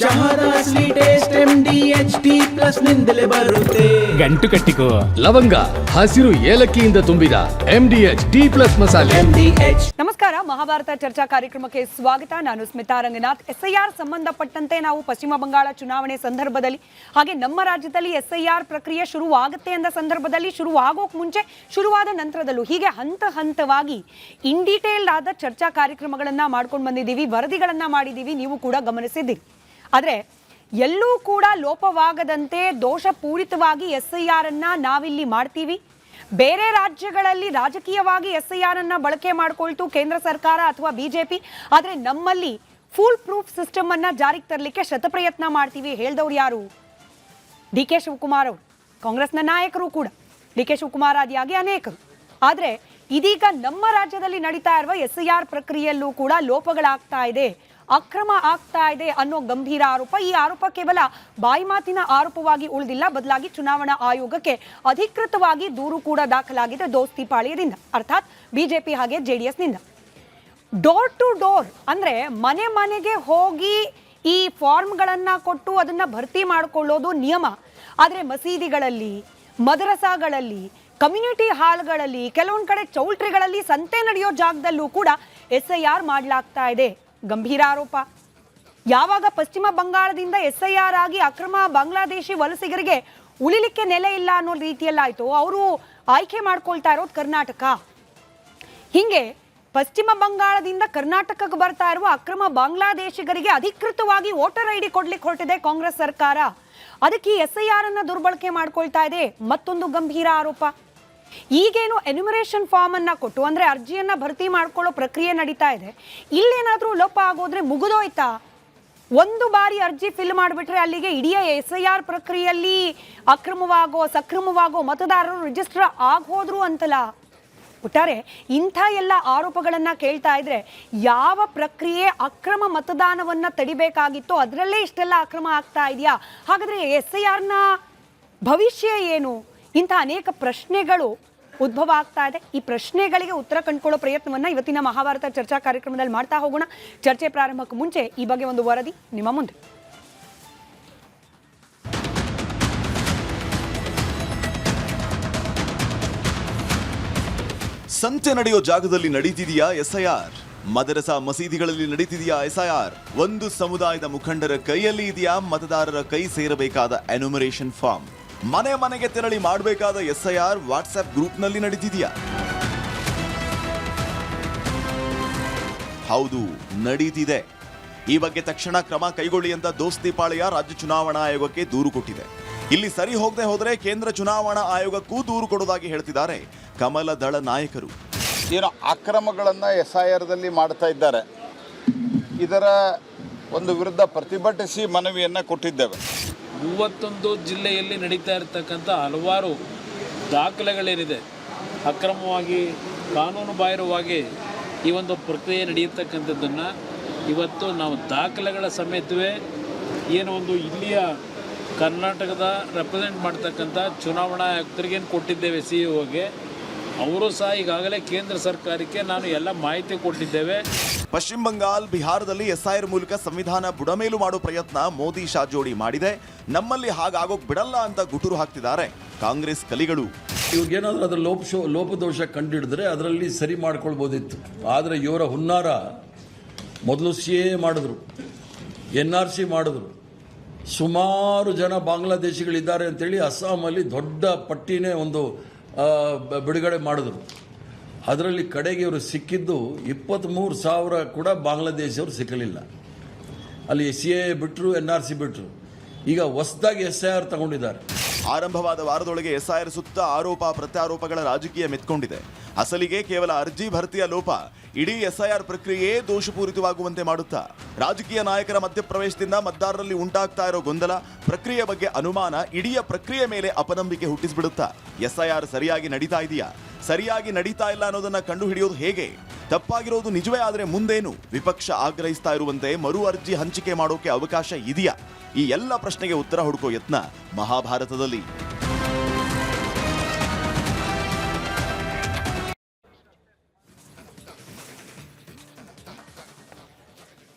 ಚಹಾದ ಅಸಲಿ taste MDHD+ ನಿಂದಲೇ ಬರುತ್ತೆ. ಗಂಟು ಕಟ್ಟಿಕೋ ಲವಂಗ ಹಸಿರು ಏಲಕ್ಕಿಯಿಂದ ತುಂಬಿದ MDHD+ ಮಸಾಲೆ. ನಮಸ್ಕಾರ, ಮಹಾಭಾರತ ಚರ್ಚಾ ಕಾರ್ಯಕ್ರಮಕ್ಕೆ ಸ್ವಾಗತ. ನಾನು ಸ್ಮಿತಾ ರಂಗನಾಥ್. SIR ಸಂಬಂಧಪಟ್ಟಂತೆ ನಾವು ಪಶ್ಚಿಮ ಬಂಗಾಳ ಚುನಾವಣೆ ಸಂದರ್ಭದಲ್ಲಿ ಹಾಗೆ ನಮ್ಮ ರಾಜ್ಯದಲ್ಲಿ SIR ಪ್ರಕ್ರಿಯೆ ಶುರುವಾಗುತ್ತೆ ಎಂದ ಸಂದರ್ಭದಲ್ಲಿ, ಶುರುವಾಗೋಕ್ ಮುಂಚೆ, ಶುರುವಾದ ನಂತರದಲ್ಲೂ ಹೀಗೆ ಹಂತ ಹಂತವಾಗಿ ಇನ್ ಡೀಟೇಲ್ಡ್ ಆದ ಚರ್ಚಾ ಕಾರ್ಯಕ್ರಮಗಳನ್ನ ಮಾಡ್ಕೊಂಡು ಬಂದಿದ್ದೀವಿ, ವರದಿಗಳನ್ನ ಮಾಡಿದ್ದೀವಿ, ನೀವು ಕೂಡ ಗಮನಿಸಿದ್ದೀರಿ. ಆದರೆ ಎಲ್ಲೂ ಕೂಡ ಲೋಪವಾಗದಂತೆ ದೋಷಪೂರಿತವಾಗಿ SIR ಅನ್ನ ನಾವಿಲ್ಲಿ ಮಾಡ್ತೀವಿ. ಬೇರೆ ರಾಜ್ಯಗಳಲ್ಲಿ ರಾಜಕೀಯವಾಗಿ SIR ಅನ್ನ ಬಳಕೆ ಮಾಡಿಕೊಳ್ತು ಕೇಂದ್ರ ಸರ್ಕಾರ ಅಥವಾ BJP. ಆದರೆ ನಮ್ಮಲ್ಲಿ ಫುಲ್ ಪ್ರೂಫ್ ಸಿಸ್ಟಮ್ ಅನ್ನ ಜಾರಿಗೆ ತರಲಿಕ್ಕೆ ಶತಪ್ರಯತ್ನ ಮಾಡ್ತೀವಿ. ಹೇಳ್ದವ್ರು ಯಾರು? DK ಶಿವಕುಮಾರ್ ಅವರು, ಕಾಂಗ್ರೆಸ್ನ ನಾಯಕರು ಕೂಡ. DK ಶಿವಕುಮಾರ್ ಆದಿಯಾಗಿ ಅನೇಕರು. ಆದರೆ ಇದೀಗ ನಮ್ಮ ರಾಜ್ಯದಲ್ಲಿ ನಡೀತಾ ಇರುವ SIR ಪ್ರಕ್ರಿಯೆಯಲ್ಲೂ ಕೂಡ ಲೋಪಗಳಾಗ್ತಾ ಇದೆ, ಅಕ್ರಮ ಆಗ್ತಾ ಇದೆ ಅನ್ನೋ ಗಂಭೀರ ಆರೋಪ. ಈ ಆರೋಪ ಕೇವಲ ಬಾಯಿ ಮಾತಿನ ಆರೋಪವಾಗಿ ಉಳಿದಿಲ್ಲ, ಬದಲಾಗಿ ಚುನಾವಣಾ ಆಯೋಗಕ್ಕೆ ಅಧಿಕೃತವಾಗಿ ದೂರು ಕೂಡ ದಾಖಲಾಗಿದೆ ದೋಸ್ತಿ ಪಾಳ್ಯದಿಂದ, ಅರ್ಥಾತ್ BJP ಹಾಗೆ JDS ನಿಂದ. ಡೋರ್ ಟು ಡೋರ್ ಅಂದ್ರೆ ಮನೆ ಮನೆಗೆ ಹೋಗಿ ಈ ಫಾರ್ಮ್ಗಳನ್ನ ಕೊಟ್ಟು ಅದನ್ನ ಭರ್ತಿ ಮಾಡಿಕೊಳ್ಳೋದು ನಿಯಮ. ಆದರೆ ಮಸೀದಿಗಳಲ್ಲಿ, ಮದರಸಾಗಳಲ್ಲಿ, ಕಮ್ಯುನಿಟಿ ಹಾಲ್ಗಳಲ್ಲಿ, ಕೆಲವೊಂದು ಕಡೆ ಚೌಲ್ಟ್ರಿಗಳಲ್ಲಿ, ಸಂತೆ ನಡೆಯೋ ಜಾಗದಲ್ಲೂ ಕೂಡ SIR ಮಾಡಲಾಗ್ತಾ ಇದೆ. ಗಂಭೀರ ಆರೋಪ. ಯಾವಾಗ ಪಶ್ಚಿಮ ಬಂಗಾಳದಿಂದ SIR ಆಗಿ ಅಕ್ರಮ ಬಾಂಗ್ಲಾದೇಶಿ ವಲಸಿಗರಿಗೆ ಉಳಿಲಿಕ್ಕೆ ನೆಲೆ ಇಲ್ಲ ಅನ್ನೋ ರೀತಿಯಲ್ಲಾಯ್ತು, ಅವರು ಆಯ್ಕೆ ಮಾಡ್ಕೊಳ್ತಾ ಇರೋದು ಕರ್ನಾಟಕ. ಹಿಂಗೆ ಪಶ್ಚಿಮ ಬಂಗಾಳದಿಂದ ಕರ್ನಾಟಕಕ್ಕೆ ಬರ್ತಾ ಇರುವ ಅಕ್ರಮ ಬಾಂಗ್ಲಾದೇಶಿಗರಿಗೆ ಅಧಿಕೃತವಾಗಿ ವೋಟರ್ ID ಕೊಡ್ಲಿಕ್ಕೆ ಹೊರಟಿದೆ ಕಾಂಗ್ರೆಸ್ ಸರ್ಕಾರ. ಅದಕ್ಕೆ SIR ಅನ್ನ ದುರ್ಬಳಕೆ ಮಾಡ್ಕೊಳ್ತಾ ಇದೆ. ಮತ್ತೊಂದು ಗಂಭೀರ ಆರೋಪ. ಈಗೇನು ಎನ್ಯುಮರೇಷನ್ ಫಾರ್ಮ್ ಅನ್ನ ಕೊಟ್ಟು ಅಂದ್ರೆ ಅರ್ಜಿಯನ್ನ ಭರ್ತಿ ಮಾಡ್ಕೊಳ್ಳೋ ಪ್ರಕ್ರಿಯೆ ನಡೀತಾ ಇದೆ, ಇಲ್ಲೇನಾದ್ರೂ ಲೋಪ ಆಗೋದ್ರೆ ಮುಗಿದೋಯ್ತಾ? ಒಂದು ಬಾರಿ ಅರ್ಜಿ ಫಿಲ್ ಮಾಡಿಬಿಟ್ರೆ ಅಲ್ಲಿಗೆ ಇಡೀ SIR ಪ್ರಕ್ರಿಯೆಯಲ್ಲಿ ಅಕ್ರಮವಾಗೋ ಸಕ್ರಮವಾಗೋ ಮತದಾರರು ರಿಜಿಸ್ಟರ್ ಆಗೋದ್ರು ಅಂತಲ್ಲ. ಒಟ್ಟಾರೆ ಇಂಥ ಎಲ್ಲ ಆರೋಪಗಳನ್ನ ಕೇಳ್ತಾ ಇದ್ರೆ ಯಾವ ಪ್ರಕ್ರಿಯೆ ಅಕ್ರಮ ಮತದಾನವನ್ನ ತಡಿಬೇಕಾಗಿತ್ತೋ ಅದರಲ್ಲೇ ಇಷ್ಟೆಲ್ಲ ಅಕ್ರಮ ಆಗ್ತಾ ಇದೆಯಾ? ಹಾಗಾದ್ರೆ SIRನ ಭವಿಷ್ಯ ಏನು? ಇಂಥ ಅನೇಕ ಪ್ರಶ್ನೆಗಳು ಉದ್ಭವ ಆಗ್ತಾ ಇದೆ. ಈ ಪ್ರಶ್ನೆಗಳಿಗೆ ಉತ್ತರ ಕಂಡುಕೊಳ್ಳೋ ಪ್ರಯತ್ನವನ್ನ ಇವತ್ತಿನ ಮಹಾಭಾರತ ಚರ್ಚಾ ಕಾರ್ಯಕ್ರಮದಲ್ಲಿ ಮಾಡ್ತಾ ಹೋಗೋಣ. ಚರ್ಚೆ ಪ್ರಾರಂಭಕ್ಕೆ ಮುಂಚೆ ಈ ಬಗ್ಗೆ ಒಂದು ವರದಿ ನಿಮ್ಮ ಮುಂದೆ. ಸಂತೆ ನಡೆಯೋ ಜಾಗದಲ್ಲಿ ನಡೀತಿದೆಯಾ SIR? ಮದರಸಾ ಮಸೀದಿಗಳಲ್ಲಿ ನಡೀತಿದೆಯಾ SIR? ಒಂದು ಸಮುದಾಯದ ಮುಖಂಡರ ಕೈಯಲ್ಲಿ ಇದೆಯಾ ಮತದಾರರ ಕೈ ಸೇರಬೇಕಾದ ಎನ್ಯುಮರೇಷನ್ ಫಾರ್ಮ್? ಮನೆ ಮನೆಗೆ ತೆರಳಿ ಮಾಡಬೇಕಾದ SIR ವಾಟ್ಸ್ಆಪ್ ಗ್ರೂಪ್ನಲ್ಲಿ ನಡೀತಿದೆಯಾ? ಹೌದು, ನಡೀತಿದೆ. ಈ ಬಗ್ಗೆ ತಕ್ಷಣ ಕ್ರಮ ಕೈಗೊಳ್ಳಿ ಅಂತ ದೋಸ್ತಿ ಪಾಳ್ಯ ರಾಜ್ಯ ಚುನಾವಣಾ ಆಯೋಗಕ್ಕೆ ದೂರು ಕೊಟ್ಟಿದೆ. ಇಲ್ಲಿ ಸರಿ ಹೋಗದೆ ಹೋದರೆ ಕೇಂದ್ರ ಚುನಾವಣಾ ಆಯೋಗಕ್ಕೂ ದೂರು ಕೊಡುವುದಾಗಿ ಹೇಳ್ತಿದ್ದಾರೆ ಕಮಲ ದಳ ನಾಯಕರು. ಏನು ಅಕ್ರಮಗಳನ್ನು SIRದಲ್ಲಿ ಮಾಡ್ತಾ ಇದ್ದಾರೆ, ಇದರ ಒಂದು ವಿರುದ್ಧ ಪ್ರತಿಭಟಿಸಿ ಮನವಿಯನ್ನು ಕೊಟ್ಟಿದ್ದೇವೆ. 31 ಜಿಲ್ಲೆಯಲ್ಲಿ ನಡೀತಾ ಇರತಕ್ಕಂಥ ಹಲವಾರು ದಾಖಲೆಗಳೇನಿದೆ, ಅಕ್ರಮವಾಗಿ ಕಾನೂನು ಬಾಹಿರವಾಗಿ ಈ ಒಂದು ಪ್ರಕ್ರಿಯೆ ನಡೆಯತಕ್ಕಂಥದ್ದನ್ನು ಇವತ್ತು ನಾವು ದಾಖಲೆಗಳ ಸಮೇತವೇ ಏನು ಒಂದು ಇಲ್ಲಿಯ ಕರ್ನಾಟಕದ ರೆಪ್ರೆಸೆಂಟ್ ಮಾಡ್ತಕ್ಕಂಥ ಚುನಾವಣಾ ಆಯುಕ್ತರಿಗೇನು ಕೊಟ್ಟಿದ್ದೇವೆ CEOಗೆ, ಅವರು ಸಹ ಈಗಾಗಲೇ ಕೇಂದ್ರ ಸರ್ಕಾರಕ್ಕೆ ನಾನು ಎಲ್ಲ ಮಾಹಿತಿ ಕೊಟ್ಟಿದ್ದೇವೆ. ಪಶ್ಚಿಮ ಬಂಗಾಲ್, ಬಿಹಾರದಲ್ಲಿ SIR ಮೂಲಕ ಸಂವಿಧಾನ ಬುಡಮೇಲು ಮಾಡೋ ಪ್ರಯತ್ನ ಮೋದಿ ಶಾ ಜೋಡಿ ಮಾಡಿದೆ. ನಮ್ಮಲ್ಲಿ ಹಾಗಾಗೋಕ್ ಬಿಡಲ್ಲ ಅಂತ ಗುಟುರು ಹಾಕ್ತಿದ್ದಾರೆ ಕಾಂಗ್ರೆಸ್ ಕಲಿಗಳು. ಇವ್ರಿಗೇನಾದ್ರೂ ಅದರ ಲೋಪದೋಷ ಕಂಡಿಡಿದ್ರೆ ಅದರಲ್ಲಿ ಸರಿ ಮಾಡ್ಕೊಳ್ಬೋದಿತ್ತು. ಆದರೆ ಇವರ ಹುನ್ನಾರ ಮೊದಲು CA ಮಾಡಿದ್ರು, NRC ಮಾಡಿದ್ರು, ಸುಮಾರು ಜನ ಬಾಂಗ್ಲಾದೇಶಿಗಳಿದ್ದಾರೆ ಅಂತೇಳಿ ಅಸ್ಸಾಮಲ್ಲಿ ದೊಡ್ಡ ಪಟ್ಟಿನೇ ಒಂದು ಬಿಡುಗಡೆ ಮಾಡಿದ್ರು. ಅದರಲ್ಲಿ ಕಡೆಗೆ ಇವರು ಸಿಕ್ಕಿದ್ದು 23,000 ಕೂಡ ಬಾಂಗ್ಲಾದೇಶವರು ಸಿಕ್ಕಲಿಲ್ಲ. ಅಲ್ಲಿ CA ಬಿಟ್ಟರು, NRC ಬಿಟ್ಟರು. ಈಗ ಹೊಸದಾಗಿ SIR ತಗೊಂಡಿದ್ದಾರೆ. ಆರಂಭವಾದ ವಾರದೊಳಗೆ SIR ಸುತ್ತ ಆರೋಪ ಪ್ರತ್ಯಾರೋಪಗಳ ರಾಜಕೀಯ ಮೆತ್ಕೊಂಡಿದೆ. ಅಸಲಿಗೆ ಕೇವಲ ಅರ್ಜಿ ಭರ್ತಿಯ ಲೋಪ ಇಡೀ SIR ಪ್ರಕ್ರಿಯೆ ದೋಷಪೂರಿತವಾಗುವಂತೆ ಮಾಡುತ್ತಾ ರಾಜಕೀಯ ನಾಯಕರ ಮಧ್ಯಪ್ರವೇಶದಿಂದ ಮತದಾರರಲ್ಲಿ ಉಂಟಾಗ್ತಾ ಇರೋ ಗೊಂದಲ, ಪ್ರಕ್ರಿಯೆ ಬಗ್ಗೆ ಅನುಮಾನ ಇಡೀ ಪ್ರಕ್ರಿಯೆ ಮೇಲೆ ಅಪನಂಬಿಕೆ ಹುಟ್ಟಿಸಿಬಿಡುತ್ತಾ SIR ಸರಿಯಾಗಿ ನಡೀತಾ ಇದೆಯಾ, ಸರಿಯಾಗಿ ನಡೀತಾ ಇಲ್ಲ ಅನ್ನೋದನ್ನ ಕಂಡು ಹಿಡಿಯೋದು ಹೇಗೆ? ತಪ್ಪಾಗಿರೋದು ನಿಜವೇ ಆದರೆ ಮುಂದೇನು? ವಿಪಕ್ಷ ಆಗ್ರಹಿಸ್ತಾ ಇರುವಂತೆ ಮರು ಅರ್ಜಿ ಹಂಚಿಕೆ ಮಾಡೋಕೆ ಅವಕಾಶ ಇದೆಯಾ? ಈ ಎಲ್ಲ ಪ್ರಶ್ನೆಗೆ ಉತ್ತರ ಹುಡುಕೋ ಯತ್ನ ಮಹಾಭಾರತದಲ್ಲಿ.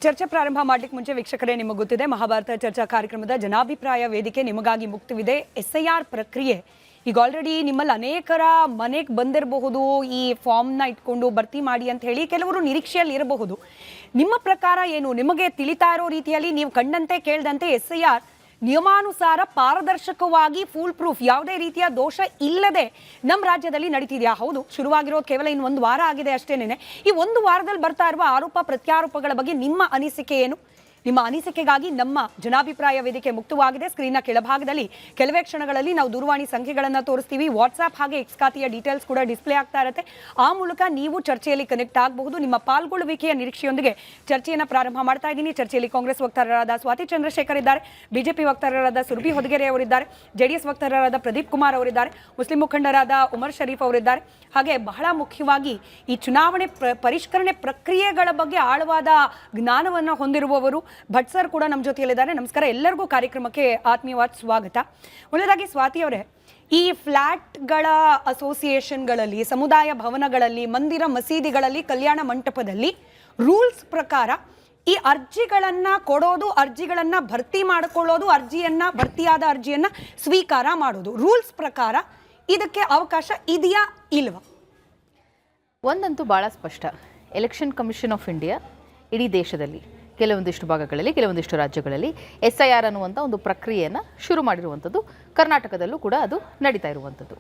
ಚರ್ಚೆ ಪ್ರಾರಂಭ ಮಾಡ್ಲಿಕ್ಕೆ ಮುಂಚೆ ವೀಕ್ಷಕರೇ, ನಿಮಗೆ ಗೊತ್ತಿದೆ ಮಹಾಭಾರತ ಚರ್ಚಾ ಕಾರ್ಯಕ್ರಮದ ಜನಾಭಿಪ್ರಾಯ ವೇದಿಕೆ ನಿಮಗಾಗಿ ಮುಕ್ತವಿದೆ. SIR ಪ್ರಕ್ರಿಯೆ ಈಗ ಆಲ್ರೆಡಿ ನಿಮ್ಮಲ್ಲಿ ಅನೇಕರ ಮನೆಗೆ ಬಂದಿರಬಹುದು, ಈ ಫಾರ್ಮ್ನ ಇಟ್ಕೊಂಡು ಭರ್ತಿ ಮಾಡಿ ಅಂತ ಹೇಳಿ ಕೆಲವರು ನಿರೀಕ್ಷೆಯಲ್ಲಿ ಇರಬಹುದು. ನಿಮ್ಮ ಪ್ರಕಾರ ಏನು, ನಿಮಗೆ ತಿಳಿತಾ ಇರೋ ರೀತಿಯಲ್ಲಿ ನೀವು ಕಂಡಂತೆ ಕೇಳಿದಂತೆ SIR ನಿಯಮಾನುಸಾರ ಪಾರದರ್ಶಕವಾಗಿ ಫುಲ್ ಪ್ರೂಫ್ ಯಾವುದೇ ರೀತಿಯ ದೋಷ ಇಲ್ಲದೆ ನಮ್ಮ ರಾಜ್ಯದಲ್ಲಿ ನಡೀತಿದೆಯಾ? ಹೌದು, ಶುರುವಾಗಿರೋದು ಕೇವಲ ಇನ್ನು 1 ವಾರ ಆಗಿದೆ ಅಷ್ಟೇನೆ. ಈ 1 ವಾರದಲ್ಲಿ ಬರ್ತಾ ಇರುವ ಆರೋಪ ಪ್ರತ್ಯಾರೋಪಗಳ ಬಗ್ಗೆ ನಿಮ್ಮ ಅನಿಸಿಕೆ ಏನು? ನಿಮ್ಮ ಅನಿಸಿಕೆಗಾಗಿ ನಮ್ಮ ಜನಾಭಿಪ್ರಾಯ ವೇದಿಕೆ ಮುಕ್ತವಾಗಿದೆ. ಸ್ಕ್ರೀನ್ನ ಕೆಳಭಾಗದಲ್ಲಿ ಕೆಲವೇ ಕ್ಷಣಗಳಲ್ಲಿ ನಾವು ದೂರವಾಣಿ ಸಂಖ್ಯೆಗಳನ್ನು ತೋರಿಸ್ತೀವಿ. ವಾಟ್ಸ್ಆಪ್ ಹಾಗೆ ಎಕ್ಸ್ ಖಾತೆಯ ಡೀಟೇಲ್ಸ್ ಕೂಡ ಡಿಸ್ಪ್ಲೇ ಆಗ್ತಾ ಇರುತ್ತೆ. ಆ ಮೂಲಕ ನೀವು ಚರ್ಚೆಯಲ್ಲಿ ಕನೆಕ್ಟ್ ಆಗಬಹುದು. ನಿಮ್ಮ ಪಾಲ್ಗೊಳ್ಳುವಿಕೆಯ ನಿರೀಕ್ಷೆಯೊಂದಿಗೆ ಚರ್ಚೆಯನ್ನು ಪ್ರಾರಂಭ ಮಾಡ್ತಾ ಇದ್ದೀನಿ. ಚರ್ಚೆಯಲ್ಲಿ ಕಾಂಗ್ರೆಸ್ ವಕ್ತಾರರಾದ ಸ್ವಾತಿ ಚಂದ್ರಶೇಖರ್ ಇದ್ದಾರೆ, ಬಿಜೆಪಿ ವಕ್ತಾರರಾದ ಸುರಭಿ ಹೊದಗೆರೆ ಅವರಿದ್ದಾರೆ, JDS ವಕ್ತಾರರಾದ ಪ್ರದೀಪ್ ಕುಮಾರ್ ಅವರಿದ್ದಾರೆ, ಮುಸ್ಲಿಂ ಮುಖಂಡರಾದ ಉಮರ್ ಶರೀಫ್ ಅವರಿದ್ದಾರೆ. ಹಾಗೆ ಬಹಳ ಮುಖ್ಯವಾಗಿ ಈ ಚುನಾವಣೆ ಪರಿಷ್ಕರಣೆ ಪ್ರಕ್ರಿಯೆಗಳ ಬಗ್ಗೆ ಆಳವಾದ ಜ್ಞಾನವನ್ನು ಹೊಂದಿರುವವರು ಭಟ್ ಸರ್ ಕೂಡ ನಮ್ಮ ಜೊತೆಯಲ್ಲಿದ್ದಾರೆ. ನಮಸ್ಕಾರ, ಎಲ್ಲರಿಗೂ ಕಾರ್ಯಕ್ರಮಕ್ಕೆ ಆತ್ಮೀಯವಾದ ಸ್ವಾಗತ. ಮೊದಲಾಗಿ ಸ್ವಾತಿ ಅವರೇ, ಈ ಫ್ಲ್ಯಾಟ್ಗಳ ಅಸೋಸಿಯೇಷನ್ಗಳಲ್ಲಿ, ಸಮುದಾಯ ಭವನಗಳಲ್ಲಿ, ಮಂದಿರ ಮಸೀದಿಗಳಲ್ಲಿ, ಕಲ್ಯಾಣ ಮಂಟಪದಲ್ಲಿ ರೂಲ್ಸ್ ಪ್ರಕಾರ ಈ ಅರ್ಜಿಗಳನ್ನು ಕೊಡೋದು, ಅರ್ಜಿಗಳನ್ನು ಭರ್ತಿ ಮಾಡಿಕೊಳ್ಳೋದು, ಭರ್ತಿಯಾದ ಅರ್ಜಿಯನ್ನು ಸ್ವೀಕಾರ ಮಾಡೋದು, ರೂಲ್ಸ್ ಪ್ರಕಾರ ಇದಕ್ಕೆ ಅವಕಾಶ ಇದೆಯಾ ಇಲ್ವಾ? ಒಂದಂತೂ ಭಾಳ ಸ್ಪಷ್ಟ. ಎಲೆಕ್ಷನ್ ಕಮಿಷನ್ ಆಫ್ ಇಂಡಿಯಾ ಇಡೀ ದೇಶದಲ್ಲಿ ಕೆಲವೊಂದಿಷ್ಟು ಭಾಗಗಳಲ್ಲಿ, ಕೆಲವೊಂದಿಷ್ಟು ರಾಜ್ಯಗಳಲ್ಲಿ SIR ಅನ್ನುವಂಥ ಒಂದು ಪ್ರಕ್ರಿಯೆಯನ್ನು ಶುರು ಮಾಡಿರುವಂಥದ್ದು. ಕರ್ನಾಟಕದಲ್ಲೂ ಕೂಡ ಅದು ನಡೀತಾ ಇರುವಂಥದ್ದು.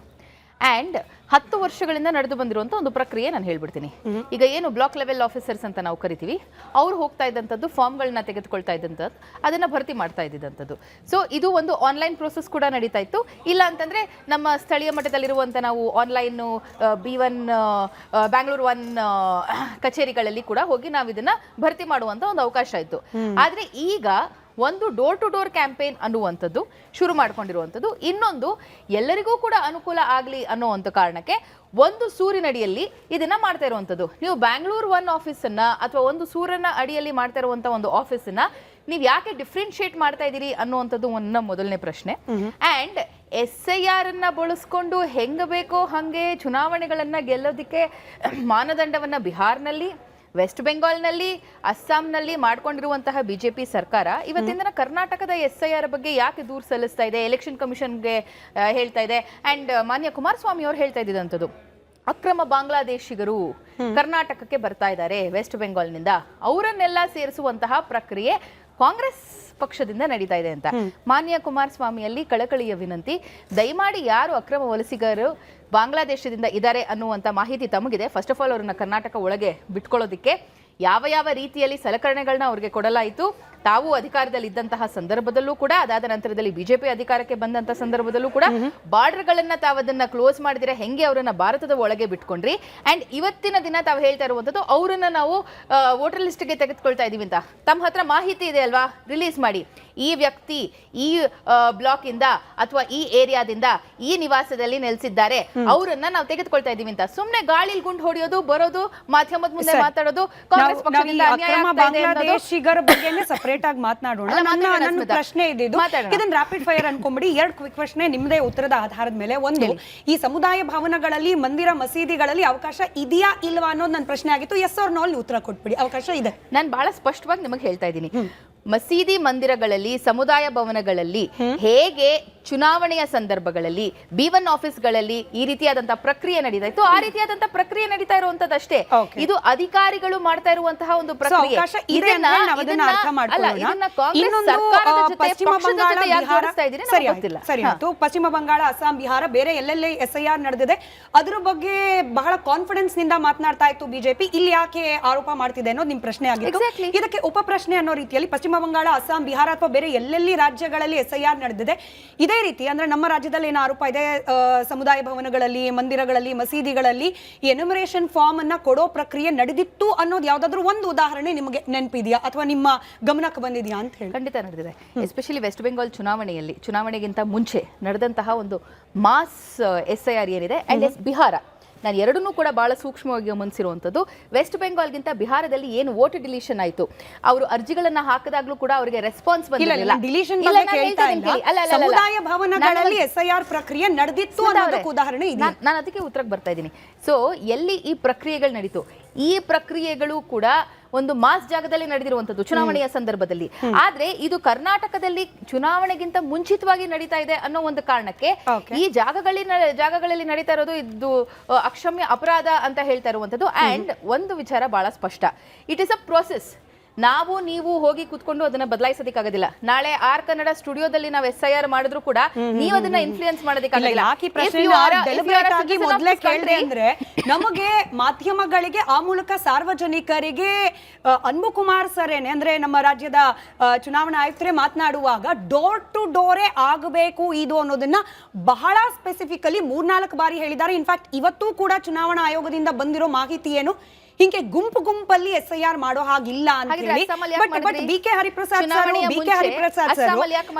ಆ್ಯಂಡ್ 10 ವರ್ಷಗಳಿಂದ ನಡೆದು ಬಂದಿರುವಂಥ ಒಂದು ಪ್ರಕ್ರಿಯೆ ನಾನು ಹೇಳ್ಬಿಡ್ತೀನಿ. ಈಗ ಏನು ಬ್ಲಾಕ್ ಲೆವೆಲ್ ಆಫೀಸರ್ಸ್ ಅಂತ ನಾವು ಕರಿತೀವಿ, ಅವ್ರು ಹೋಗ್ತಾ ಇದ್ದಂಥದ್ದು ಫಾರ್ಮ್ಗಳನ್ನ ತೆಗೆದುಕೊಳ್ತಾ ಇದ್ದಂಥದ್ದು, ಅದನ್ನು ಭರ್ತಿ ಮಾಡ್ತಾ ಇದ್ದಂಥದ್ದು. ಸೊ ಇದು ಒಂದು ಆನ್ಲೈನ್ ಪ್ರೋಸೆಸ್ ಕೂಡ ನಡೀತಾ ಇತ್ತು. ಇಲ್ಲ ಅಂತಂದರೆ ನಮ್ಮ ಸ್ಥಳೀಯ ಮಟ್ಟದಲ್ಲಿರುವಂಥ ನಾವು ಆನ್ಲೈನು B1 ಬ್ಯಾಂಗ್ಳೂರ್ 1 ಕಚೇರಿಗಳಲ್ಲಿ ಕೂಡ ಹೋಗಿ ನಾವು ಇದನ್ನು ಭರ್ತಿ ಮಾಡುವಂಥ ಒಂದು ಅವಕಾಶ ಇತ್ತು. ಆದರೆ ಈಗ ಒಂದು ಡೋರ್ ಟು ಡೋರ್ ಕ್ಯಾಂಪೇನ್ ಅನ್ನುವಂಥದ್ದು ಶುರು ಮಾಡ್ಕೊಂಡಿರುವಂಥದ್ದು. ಇನ್ನೊಂದು, ಎಲ್ಲರಿಗೂ ಕೂಡ ಅನುಕೂಲ ಆಗಲಿ ಅನ್ನೋವಂಥ ಕಾರಣಕ್ಕೆ ಒಂದು ಸೂರಿನಡಿಯಲ್ಲಿ ಇದನ್ನ ಮಾಡ್ತಾ ಇರುವಂಥದ್ದು. ನೀವು ಬ್ಯಾಂಗ್ಳೂರ್ 1 ಆಫೀಸನ್ನು ಅಥವಾ ಒಂದು ಸೂರನ ಅಡಿಯಲ್ಲಿ ಮಾಡ್ತಾ ಇರುವಂಥ ಒಂದು ಆಫೀಸನ್ನ ನೀವು ಯಾಕೆ ಡಿಫ್ರೆನ್ಶಿಯೇಟ್ ಮಾಡ್ತಾ ಇದ್ದೀರಿ ಅನ್ನುವಂಥದ್ದು ನನ್ನ ಮೊದಲನೇ ಪ್ರಶ್ನೆ. ಆ್ಯಂಡ್ SIR ಅನ್ನ ಬಳಸ್ಕೊಂಡು ಹೆಂಗೆ ಬೇಕೋ ಹಾಗೆ ಚುನಾವಣೆಗಳನ್ನು ಗೆಲ್ಲೋದಕ್ಕೆ ಮಾನದಂಡವನ್ನು ಬಿಹಾರ್ನಲ್ಲಿ, ವೆಸ್ಟ್ ಬೆಂಗಾಲ್ನಲ್ಲಿ, ಅಸ್ಸಾಂನಲ್ಲಿ ಮಾಡ್ಕೊಂಡಿರುವಂತಹ BJP ಸರ್ಕಾರ ಇವತ್ತಿನ ದಿನ ಕರ್ನಾಟಕದ SIR ಬಗ್ಗೆ ಯಾಕೆ ದೂರು ಸಲ್ಲಿಸ್ತಾ ಇದೆ, ಎಲೆಕ್ಷನ್ ಕಮಿಷನ್ಗೆ ಹೇಳ್ತಾ ಇದೆ. ಆ್ಯಂಡ್ ಮಾನ್ಯ ಕುಮಾರಸ್ವಾಮಿ ಅವರು ಹೇಳ್ತಾ ಇದ್ದಂಥದ್ದು, ಅಕ್ರಮ ಬಾಂಗ್ಲಾದೇಶಿಗರು ಕರ್ನಾಟಕಕ್ಕೆ ಬರ್ತಾ ಇದ್ದಾರೆ ವೆಸ್ಟ್ ಬೆಂಗಾಲ್ನಿಂದ, ಅವರನ್ನೆಲ್ಲ ಸೇರಿಸುವಂತಹ ಪ್ರಕ್ರಿಯೆ ಕಾಂಗ್ರೆಸ್ ಪಕ್ಷದಿಂದ ನಡೀತಾ ಇದೆ ಅಂತ. ಮಾನ್ಯ ಕುಮಾರಸ್ವಾಮಿಯಲ್ಲಿ ಕಳಕಳಿಯ ವಿನಂತಿ, ದಯಮಾಡಿ ಯಾರು ಅಕ್ರಮ ವಲಸಿಗರು ಬಾಂಗ್ಲಾದೇಶದಿಂದ ಇದ್ದಾರೆ ಅನ್ನುವಂಥ ಮಾಹಿತಿ ತಮಗಿದೆ, ಫಸ್ಟ್ ಆಫ್ ಆಲ್ ಅವರನ್ನ ಕರ್ನಾಟಕ ಒಳಗೆ ಬಿಟ್ಕೊಳ್ಳೋದಕ್ಕೆ ಯಾವ ರೀತಿಯಲ್ಲಿ ಸಲಕರಣೆಗಳನ್ನ ಅವ್ರಿಗೆ ಕೊಡಲಾಯಿತು, ತಾವು ಅಧಿಕಾರದಲ್ಲಿ ಇದ್ದಂತಹ ಸಂದರ್ಭದಲ್ಲೂ ಕೂಡ, ಅದಾದ ನಂತರದಲ್ಲಿ BJP ಅಧಿಕಾರಕ್ಕೆ ಬಂದಂತ ಸಂದರ್ಭದಲ್ಲೂ ಕೂಡ ಬಾರ್ಡರ್ಗಳನ್ನ ತಾವು ಅದನ್ನ ಕ್ಲೋಸ್ ಮಾಡಿದ್ರೆ ಹೆಂಗೆ ಅವರನ್ನ ಭಾರತದ ಒಳಗೆ ಬಿಟ್ಕೊಂಡ್ರಿ. ಅಂಡ್ ಇವತ್ತಿನ ದಿನ ತಾವು ಹೇಳ್ತಾ ಇರುವಂಥದ್ದು ಅವರನ್ನ ನಾವು ವೋಟರ್ ಲಿಸ್ಟ್ಗೆ ತೆಗೆದುಕೊಳ್ತಾ ಇದೀವಿ ಅಂತ. ತಮ್ಮ ಹತ್ರ ಮಾಹಿತಿ ಇದೆ ಅಲ್ವಾ, ರಿಲೀಸ್ ಮಾಡಿ, ಈ ವ್ಯಕ್ತಿ ಈ ಬ್ಲಾಕ್ ಇಂದ ಅಥವಾ ಈ ಏರಿಯಾದಿಂದ ಈ ನಿವಾಸದಲ್ಲಿ ನೆಲೆಸಿದ್ದಾರೆ, ಅವರನ್ನ ನಾವು ತೆಗೆದುಕೊಳ್ತಾ ಇದೀವಿ ಅಂತ ಸುಮ್ಮನೆ ಗಾಳಿಲಿ ಗುಂಡು ಹೊಡೆಯೋದು, ಬರೋದು, ಮಾಧ್ಯಮದ ಮುಂದೆ ಮಾತಾಡೋದು, ಕಾಂಗ್ರೆಸ್ ಪಕ್ಷದಿಂದ ಅನ್ಯಾಯ ಆಗ್ತಾ ಇದೆ ಅನ್ನೋದು ಸಪರೇಟ್ ಆಗಿ ಮಾತನಾಡೋಣ. ನನ್ನ ಪ್ರಶ್ನೆ ಇದೆ, ಇದನ್ನ ರ್ಯಾಪಿಡ್ ಫೈರ್ ಅನ್ಕೊಂಬಿಡಿ. 2 ಕ್ವಿಕ್ ಪ್ರಶ್ನೆ ನಿಮ್ಮದೇ ಉತ್ತರದ ಆಧಾರದ ಮೇಲೆ. ಒಂದು, ಈ ಸಮುದಾಯ ಭವನಗಳಲ್ಲಿ, ಮಂದಿರ ಮಸೀದಿಗಳಲ್ಲಿ ಅವಕಾಶ ಇದೆಯಾ ಇಲ್ವಾ ಅನ್ನೋದು ನನ್ನ ಪ್ರಶ್ನೆ ಆಗಿತ್ತು. ಎಸ್ ಆರ್ ನೋ ಅಲ್ಲಿ ಉತ್ತರ ಕೊಟ್ಬಿಡಿ. ಅವಕಾಶ ಇದೆ. ನಾನು ಬಹಳ ಸ್ಪಷ್ಟವಾಗಿ ನಿಮಗೆ ಹೇಳ್ತಾ ಇದ್ದೀನಿ. ಮಸೀದಿ ಮಂದಿರಗಳಲ್ಲಿ, ಸಮುದಾಯ ಭವನಗಳಲ್ಲಿ ಹೇಗೆ ಚುನಾವಣೆಯ ಸಂದರ್ಭಗಳಲ್ಲಿ B1 ಆಫೀಸ್ಗಳಲ್ಲಿ ಈ ರೀತಿಯಾದಂತಹ ಪ್ರಕ್ರಿಯೆ ನಡೀತಾ ಇತ್ತು, ಆ ರೀತಿಯಾದಂತಹ ಪ್ರಕ್ರಿಯೆ ನಡೀತಾ ಇರುವಂತದಷ್ಟೇ. ಇದು ಅಧಿಕಾರಿಗಳು ಮಾಡ್ತಾ ಇರುವಂತಹ ಒಂದು ಪ್ರಕ್ರಿಯೆ. ಪಶ್ಚಿಮ ಬಂಗಾಳ, ಅಸ್ಸಾಂ, ಬಿಹಾರ, ಬೇರೆ ಎಲ್ಲೆಲ್ಲಿ SIR ನಡೆದಿದೆ ಅದ್ರ ಬಗ್ಗೆ ಬಹಳ ಕಾನ್ಫಿಡೆನ್ಸ್ ನಿಂದ ಮಾತನಾಡ್ತಾ ಇತ್ತು BJP. ಇಲ್ಲಿ ಯಾಕೆ ಆರೋಪ ಮಾಡ್ತಿದೆ ಅನ್ನೋದು ನಿಮ್ ಪ್ರಶ್ನೆ ಆಗಿತ್ತು. ಇದಕ್ಕೆ ಉಪ ಪ್ರಶ್ನೆ ಅನ್ನೋ ರೀತಿಯಲ್ಲಿ ಪಶ್ಚಿಮ ಬಂಗಾಳ, ಅಸ್ಸಾಂ, ಬಿಹಾರ ಅಥವಾ ಬೇರೆ ಎಲ್ಲೆಲ್ಲಿ ರಾಜ್ಯಗಳಲ್ಲಿ SIR ನಡೆದಿದೆ ಇದೇ ರೀತಿ, ಅಂದ್ರೆ ನಮ್ಮ ರಾಜ್ಯದಲ್ಲಿ ಏನು ಆರೋಪ ಇದೆ, ಸಮುದಾಯ ಭವನಗಳಲ್ಲಿ, ಮಂದಿರಗಳಲ್ಲಿ, ಮಸೀದಿಗಳಲ್ಲಿ ಈ ಎನ್ಯುಮರೇಷನ್ ಫಾರ್ಮ್ ಅನ್ನ ಕೊಡೋ ಪ್ರಕ್ರಿಯೆ ನಡೆದಿತ್ತು ಅನ್ನೋದು ಯಾವ್ದಾದ್ರು ಒಂದು ಉದಾಹರಣೆ ನಿಮಗೆ ನೆನಪಿದೆಯಾ ಅಥವಾ ನಿಮ್ಮ ಗಮನಕ್ಕೆ ಬಂದಿದೆಯಾ ಅಂತ ಹೇಳಿ? ಖಂಡಿತ ನಡೆದಿದೆ. ಎಸ್ಪೆಷಲಿ ವೆಸ್ಟ್ ಬೆಂಗಾಲ್ ಚುನಾವಣೆಯಲ್ಲಿ, ಚುನಾವಣೆಗಿಂತ ಮುಂಚೆ ನಡೆದಂತಹ ಒಂದು ಮಾಸ್ SIR ಏನಿದೆ, ಅಂಡ್ ಬಿಹಾರ, ನಾನು ಎರಡನ್ನೂ ಕೂಡ ಬಹಳ ಸೂಕ್ಷ್ಮವಾಗಿ ಗಮನಿಸಿರುವಂಥದ್ದು. ವೆಸ್ಟ್ ಬೆಂಗಾಲ್ಗಿಂತ ಬಿಹಾರದಲ್ಲಿ ಏನು ವೋಟ್ ಡಿಲೀಷನ್ ಆಯಿತು, ಅವರು ಅರ್ಜಿಗಳನ್ನ ಹಾಕಿದಾಗಲೂ ಕೂಡ ಅವರಿಗೆ ರೆಸ್ಪಾನ್ಸ್ ಬಂದಿಲ್ಲ. ಸಮುದಾಯ ಭವನಗಳಲ್ಲಿ SIR ಪ್ರಕ್ರಿಯೆ ನಡೆದಿತ್ತು ಅನ್ನೋದಕ್ಕೆ ಉದಾಹರಣೆ ಇದೆ. ನಾನು ಅದಕ್ಕೆ ಉತ್ತರಕ್ಕೆ ಬರ್ತಾ ಇದ್ದೀನಿ. ಸೊ ಎಲ್ಲಿ ಈ ಪ್ರಕ್ರಿಯೆಗಳು ನಡೀತು, ಈ ಪ್ರಕ್ರಿಯೆಗಳು ಕೂಡ ಒಂದು ಮಾಸ್ ಜಾಗದಲ್ಲಿ ನಡೆದಿರುವಂತದ್ದು ಚುನಾವಣೆಯ ಸಂದರ್ಭದಲ್ಲಿ. ಆದ್ರೆ ಇದು ಕರ್ನಾಟಕದಲ್ಲಿ ಚುನಾವಣೆಗಿಂತ ಮುಂಚಿತವಾಗಿ ನಡೀತಾ ಇದೆ ಅನ್ನೋ ಒಂದು ಕಾರಣಕ್ಕೆ ಈ ಜಾಗಗಳಲ್ಲಿ ನಡೀತಾ ಇರೋದು ಇದು ಅಕ್ಷಮ್ಯ ಅಪರಾಧ ಅಂತ ಹೇಳ್ತಾ ಇರುವಂತದ್ದು. ಅಂಡ್ ಒಂದು ವಿಚಾರ ಬಹಳ ಸ್ಪಷ್ಟ, ಇಟ್ ಇಸ್ ಅ ಪ್ರೋಸೆಸ್. ನಾವು ನೀವು ಹೋಗಿ ಕೂತ್ಕೊಂಡು ಅದನ್ನ ಬದಲಾಯಿಸೋದಕ್ಕಾಗೋದಿಲ್ಲ. ನಾಳೆ ಆರ್ ಕನ್ನಡ ಸ್ಟುಡಿಯೋದಲ್ಲಿ ನಾವು SIR ಮಾಡಿದ್ರು ಕೂಡ ನೀವು ಅದನ್ನ ಇನ್ಫ್ಲೂಯೆನ್ಸ್ ಮಾಡೋದಕ್ಕಾಗಲ್ಲ. ಮೊದಲೇ ಕೇಳಿದೆ ಅಂದ್ರೆ ನಮಗೆ ಮಾಧ್ಯಮಗಳಿಗೆ ಆ ಮೂಲಕ ಸಾರ್ವಜನಿಕರಿಗೆ ಅನ್ಬುಕುಮಾರ್ ಸರ್ ಅಂದ್ರೆ ನಮ್ಮ ರಾಜ್ಯದ ಚುನಾವಣಾ ಆಯುಕ್ತರೇ ಮಾತನಾಡುವಾಗ ಡೋರ್ ಟು ಡೋರೇ ಆಗಬೇಕು ಇದು ಅನ್ನೋದನ್ನ ಬಹಳ ಸ್ಪೆಸಿಫಿಕಲಿ 3-4 ಬಾರಿ ಹೇಳಿದ್ದಾರೆ. ಇನ್ಫ್ಯಾಕ್ಟ್ ಇವತ್ತೂ ಕೂಡ ಚುನಾವಣಾ ಆಯೋಗದಿಂದ ಬಂದಿರೋ ಮಾಹಿತಿ ಏನು, ಹಿಂಗೆ ಗುಂಪಲ್ಲಿ SIR ಮಾಡೋ ಹಾಗಿಲ್ಲ ಅಂತ ಹೇಳಿ. ಬಟ್ BK ಹರಿಪ್ರಸಾದ್ ಸರ್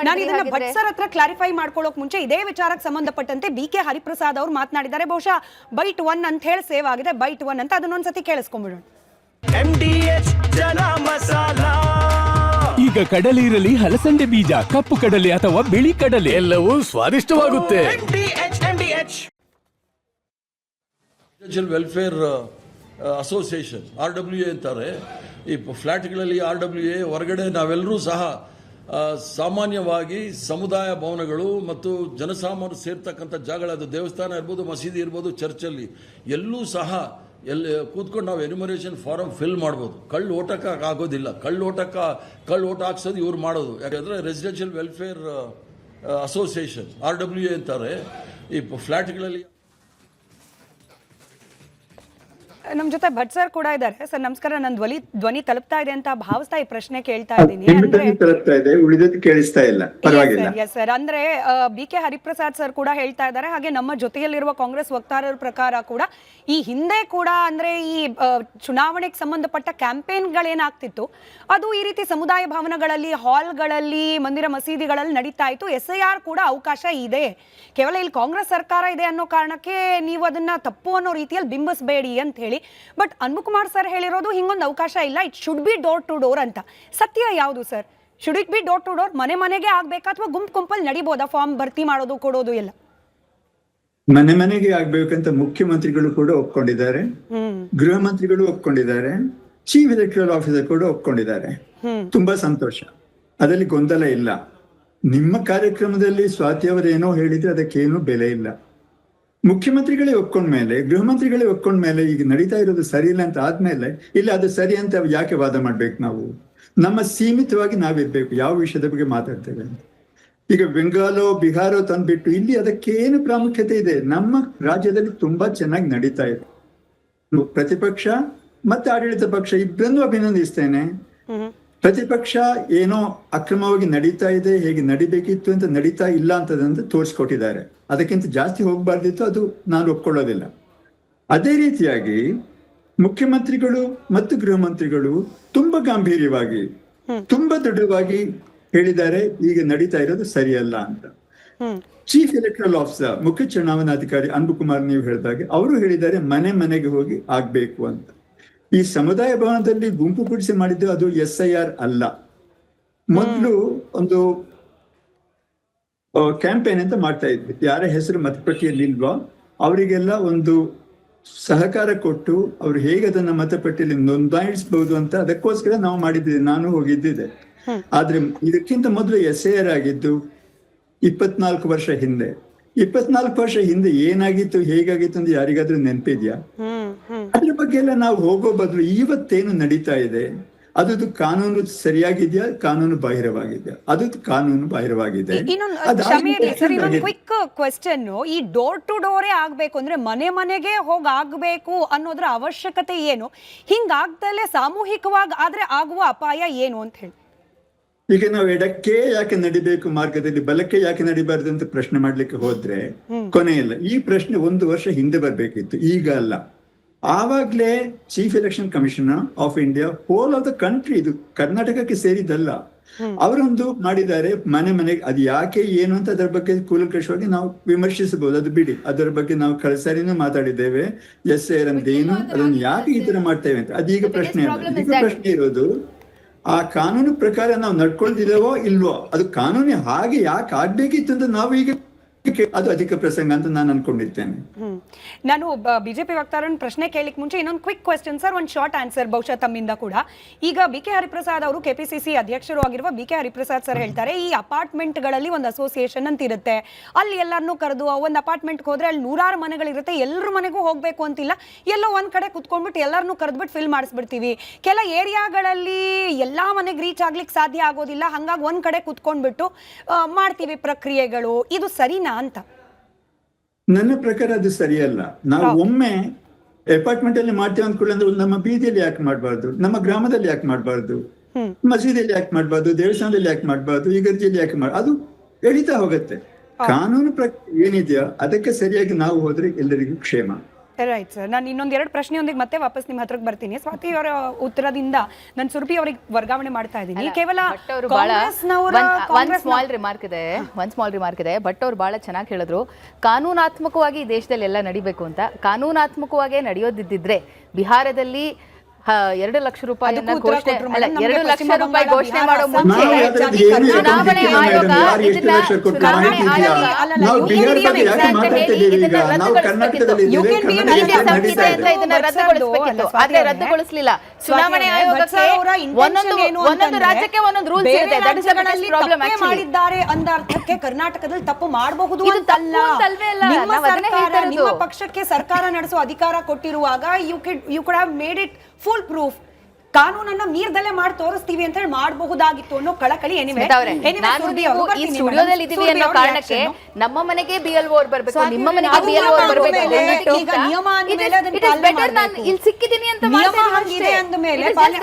ನಾನು ಇದನ್ನ ಭಟ್ ಸರ್ ಹತ್ರ ಕ್ಲಾರಿಫೈ ಮಾಡ್ಕೊಳ್ಳೋಕ್ ಮುಂಚೆ ಇದೇ ವಿಚಾರಕ್ಕೆ ಸಂಬಂಧಪಟ್ಟಂತೆ BK ಹರಿಪ್ರಸಾದ್ ಅವರು ಮಾತನಾಡಿದ್ದಾರೆ. ಬಹುಶಃ ಬೈಟ್ 1 ಅಂತ ಹೇಳಿ ಸೇವ್ ಆಗಿದೆ, ಬೈಟ್ 1 ಅಂತ ಅದನ್ನೊಂದ್ಸತಿ ಕೇಳಿಸ್ಕೊಂಡ್ಬಿಡೋಣ. MDH ಜನ ಮಸಾಲ. ಈಗ ಕಡಲೆ ಇರಲಿ, ಹಲಸಂದೆ ಬೀಜ, ಕಪ್ಪು ಕಡಲೆ ಅಥವಾ ಬಿಳಿ ಕಡಲೆ, ಎಲ್ಲವೂ ಸ್ವಾದಿಷ್ಟವಾಗುತ್ತೆ. MDH ವೆಲ್ಫೇರ್ ಅಸೋಸಿಯೇಷನ್ RWA ಅಂತಾರೆ. ಈ ಫ್ಲ್ಯಾಟ್ಗಳಲ್ಲಿ RWA ಹೊರಗಡೆ ನಾವೆಲ್ಲರೂ ಸಹ ಸಾಮಾನ್ಯವಾಗಿ ಸಮುದಾಯ ಭವನಗಳು ಮತ್ತು ಜನಸಾಮಾನ್ಯರು ಸೇರ್ತಕ್ಕಂಥ ಜಾಗಗಳು, ಅದು ದೇವಸ್ಥಾನ ಇರ್ಬೋದು, ಮಸೀದಿ ಇರ್ಬೋದು, ಚರ್ಚಲ್ಲಿ ಎಲ್ಲೂ ಸಹ ಕೂತ್ಕೊಂಡು ನಾವು ಎನ್ಯುಮರೇಷನ್ ಫಾರಮ್ ಫಿಲ್ ಮಾಡ್ಬೋದು. ಕಳ್ಳು ಓಟಕ್ಕೆ ಆಗೋದಿಲ್ಲ. ಕಳ್ಳು ಓಟ ಹಾಕ್ಸೋದು ಇವ್ರು ಮಾಡೋದು. ಯಾಕಂದರೆ ರೆಸಿಡೆನ್ಷಿಯಲ್ ವೆಲ್ಫೇರ್ ಅಸೋಸಿಯೇಷನ್ RWA ಅಂತಾರೆ. ಈ ಫ್ಲ್ಯಾಟ್ಗಳಲ್ಲಿ ನಮ್ ಜೊತೆ ಭಟ್ ಸರ್ ಕೂಡ ಇದ್ದಾರೆ. ಸರ್ ನಮಸ್ಕಾರ. ನನ್ನ ಧ್ವನಿ ತಲುಪ್ತಾ ಇದೆ ಅಂತ ಭಾವಿಸ್ತಾ ಈ ಪ್ರಶ್ನೆ ಕೇಳ್ತಾ ಇದ್ದೀನಿ. ಸರ್ ಅಂದ್ರೆ BK ಹರಿಪ್ರಸಾದ್ ಸರ್ ಕೂಡ ಹೇಳ್ತಾ ಇದ್ದಾರೆ, ಹಾಗೆ ನಮ್ಮ ಜೊತೆಯಲ್ಲಿರುವ ಕಾಂಗ್ರೆಸ್ ವಕ್ತಾರರ ಪ್ರಕಾರ ಕೂಡ ಈ ಹಿಂದೆ ಕೂಡ ಅಂದ್ರೆ ಈ ಚುನಾವಣೆಗೆ ಸಂಬಂಧಪಟ್ಟ ಕ್ಯಾಂಪೇನ್ಗಳೇನಾಗ್ತಿತ್ತು ಅದು ಈ ರೀತಿ ಸಮುದಾಯ ಭವನಗಳಲ್ಲಿ, ಹಾಲ್ಗಳಲ್ಲಿ, ಮಂದಿರ ಮಸೀದಿಗಳಲ್ಲಿ ನಡೀತಾ ಇತ್ತು. SIR ಕೂಡ ಅವಕಾಶ ಇದೆ, ಕೇವಲ ಇಲ್ಲಿ ಕಾಂಗ್ರೆಸ್ ಸರ್ಕಾರ ಇದೆ ಅನ್ನೋ ಕಾರಣಕ್ಕೆ ನೀವು ಅದನ್ನ ತಪ್ಪು ಅನ್ನೋ ರೀತಿಯಲ್ಲಿ ಬಿಂಬಿಸಬೇಡಿ ಅಂತ ಹೇಳಿ. ಬಟ್ ಅನ್ಬುಕುಮಾರ್ ಸರ್ ಹೇಳಿರೋದು ಹಿಂಗೊಂದು ಅವಕಾಶ ಇಲ್ಲ, it should be door to door ಅಂತ. ಸತ್ಯ ಯಾವುದು sir? Should it be door to door, ಮನೆಗೆ ಆಗ್ಬೇಕಾ ಅಥವಾ ಗುಂಪಲ್ಲಿ ನಡಿಬೋದಾ ಫಾರ್ಮ್ ಭರ್ತಿ ಮಾಡೋದು ಕೊಡೋದು ಎಲ್ಲ? ಮನೆಗೆ ಆಗ್ಬೇಕಂತ ಮುಖ್ಯಮಂತ್ರಿಗಳು ಕೂಡ ಒಪ್ಕೊಂಡಿದ್ದಾರೆ, ಗೃಹ ಮಂತ್ರಿಗಳು ಒಪ್ಕೊಂಡಿದ್ದಾರೆ, ಚೀಫ್ ಎಲೆಕ್ಟರಲ್ ಆಫೀಸರ್ ಕೂಡ ಒಪ್ಕೊಂಡಿದ್ದಾರೆ. ತುಂಬಾ ಸಂತೋಷ, ಅದರಲ್ಲಿ ಗೊಂದಲ ಇಲ್ಲ. ನಿಮ್ಮ ಕಾರ್ಯಕ್ರಮದಲ್ಲಿ ಸ್ವಾತಿ ಅವರೇನೋ ಹೇಳಿದ್ರೆ ಅದಕ್ಕೇನು ಬೆಲೆ ಇಲ್ಲ. ಮುಖ್ಯಮಂತ್ರಿಗಳೇ ಒಪ್ಕೊಂಡ್ಮೇಲೆ, ಗೃಹ ಮಂತ್ರಿಗಳೇ ಒಪ್ಕೊಂಡ್ಮೇಲೆ ಈಗ ನಡೀತಾ ಇರೋದು ಸರಿ ಇಲ್ಲ ಅಂತ ಆದ್ಮೇಲೆ ಇಲ್ಲ ಅದು ಸರಿ ಅಂತ ಯಾಕೆ ವಾದ ಮಾಡ್ಬೇಕು? ನಾವು ನಮ್ಮ ಸೀಮಿತವಾಗಿ ನಾವಿರ್ಬೇಕು, ಯಾವ ವಿಷಯದ ಬಗ್ಗೆ ಮಾತಾಡ್ತೇವೆ ಅಂತ. ಈಗ ಬೆಂಗಾಲೋ ಬಿಹಾರೋ ತಂದ್ಬಿಟ್ಟು ಇಲ್ಲಿ ಅದಕ್ಕೇನು ಪ್ರಾಮುಖ್ಯತೆ ಇದೆ? ನಮ್ಮ ರಾಜ್ಯದಲ್ಲಿ ತುಂಬಾ ಚೆನ್ನಾಗಿ ನಡೀತಾ ಇದೆ. ಪ್ರತಿಪಕ್ಷ ಮತ್ತೆ ಆಡಳಿತ ಪಕ್ಷ ಇಬ್ಬರನ್ನು ಅಭಿನಂದಿಸ್ತೇನೆ. ಪ್ರತಿಪಕ್ಷ ಏನೋ ಅಕ್ರಮವಾಗಿ ನಡೀತಾ ಇದೆ, ಹೇಗೆ ನಡಿಬೇಕಿತ್ತು ಅಂತ ನಡೀತಾ ಇಲ್ಲ ಅಂತದಂತ ತೋರಿಸ್ಕೊಟ್ಟಿದ್ದಾರೆ. ಅದಕ್ಕಿಂತ ಜಾಸ್ತಿ ಹೋಗ್ಬಾರ್ದಿತ್ತು, ಅದು ನಾನು ಒಪ್ಕೊಳ್ಳೋದಿಲ್ಲ. ಅದೇ ರೀತಿಯಾಗಿ ಮುಖ್ಯಮಂತ್ರಿಗಳು ಮತ್ತು ಗೃಹ ಮಂತ್ರಿಗಳು ತುಂಬಾ ಗಾಂಭೀರ್ಯವಾಗಿ, ತುಂಬಾ ದೃಢವಾಗಿ ಹೇಳಿದ್ದಾರೆ ಈಗ ನಡೀತಾ ಇರೋದು ಸರಿಯಲ್ಲ ಅಂತ. ಚೀಫ್ ಎಲೆಕ್ಟರಲ್ ಆಫೀಸರ್, ಮುಖ್ಯ ಚುನಾವಣಾಧಿಕಾರಿ ಅನ್ಬುಕುಮಾರ್ ನೀವು ಹೇಳಿದಾಗೆ ಅವರು ಹೇಳಿದ್ದಾರೆ ಮನೆಗೆ ಹೋಗಿ ಆಗ್ಬೇಕು ಅಂತ. ಈ ಸಮುದಾಯ ಭವನದಲ್ಲಿ ಗುಂಪು ಕೂಡಿಸಿ ಮಾಡಿದ್ದು ಅದು SIR ಅಲ್ಲ. ಮೊದಲು ಒಂದು ಕ್ಯಾಂಪೇನ್ ಅಂತ ಮಾಡ್ತಾ ಇದ್ವಿ. ಯಾರ ಹೆಸರು ಮತಪಟ್ಟಿಯಲ್ಲಿ ಇಲ್ವೋ ಅವರಿಗೆಲ್ಲ ಒಂದು ಸಹಕಾರ ಕೊಟ್ಟು ಅವ್ರು ಹೇಗೆ ಅದನ್ನ ಮತಪಟ್ಟಿಯಲ್ಲಿ ನೋಂದಾಯಿಸಬಹುದು ಅಂತ ಅದಕ್ಕೋಸ್ಕರ ನಾವು ಮಾಡಿದ್ವಿ. ನಾನು ಹೋಗಿದ್ದಿದೆ. ಆದ್ರೆ ಇದಕ್ಕಿಂತ ಮೊದಲು SIR ಆಗಿದ್ದು 24 ವರ್ಷ ಹಿಂದೆ. 24 ವರ್ಷ ಹಿಂದೆ ಏನಾಗಿತ್ತು, ಹೇಗಾಗಿತ್ತು ಅಂತ ಯಾರಿಗಾದ್ರೂ ನೆನಪಿದ್ಯಾ? ಅದ್ರ ಬಗ್ಗೆ ಎಲ್ಲ ನಾವು ಹೋಗೋ ಬದಲು ಇವತ್ತೇನು ನಡೀತಾ ಇದೆ ಅದು ಕಾನೂನು ಸರಿಯಾಗಿದ್ಯಾ, ಕಾನೂನು ಬಾಹಿರವಾಗಿದ್ಯಾ? ಅದು ಕಾನೂನು ಬಾಹಿರವಾಗಿದೆ. ಕ್ವಿಕ್ ಕ್ವೆಶ್ಚನ್, ಈ ಡೋರ್ ಟು ಡೋರೇ ಆಗ್ಬೇಕು ಅಂದ್ರೆ ಮನೆಗೆ ಹೋಗಿ ಆಗ್ಬೇಕು ಅನ್ನೋದ್ರ ಅವಶ್ಯಕತೆ ಏನು? ಹಿಂಗಾಗ್ದಲೇ ಸಾಮೂಹಿಕವಾಗಿ ಆದ್ರೆ ಆಗುವ ಅಪಾಯ ಏನು ಅಂತ ಹೇಳಿ. ಈಗ ನಾವು ಎಡಕ್ಕೆ ಯಾಕೆ ನಡಿಬೇಕು ಮಾರ್ಗದಲ್ಲಿ, ಬಲಕ್ಕೆ ಯಾಕೆ ನಡಿಬಾರ್ದು ಅಂತ ಪ್ರಶ್ನೆ ಮಾಡ್ಲಿಕ್ಕೆ ಹೋದ್ರೆ ಕೊನೆಯಿಲ್ಲ. ಈ ಪ್ರಶ್ನೆ 1 ವರ್ಷ ಹಿಂದೆ ಬರ್ಬೇಕಿತ್ತು, ಈಗ ಅಲ್ಲ. ಆವಾಗ್ಲೇ chief election commissioner of India whole of the country, ಇದು ಕರ್ನಾಟಕಕ್ಕೆ ಸೇರಿದ್ದಲ್ಲ, ಅವರೊಂದು ಮಾಡಿದ್ದಾರೆ ಮನೆಗೆ. ಅದು ಯಾಕೆ ಏನು ಅಂತ ಅದರ ಬಗ್ಗೆ ಕೂಲಂಕಷವಾಗಿ ನಾವು ವಿಮರ್ಶಿಸಬಹುದು, ಅದು ಬಿಡಿ. ಅದರ ಬಗ್ಗೆ ನಾವು ಕಳೆದ ಸಾರಿನೂ ಮಾತಾಡಿದ್ದೇವೆ. SIR ಅಂದೇನು, ಅದನ್ನು ಯಾಕೆ ಈ ತರ ಮಾಡ್ತೇವೆ ಅಂತ. ಅದೀಗ ಪ್ರಶ್ನೆ ಅಲ್ಲ. ಈಗ ಪ್ರಶ್ನೆ ಇರೋದು ಆ ಕಾನೂನು ಪ್ರಕಾರ ನಾವು ನಡ್ಕೊಳ್ತಿದ್ದೇವೋ ಇಲ್ವೋ, ಅದು ಕಾನೂನು ಹಾಗೆ ಯಾಕೆ ಆಗ್ಬೇಕಿತ್ತು ಅಂತ ನಾವು ಈಗ ಅದು ಅಧಿಕ ಪ್ರಸಂಗ ಅಂತ ನಾನು ಅನ್ಕೊಂಡಿರ್ತೇನೆ. ನಾನು ಬಿಜೆಪಿ ವಕ್ತಾರನ ಪ್ರಶ್ನೆ ಕೇಳಲಿಕ್ಕೆ ಮುಂಚೆ ಇನ್ನೊಂದು ಕ್ವಿಕ್ ಕ್ವೆಶ್ಚನ್ ಸರ್, ಒಂದು ಶಾರ್ಟ್ ಆನ್ಸರ್ ಬಹುಶಃ ತಮ್ಮಿಂದ ಕೂಡ. ಈಗ BK ಹರಿಪ್ರಸಾದ್ ಅವರು ಕೆಪಿಸಿಸಿ ಅಧ್ಯಕ್ಷರು ಆಗಿರುವ BK ಹರಿಪ್ರಸಾದ್ ಸರ್ ಹೇಳ್ತಾರೆ, ಈ ಅಪಾರ್ಟ್ಮೆಂಟ್ಗಳಲ್ಲಿ ಒಂದು ಅಸೋಸಿಯೇಷನ್ ಅಂತ ಇರುತ್ತೆ, ಅಲ್ಲಿ ಎಲ್ಲರನ್ನೂ ಕರೆದು ಒಂದು ಅಪಾರ್ಟ್ಮೆಂಟ್ಗೆ ಹೋದ್ರೆ ಅಲ್ಲಿ 100 ಮನೆಗಳಿರುತ್ತೆ, ಎಲ್ಲರ ಮನೆಗೂ ಹೋಗ್ಬೇಕು ಅಂತಿಲ್ಲ, ಎಲ್ಲೋ ಒಂದ್ ಕಡೆ ಕುತ್ಕೊಂಡ್ಬಿಟ್ಟು ಎಲ್ಲರನ್ನೂ ಕರೆದ್ಬಿಟ್ಟು ಫಿಲ್ ಮಾಡಿಸ್ಬಿಡ್ತೀವಿ. ಕೆಲ ಏರಿಯಾಗಳಲ್ಲಿ ಎಲ್ಲಾ ಮನೆಗೆ ರೀಚ್ ಆಗ್ಲಿಕ್ಕೆ ಸಾಧ್ಯ ಆಗೋದಿಲ್ಲ, ಹಂಗಾಗಿ ಒಂದ್ ಕಡೆ ಕುತ್ಕೊಂಡ್ಬಿಟ್ಟು ಮಾಡ್ತೀವಿ ಪ್ರಕ್ರಿಯೆಗಳು, ಇದು ಸರಿನಾ ಅಂತ? ನನ್ನ ಪ್ರಕಾರ ಅದು ಸರಿಯಲ್ಲ. ನಾವು ಒಮ್ಮೆ ಅಪಾರ್ಟ್ಮೆಂಟ್ ಅಲ್ಲಿ ಮಾಡ್ತೇವೆ ಅಂದ್ಕೊಳ್ಳಿ, ನಮ್ಮ ಬೀದಿಯಲ್ಲಿ ಯಾಕೆ ಮಾಡಬಾರ್ದು, ನಮ್ಮ ಗ್ರಾಮದಲ್ಲಿ ಯಾಕೆ ಮಾಡಬಾರ್ದು, ಮಸೀದಿಯಲ್ಲಿ ಯಾಕೆ ಮಾಡಬಾರ್ದು, ದೇವಸ್ಥಾನದಲ್ಲಿ ಯಾಕೆ ಮಾಡಬಾರ್ದು, ಇಗರ್ಜಿಯಲ್ಲಿ ಯಾಕೆ ಅದು ಎಳಿತಾ ಹೋಗುತ್ತೆ. ಕಾನೂನು ಪ್ರಕ್ರಿಯೆ ಏನಿದೆಯೋ ಅದಕ್ಕೆ ಸರಿಯಾಗಿ ನಾವು ಹೋದ್ರೆ ಎಲ್ಲರಿಗೂ ಕ್ಷೇಮ. ರೈಟ್ ಸರ್, ನಾನು ಇನ್ನೊಂದೆರಡು ಪ್ರಶ್ನೆಯೊಂದಿಗೆ ಮತ್ತೆ ವಾಪಸ್ ನಿಮ್ಮ ಹತ್ರಕ್ಕೆ ಬರ್ತೀನಿ. ಸ್ವಾತಿ ಅವರ ಉತ್ತರದಿಂದ ನಾನು ಸುರಭಿ ಅವರಿಗೆ ವರ್ಗಾವಣೆ ಮಾಡ್ತಾ ಇದ್ದೀನಿ. ಕೇವಲ ಒಂದ್ ಸ್ಮಾಲ್ ರಿಮಾರ್ಕ್ ಇದೆ, ಬಟ್ ಅವ್ರು ಬಹಳ ಚೆನ್ನಾಗಿ ಹೇಳಿದ್ರು, ಕಾನೂನಾತ್ಮಕವಾಗಿ ಈ ದೇಶದಲ್ಲಿ ಎಲ್ಲ ನಡಿಬೇಕು ಅಂತ. ಕಾನೂನಾತ್ಮಕವಾಗಿ ನಡೆಯೋದಿದ್ದಿದ್ರೆ ಬಿಹಾರದಲ್ಲಿ 2 ಲಕ್ಷ ರೂಪಾಯಿಯನ್ನ ಘೋಷಣೆ 2 ಲಕ್ಷ ರೂಪಾಯಿ ಘೋಷಣೆ ಮಾಡೋ ಮುಂಚೆ ಚುನಾವಣೆ ಆಯೋಗ ಆದ್ರೆ ರದ್ದುಗೊಳಿಸಲಿಲ್ಲ. ಚುನಾವಣೆ ಆಯೋಗಕ್ಕೆ ಒಂದೊಂದು ರಾಜ್ಯಕ್ಕೆ ಒಂದೊಂದು ರೂಲ್ಸ್ ಇದೆ. ಮಾಡಿದ್ದಾರೆ ಅಂದ ಅರ್ಥಕ್ಕೆ ಕರ್ನಾಟಕದಲ್ಲಿ ತಪ್ಪು ಮಾಡಬಹುದು ನಿಮ್ಮ ಪಕ್ಷಕ್ಕೆ ಸರ್ಕಾರ ನಡೆಸುವ ಅಧಿಕಾರ ಕೊಟ್ಟಿರುವಾಗ you could have made it full proof. ಕಾನೂನನ್ನ ಮೀರ್ದಲೆ ಮಾಡಿ ತೋರಿಸ್ತೀವಿ ಅಂತ ಹೇಳಿ ಮಾಡಬಹುದಾಗಿತ್ತು ಅನ್ನೋ ಕಳಕಳಿ. ಈ ಸ್ಟುಡಿಯೋದಲ್ಲಿ ಇದೀವಿ ಅನ್ನೋ ಕಾರಣಕ್ಕೆ ನಮ್ಮ ಮನೆಗೆ BLO ಬರ್ಬೇಕು, ನಿಮ್ಮ ಮನೆಗೆ BLO ಬರ್ಬೇಕು, ಇಲ್ಲಿ ಸಿಕ್ಕಿದೀನಿ ಅಂತ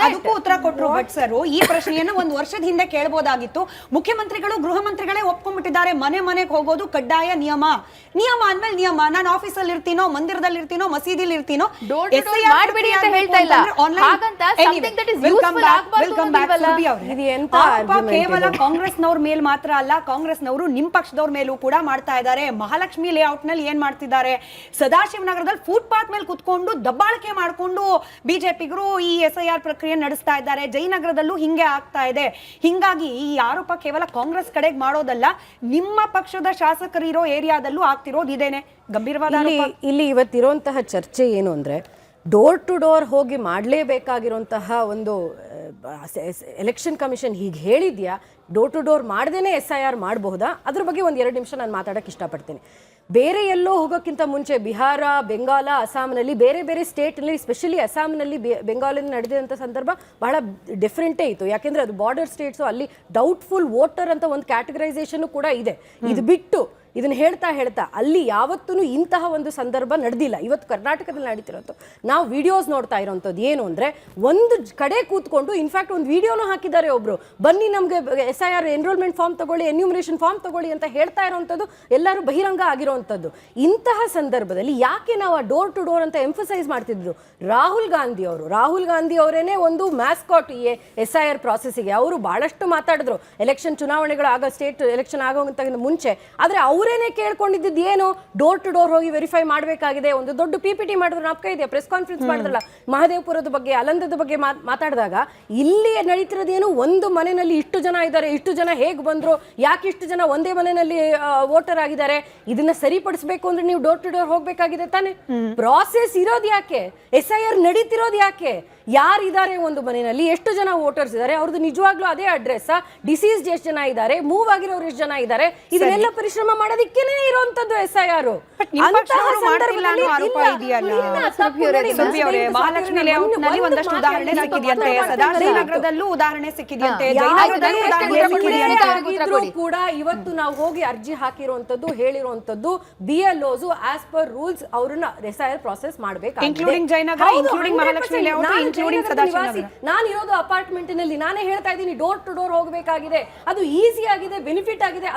ಅದಕ್ಕೂ ಉತ್ತರ ಕೊಟ್ಟರು. ಬಟ್ ಸರ್, ಈ ಪ್ರಶ್ನೆಯನ್ನು 1 ವರ್ಷದ ಹಿಂದೆ ಕೇಳಬಹುದಾಗಿತ್ತು. ಮುಖ್ಯಮಂತ್ರಿಗಳು ಗೃಹ ಮಂತ್ರಿಗಳೇ ಒಪ್ಕೊಂಡ್ಬಿಟ್ಟಿದ್ದಾರೆ, ಮನೆಗೆ ಹೋಗೋದು ಕಡ್ಡಾಯ ನಿಯಮ ಅಂದ್ಮೇಲೆ ನಿಯಮ. ನಾನು ಆಫೀಸಲ್ಲಿ ಇರ್ತೀನೋ, ಮಂದಿರದಲ್ಲಿ ಇರ್ತೀನೋ, ಮಸೀದಿಲಿ ಇರ್ತೀನೋ, ಮಾಡ್ಬೇಡಿ ಅಂತ ಹೇಳ್ತಾ ಇಲ್ಲ. ಹಾಗಂತ ಕೇವಲ ಕಾಂಗ್ರೆಸ್ನವ್ರ ಮೇಲ್ ಮಾತ್ರ ಅಲ್ಲ, ಕಾಂಗ್ರೆಸ್ನವರು ನಿಮ್ ಪಕ್ಷದವ್ರ ಮೇಲೂ ಕೂಡ ಮಾಡ್ತಾ ಇದ್ದಾರೆ. ಮಹಾಲಕ್ಷ್ಮಿ ಲೇಔಟ್ ನಲ್ಲಿ ಏನ್ ಮಾಡ್ತಿದ್ದಾರೆ, ಸದಾಶಿವನಗರದಲ್ಲಿ ಫುಟ್ಪಾತ್ ಮೇಲೆ ಕುತ್ಕೊಂಡು ದಬ್ಬಾಳಿಕೆ ಮಾಡ್ಕೊಂಡು ಬಿಜೆಪಿಗರು ಈ SIR ಪ್ರಕ್ರಿಯೆ ನಡೆಸ್ತಾ ಇದ್ದಾರೆ. ಜಯನಗರದಲ್ಲೂ ಹಿಂಗೆ ಆಗ್ತಾ ಇದೆ. ಹಿಂಗಾಗಿ ಈ ಆರೋಪ ಕೇವಲ ಕಾಂಗ್ರೆಸ್ ಕಡೆಗೆ ಮಾಡೋದಲ್ಲ, ನಿಮ್ಮ ಪಕ್ಷದ ಶಾಸಕರು ಇರೋ ಏರಿಯಾದಲ್ಲೂ ಆಗ್ತಿರೋದು ಇದೇನೆ ಗಂಭೀರವಾದ ಆರೋಪ. ಇಲ್ಲಿ ಇವತ್ತಿರುವಂತಹ ಚರ್ಚೆ ಏನು ಅಂದ್ರೆ, ಡೋರ್ ಟು ಡೋರ್ ಹೋಗಿ ಮಾಡಲೇಬೇಕಾಗಿರುವಂತಹ ಒಂದು ಎಲೆಕ್ಷನ್ ಕಮಿಷನ್ ಹೀಗೆ ಹೇಳಿದ್ಯಾ, ಡೋರ್ ಟು ಡೋರ್ ಮಾಡ್ದೇನೆ SIR ಮಾಡಬಹುದಾ? ಅದ್ರ ಬಗ್ಗೆ 1-2 ನಿಮಿಷ ನಾನು ಮಾತಾಡೋಕ್ಕೆ ಇಷ್ಟಪಡ್ತೀನಿ. ಬೇರೆ ಎಲ್ಲೋ ಹೋಗೋಕ್ಕಿಂತ ಮುಂಚೆ ಬಿಹಾರ, ಬೆಂಗಾಲ, ಅಸ್ಸಾಂನಲ್ಲಿ, ಬೇರೆ ಸ್ಟೇಟ್ನಲ್ಲಿ, ಸ್ಪೆಷಲಿ ಅಸ್ಸಾಂನಲ್ಲಿ, ಬೆಂಗಾಲಲ್ಲಿ ನಡೆದಿದ್ದಂಥ ಸಂದರ್ಭ ಬಹಳ ಡಿಫ್ರೆಂಟೇ ಇತ್ತು. ಯಾಕೆಂದರೆ ಅದು ಬಾರ್ಡರ್ ಸ್ಟೇಟ್ಸು, ಅಲ್ಲಿ ಡೌಟ್ಫುಲ್ ವೋಟರ್ ಅಂತ ಒಂದು ಕ್ಯಾಟಗರೈಸೇಷನ್ ಕೂಡ ಇದೆ. ಇದು ಬಿಟ್ಟು ಇದನ್ನ ಹೇಳ್ತಾ ಅಲ್ಲಿ ಯಾವತ್ತೂ ಇಂತಹ ಒಂದು ಸಂದರ್ಭ ನಡೆದಿಲ್ಲ. ಇವತ್ತು ಕರ್ನಾಟಕದಲ್ಲಿ ನಡೀತಿರೋದು ನಾವು ವಿಡಿಯೋಸ್ ನೋಡ್ತಾ ಇರೋಂಥದ್ದು ಏನು ಅಂದರೆ, ಒಂದು ಕಡೆ ಕೂತ್ಕೊಂಡು, ಇನ್ಫ್ಯಾಕ್ಟ್ ಒಂದು ವಿಡಿಯೋನೂ ಹಾಕಿದ್ದಾರೆ ಒಬ್ರು, ಬನ್ನಿ ನಮಗೆ SIR ಎನ್ರೋಲ್ಮೆಂಟ್ ಫಾರ್ಮ್ ತಗೊಳ್ಳಿ, ಎನ್ಯೂಮರೇಷನ್ ಫಾರ್ಮ್ ತಗೊಳ್ಳಿ ಅಂತ ಹೇಳ್ತಾ ಇರೋವಂಥದ್ದು ಎಲ್ಲರೂ ಬಹಿರಂಗ ಆಗಿರೋವಂಥದ್ದು. ಇಂತಹ ಸಂದರ್ಭದಲ್ಲಿ ಯಾಕೆ ನಾವು ಆ ಡೋರ್ ಟು ಡೋರ್ ಅಂತ ಎಂಫಸೈಸ್ ಮಾಡ್ತಿದ್ರು? ರಾಹುಲ್ ಗಾಂಧಿ ಅವರೇನೆ ಒಂದು ಮ್ಯಾಸ್ಕಾಟ್ ಈ SIR ಪ್ರಾಸೆಸ್ಸಿಗೆ. ಅವರು ಬಹಳಷ್ಟು ಮಾತಾಡಿದ್ರು ಎಲೆಕ್ಷನ್ ಚುನಾವಣೆಗಳು ಸ್ಟೇಟ್ ಎಲೆಕ್ಷನ್ ಆಗೋಂತ ಮುಂಚೆ. ಆದರೆ ಅವರೇನೆ ಕೇಳ್ಕೊಂಡಿದ್ದು ಏನು, ಡೋರ್ ಟು ಡೋರ್ ಹೋಗಿ ವೆರಿಫೈ ಮಾಡಬೇಕಾಗಿದೆ. ಒಂದು ದೊಡ್ಡ PPT ಮಾಡಿದ್ರು, ನಾಪ್ಕ ಇದೆಯಾ, ಪ್ರೆಸ್ ಕಾನ್ಫರೆನ್ಸ್ ಮಾಡಿದ್ರಲ್ಲ ಮಹದೇವಪುರದ ಬಗ್ಗೆ, ಅಲಂದದ ಬಗ್ಗೆ ಮಾತಾಡಿದಾಗ, ಇಲ್ಲಿ ನಡೀತಿರೋದೇನು, ಒಂದು ಮನೆಯಲ್ಲಿ ಇಷ್ಟು ಜನ ಇದ್ದಾರೆ, ಇಷ್ಟು ಜನ ಹೇಗೆ ಬಂದ್ರು, ಯಾಕೆ ಇಷ್ಟು ಜನ ಒಂದೇ ಮನೆಯಲ್ಲಿ ವೋಟರ್ ಆಗಿದ್ದಾರೆ, ಇದನ್ನ ಸರಿಪಡಿಸಬೇಕು ಅಂದ್ರೆ ನೀವು ಡೋರ್ ಟು ಡೋರ್ ಹೋಗ್ಬೇಕಾಗಿದೆ ತಾನೆ. ಪ್ರಾಸೆಸ್ ಇರೋದು ಯಾಕೆ, SIR ನಡೀತಿರೋದು ಯಾಕೆ, ಯಾರಿದ್ದಾರೆ ಒಂದು ಮನೆಯಲ್ಲಿ, ಎಷ್ಟು ಜನ ವೋಟರ್ಸ್ ಇದ್ದಾರೆ, ಅವ್ರದ್ದು ನಿಜವಾಗ್ಲೂ ಅದೇ ಅಡ್ರೆಸ್, ಡಿಸೀಸ್ಡ್ ಎಷ್ಟು ಜನ ಇದ್ದಾರೆ, ಮೂವ್ ಆಗಿರೋರು ಎಷ್ಟು ಜನ ಇದ್ದಾರೆ, ಇದನ್ನೆಲ್ಲ ಪರಿಶ್ರಮ ಮಾಡೋದಕ್ಕೇನೆ ಇರುವಂತದ್ದು SIR. ಮಹಾಲಕ್ಷ್ಮಿ ಲೇಔಟ್ನಲ್ಲಿ ಒಂದಷ್ಟು ಉದಾಹರಣೆ ಸಿಕ್ಕಿದೆಯಂತೆ, ಸದಾಶಿವನಗರದಲ್ಲೂ ಉದಾಹರಣೆ ಸಿಕ್ಕಿದೆಯಂತೆ, ಕೂಡ ಇವತ್ತು ನಾವು ಹೋಗಿ ಅರ್ಜಿ ಹಾಕಿರುವಂತದ್ದು, ಹೇಳಿರುವಂತದ್ದು, BLOs ಆಸ್ ಪರ್ ರೂಲ್ಸ್ ಅವ್ರನ್ನ SIR ಪ್ರಾಸೆಸ್ ಮಾಡಬೇಕು. Including Jayanagar, including Mahalakshmi layout, ನಾನು ಇರೋದು ಅಪಾರ್ಟ್ಮೆಂಟ್ ನಲ್ಲಿ, ನಾನೇ ಹೇಳ್ತಾ ಇದ್ದೀನಿ ಡೋರ್ ಟು ಡೋರ್ ಹೋಗಬೇಕಾಗಿದೆ, ಅದು ಈಸಿ ಆಗಿದೆ, ಬೆನಿಫಿಟ್ ಆಗಿದೆ.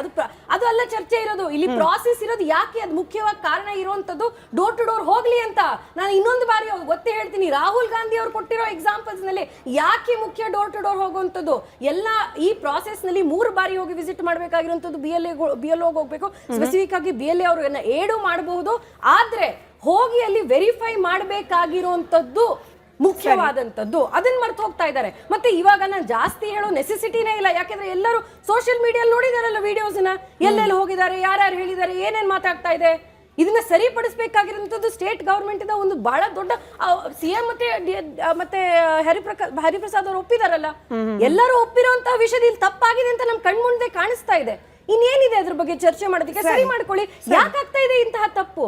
ಅದು ಅಲ್ಲ ಚರ್ಚೆ ಇರೋದು, ಇಲ್ಲಿ ಪ್ರಾಸೆಸ್ ಇರೋದು ಯಾಕೆ, ಅದು ಮುಖ್ಯವಾಗಿ ಕಾರಣ ಇರುವಂತದ್ದು ಡೋರ್ ಟು ಡೋರ್ ಹೋಗ್ಲಿ ಅಂತ. ನಾನು ಇನ್ನೊಂದು ಬಾರಿ ಒತ್ತಿ ಹೇಳ್ತೀನಿ, ರಾಹುಲ್ ಗಾಂಧಿ ಅವರು ಕೊಟ್ಟಿರೋ ಎಕ್ಸಾಂಪಲ್ಸ್ ನಲ್ಲಿ ಯಾಕೆ ಮುಖ್ಯ ಡೋರ್ ಟು ಡೋರ್ ಹೋಗುವಂತದ್ದು. ಎಲ್ಲ ಈ ಪ್ರಾಸೆಸ್ ನಲ್ಲಿ 3 ಬಾರಿ ಹೋಗಿ ವಿಸಿಟ್ ಮಾಡಬೇಕಾಗಿರುವಂತದ್ದು, BLO ಹೋಗ್ಬೇಕು. ಸ್ಪೆಸಿಫಿಕ್ ಆಗಿ BLA ಅವ್ರನ್ನ ಏಡು ಮಾಡಬಹುದು, ಆದ್ರೆ ಹೋಗಿ ಅಲ್ಲಿ ವೆರಿಫೈ ಮಾಡಬೇಕಾಗಿರುವಂತದ್ದು ಮುಖ್ಯವಾದಂಥದ್ದು, ಅದನ್ನ ಮರ್ತು ಹೋಗ್ತಾ ಇದ್ದಾರೆ. ಮತ್ತೆ ಇವಾಗ ನಾನು ಜಾಸ್ತಿ ಹೇಳೋ ನೆಸೆಸಿಟಿನೇ ಇಲ್ಲ, ಯಾಕಂದ್ರೆ ಎಲ್ಲರೂ ಸೋಷಿಯಲ್ ಮೀಡಿಯಲ್ಲಿ ನೋಡಿದಾರಲ್ಲ ವಿಡಿಯೋಸ್ನ, ಎಲ್ಲೆಲ್ಲಿ ಹೋಗಿದ್ದಾರೆ, ಯಾರ್ಯಾರು ಹೇಳಿದ್ದಾರೆ, ಏನೇನ್ ಮಾತಾಡ್ತಾ ಇದೆ. ಇದನ್ನ ಸರಿಪಡಿಸಬೇಕಾಗಿರುವಂತದ್ದು ಸ್ಟೇಟ್ ಗವರ್ಮೆಂಟ್ ಇಂದ ಒಂದು ಬಹಳ ದೊಡ್ಡ ಸಿಎಂ ಮತ್ತೆ ಹರಿಪ್ರಸಾದ್ ಅವರು ಒಪ್ಪಿದಾರಲ್ಲ, ಎಲ್ಲರೂ ಒಪ್ಪಿರುವಂತಹ ವಿಷಯದಲ್ಲಿ ತಪ್ಪಾಗಿದೆ ಅಂತ ನಮ್ ಕಣ್ಮುಂದೆ ಕಾಣಿಸ್ತಾ ಇದೆ. ಇನ್ನೇನಿದೆ ಅದ್ರ ಬಗ್ಗೆ ಚರ್ಚೆ ಮಾಡೋದಕ್ಕೆ? ಸರಿ ಮಾಡ್ಕೊಳ್ಳಿ. ಯಾಕಾಗ್ತಾ ಇದೆ ಇಂತಹ ತಪ್ಪು?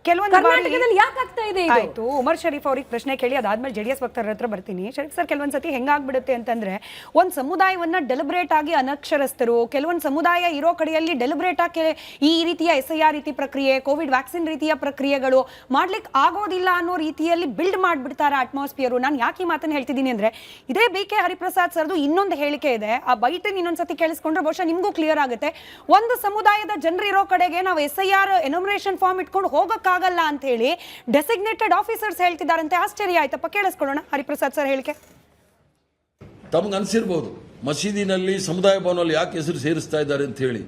ಕರ್ನಾಟಕದಲ್ಲಿ ಯಾಕಾಗ್ತಾ ಇದೆ? ಆಯ್ತು, ಉಮರ್ ಶರೀಫ್ ಅವ್ರಿಗೆ ಪ್ರಶ್ನೆ ಕೇಳಿ ಅದಾದ್ಮೇಲೆ ಜೆಡಿಎಸ್ ವಕ್ತಾರರ ಹತ್ರ ಬರ್ತೀನಿ. ಶರೀಫ್ ಸರ್, ಕೆಲವೊಂದ್ಸತಿ ಹೆಂಗಾಗ್ಬಿಡುತ್ತೆ ಅಂತಂದ್ರೆ ಒಂದ್ ಸಮುದಾಯವನ್ನ ಡೆಲಿಬ್ರೇಟ್ ಆಗಿ ಅನಕ್ಷರಸ್ಥರು, ಕೆಲವೊಂದು ಸಮುದಾಯ ಇರೋ ಕಡೆಯಲ್ಲಿ ಡೆಲಿಬ್ರೇಟ್ ಆಗಿ ಈ ರೀತಿಯ SIR ರೀತಿ ಪ್ರಕ್ರಿಯೆ, ಕೋವಿಡ್ ವ್ಯಾಕ್ಸಿನ್ ರೀತಿಯ ಪ್ರಕ್ರಿಯೆಗಳು ಮಾಡ್ಲಿಕ್ಕೆ ಆಗೋದಿಲ್ಲ ಅನ್ನೋ ರೀತಿಯಲ್ಲಿ ಬಿಲ್ಡ್ ಮಾಡ್ಬಿಡ್ತಾರೆ ಅಟ್ಮಾಸ್ಫಿಯರ್. ನಾನು ಯಾಕೆ ಈ ಮಾತನ್ನ ಹೇಳ್ತಿದ್ದೀನಿ ಅಂದ್ರೆ, ಇದೇ BK ಹರಿಪ್ರಸಾದ್ ಸರ್ದು ಇನ್ನೊಂದು ಹೇಳಿಕೆ ಇದೆ, ಆ ಬೈಟನ್ ಇನ್ನೊಂದ್ಸತಿ ಕೇಳಿಸ್ಕೊಂಡ್ರೆ ಬಹುಶಃ ನಿಮ್ಗೂ ಕ್ಲಿಯರ್ ಆಗುತ್ತೆ. ಒಂದು ಸಮುದಾಯದ ಜನರು ಇರೋ ಕಡೆಗೆ ನಾವು SIR ಎನ್ಯುಮರೇಷನ್ ಫಾರ್ಮ್ ಇಟ್ಕೊಂಡು ಹೋಗಕ್ಕಾಗಲ್ಲ ಅಂತ ಹೇಳಿ ಡೆಸಿಗ್ನೇಟೆಡ್ ಆಫೀಸರ್ಸ್ ಹೇಳ್ತಿದ್ದಾರಂತೆ. ಆಶ್ಚರ್ಯ ಆಯ್ತಪ್ಪ, ಕೇಳಿಸ್ಕೊಳ್ಳೋಣ ಹರಿಪ್ರಸಾದ್ ಸರ್ ಹೇಳಿಕೆ. ತಮ್ಗೆ ಅನ್ಸಿರ್ಬೋದು ಮಸೀದಿನಲ್ಲಿ ಸಮುದಾಯ ಭವನದಲ್ಲಿ ಯಾಕೆ ಹೆಸರು ಸೇರಿಸ್ತಾ ಇದ್ದಾರೆ ಅಂತ ಹೇಳಿ.